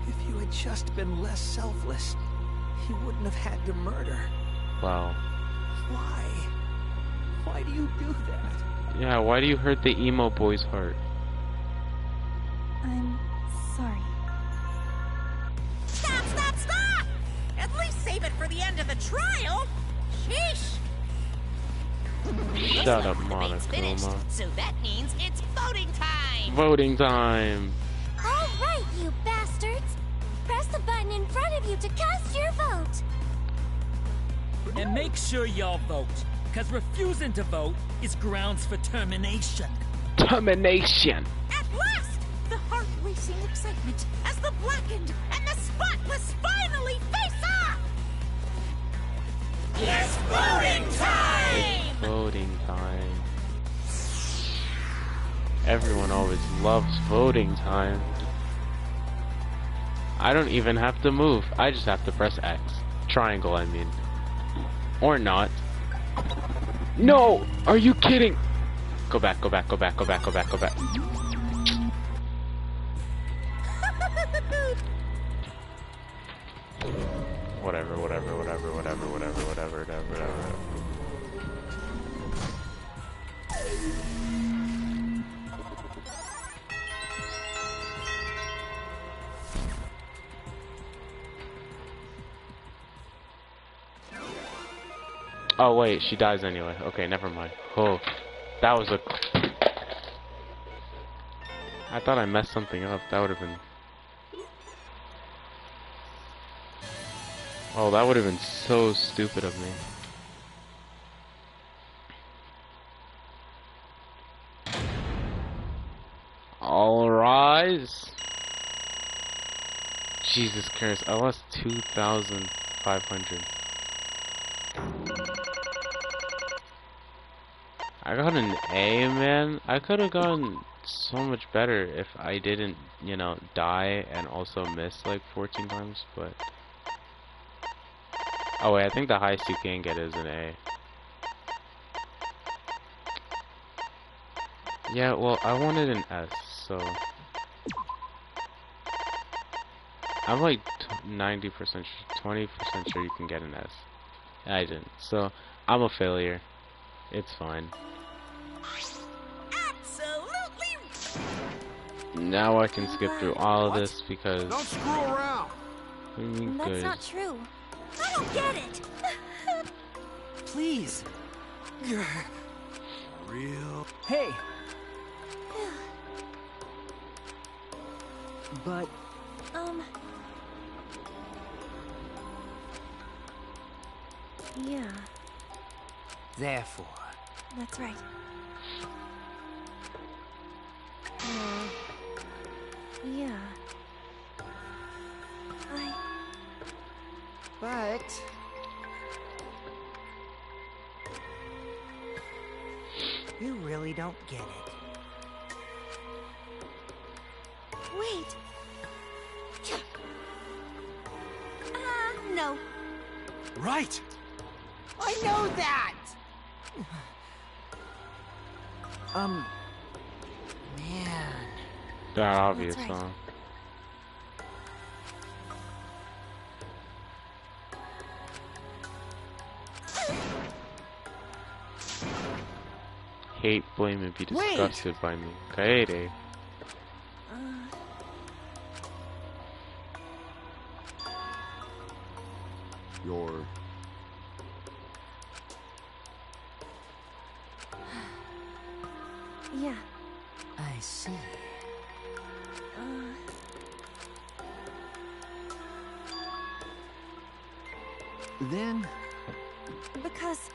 If you had just been less selfless, you wouldn't have had to murder. Wow. Why? Why do you do that? Yeah, why do you hurt the emo boy's heart? I'm sorry. Stop, stop, stop! At least save it for the end of the trial. Sheesh. Shut up, Monokuma. So that means it's voting time! Voting time! All right, you bastards! Press the button in front of you to cast your vote! And make sure y'all vote, because refusing to vote is grounds for termination. Termination! At last, the heart-racing excitement as the blackened and the spotless finally face off! It's voting time! It's voting time. Everyone always loves voting time. I don't even have to move. I just have to press X. Triangle, I mean. Or not. No! Are you kidding? Go back, go back, go back, go back, go back, go back. Whatever, whatever, whatever, whatever, whatever, whatever, whatever. Oh wait, she dies anyway. Okay, never mind. Oh, that was a... I thought I messed something up. That would have been... Oh, that would have been so stupid of me. All rise. Jesus Christ, I lost 2,500. I got an A, man. I could have gone so much better if I didn't, you know, die and also miss like 14 times, but... Oh wait, I think the highest you can get is an A. Yeah, well, I wanted an S, so... I'm like 90% sure, 20% sure you can get an S. I didn't, so I'm a failure. It's fine. Now I can skip through all of this because... Don't screw around! That's not true. I don't get it! Please. Real. Hey. But... Yeah, Therefore, that's right. Yeah. but... you really don't get it. Wait. No. Right! I know that! Man. That obvious, right. huh? Hate, blame, and be disgusted by me. Kaede. Your... Yeah. I see. Then... Because...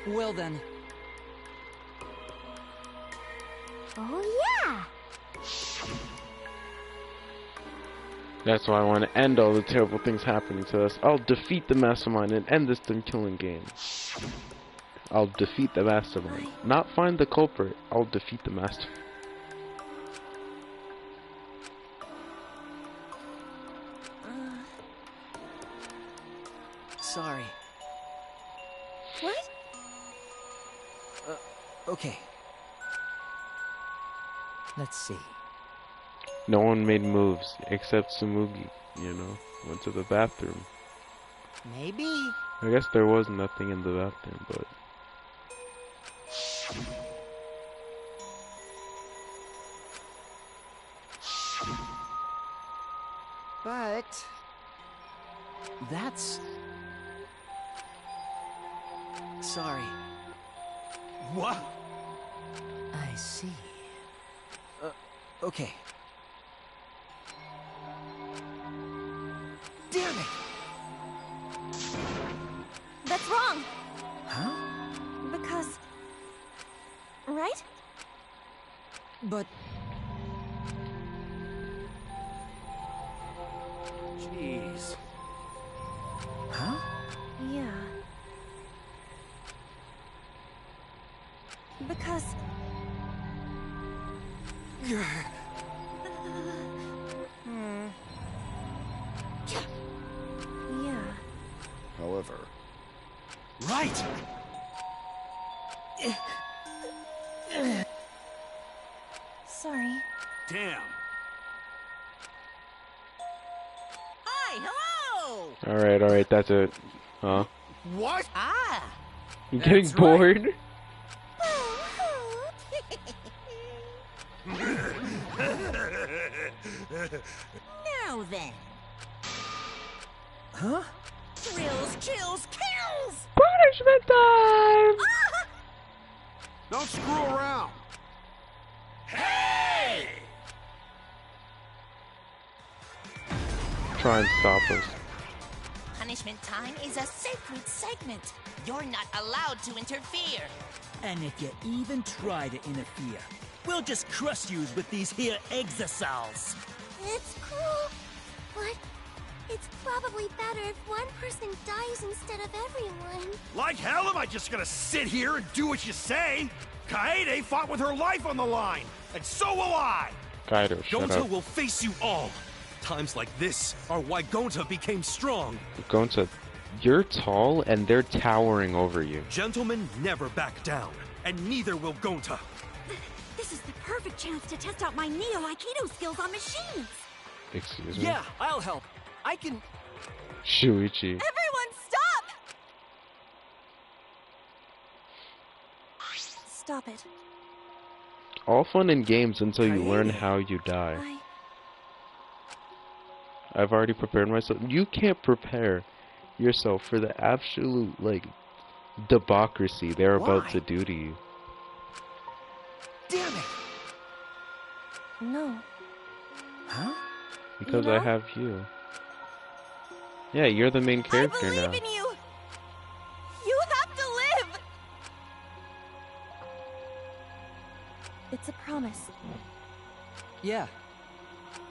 Well then... Oh, yeah! That's why I want to end all the terrible things happening to us. I'll defeat the mastermind and end this damn killing game. I'll defeat the mastermind. Not find the culprit. I'll defeat the mastermind. Sorry. What? Okay. Let's see. No one made moves except Tsumugi, you know, went to the bathroom. Maybe. I guess there was nothing in the bathroom, but... But... That's... Sorry. What? I see. Okay. Damn it! That's wrong. Huh? Because... Right? But... Jeez. Huh? Yeah. Because... Yeah. However... Right! Sorry. Damn. Hi, hello! Alright, that's it. Huh? What? Ah! You getting That's bored? Now then. Huh? Thrills, chills, kills! Punishment time! Don't screw around. Hey! Try and stop us. Punishment time is a sacred segment. You're not allowed to interfere. And if you even try to interfere, we'll just crush you with these here exosols. It's cruel, but it's probably better if one person dies instead of everyone. Like hell am I just gonna sit here and do what you say? Kaede fought with her life on the line, and so will I! Kaido, shut Gonta up. will face you all. Times like this are why Gonta became strong. Gonta, you're tall and they're towering over you. Gentlemen never back down, and neither will Gonta. This is the perfect chance to test out my Neo Aikido skills on machines. Excuse me? Yeah, I'll help. I can... Shuichi. Everyone, stop! Stop it. All fun and games until you learn how you die. I've already prepared myself. You can't prepare yourself for the absolute, like, debauchery they're about to do to you. Damn it! No. Huh? Because You know? I have you. Yeah, you're the main character I now. believe in you! You have to live! It's a promise. Yeah.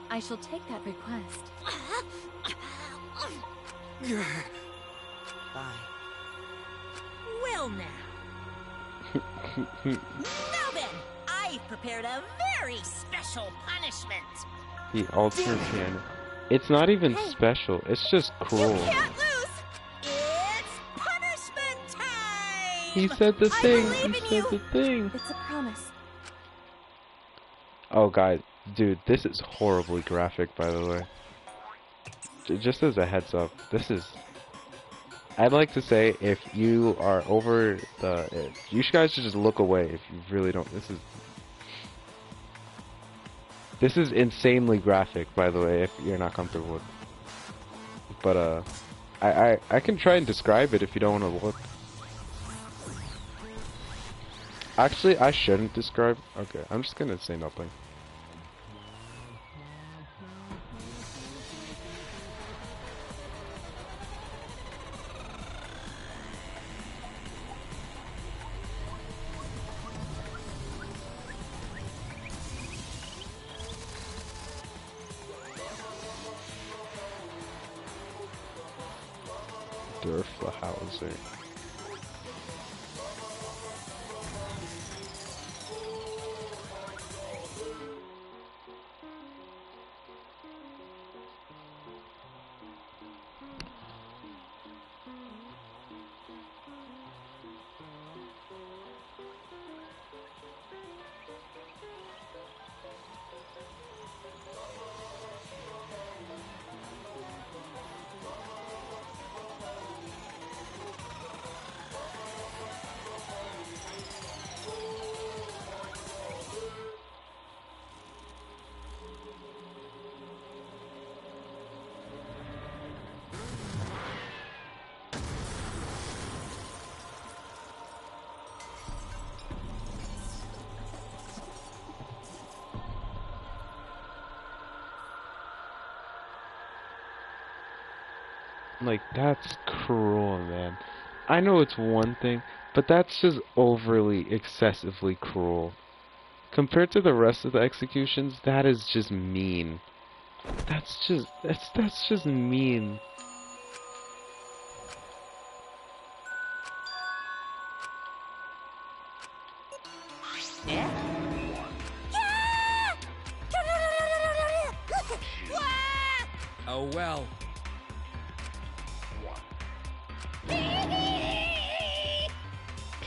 I shall take that request. Bye. Well now. Now then, I've prepared a very special punishment. The ultimate piano. It's not even special, it's just cruel. You can't lose! It's punishment time! He said the thing! believe He in said you. the thing! It's a promise. Oh, guys, dude, this is horribly graphic, by the way. Just as a heads up, this is... I'd like to say, if you are over the... You guys should just look away if you really don't... This is insanely graphic, by the way, if you're not comfortable with it. But, I can try and describe it if you don't want to look. Actually, I shouldn't describe... Okay, I'm just gonna say nothing. Housing. Like, that's cruel, man. I know it's one thing, but that's just overly, excessively cruel. Compared to the rest of the executions, that is just mean. That's just mean. Oh well.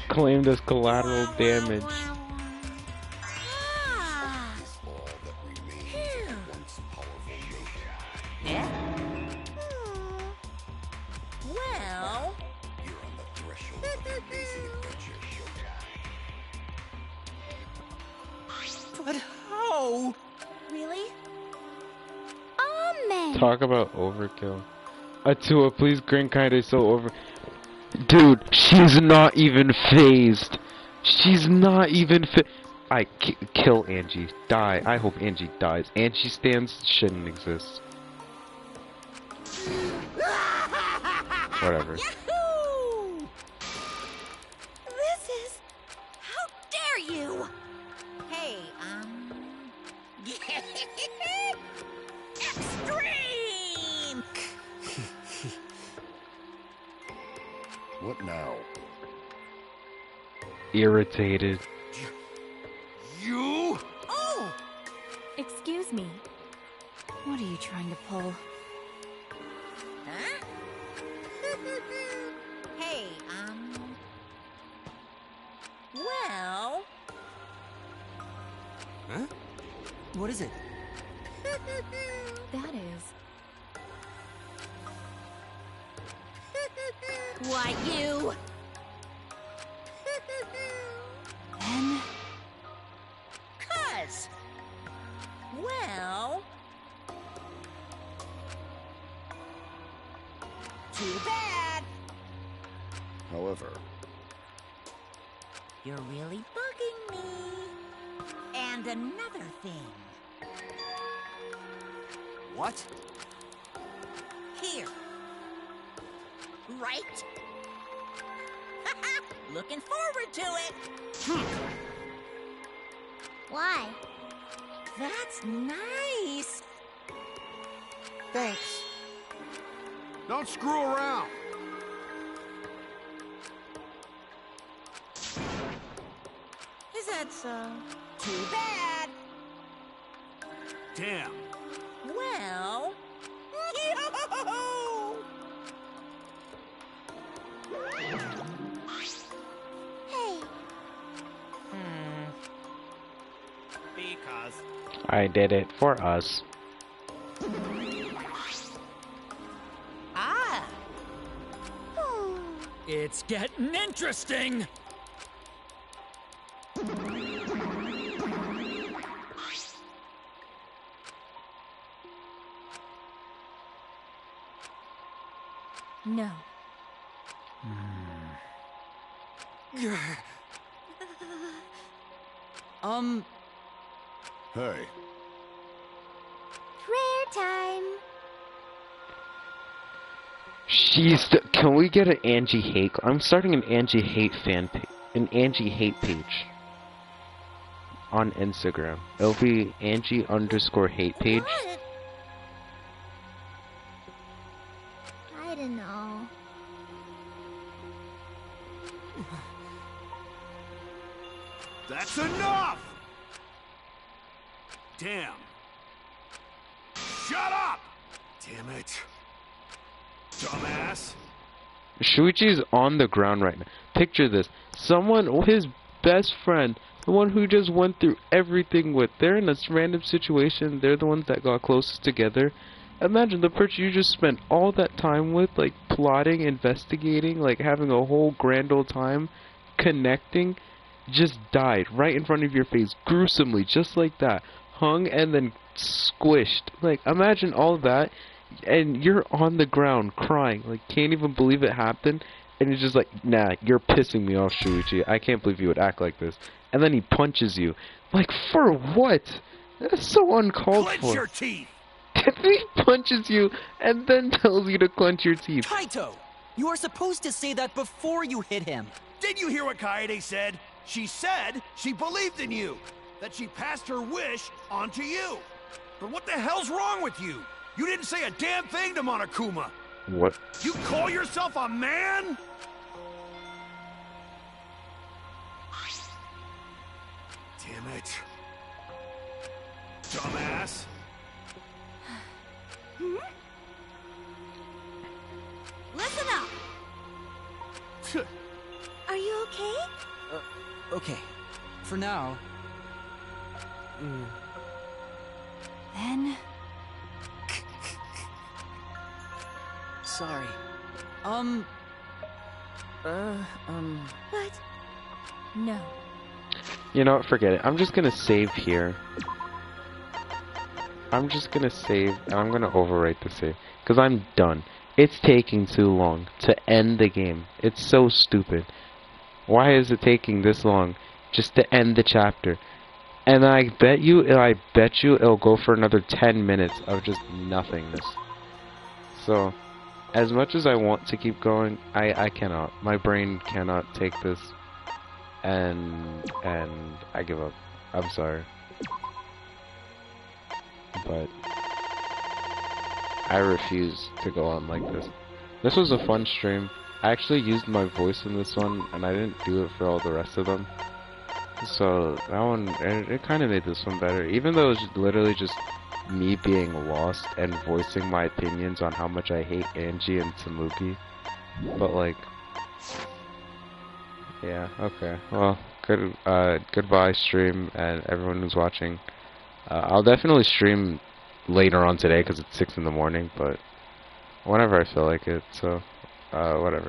Claimed as collateral damage. Well... But how? Really? Talk about overkill. Atua, please grant kinda so over. Dude, she's not even phased. She's not even kill Angie. Die. I hope Angie dies. Angie stands shouldn't exist. Whatever. Yahoo! This is... How dare you! Hey, Extreme! What now? Irritated. You? Oh! Excuse me. What are you trying to pull? Huh? Hey, well... Huh? What is it? That is... Why, you... Ben? 'Cause... Well... Too bad. However, You're really bugging me. And another thing. What? Here. Right? Looking forward to it. Why? That's nice. Thanks. Don't screw around. Is that so? Too bad. Damn. Well... Hey, Because... I did it for us. Ah! It's getting interesting! No. hey, prayer time. Can we get an Angie hate? I'm starting an Angie hate fan page. An Angie hate page. On Instagram. It'll be Angie_hate page. What? I don't know. That's enough! Damn. Shut up! Damn it. Dumbass. Shuichi's on the ground right now. Picture this. Someone, his best friend, the one who just went through everything with, they're in this random situation, they're the ones that got closest together. Imagine the person you just spent all that time with, like, plotting, investigating, like, having a whole grand old time, connecting, just died right in front of your face, gruesomely, just like that. Hung and then squished. Like, imagine all that, and you're on the ground crying, like, can't even believe it happened, and you're just like, nah, you're pissing me off, Shuichi. I can't believe you would act like this. And then he punches you. Like, for what? That's so uncalled Clench for. your teeth! He punches you and then tells you to clench your teeth. Kaito! You are supposed to say that before you hit him. Did you hear what Kaede said? She said she believed in you. That she passed her wish on to you. But what the hell's wrong with you? You didn't say a damn thing to Monokuma. What? You call yourself a man? Damn it. Dumbass. Listen up! Are you okay? Okay. For now. Then... Sorry. But... No. You know what? Forget it. I'm just gonna save here. I'm just gonna save, and I'm gonna overwrite the save. Because I'm done. It's taking too long to end the game. It's so stupid. Why is it taking this long just to end the chapter? And I bet you it'll go for another 10 minutes of just nothingness. So, as much as I want to keep going, I cannot. My brain cannot take this. And I give up. I'm sorry. But I refuse to go on like this. This was a fun stream. I actually used my voice in this one, and I didn't do it for all the rest of them. So that one, it kind of made this one better. Even though it was literally just me being lost and voicing my opinions on how much I hate Angie and Tamuki. But like, yeah, okay. Well, goodbye stream and everyone who's watching. I'll definitely stream later on today because it's 6 in the morning, but whenever I feel like it, so whatever.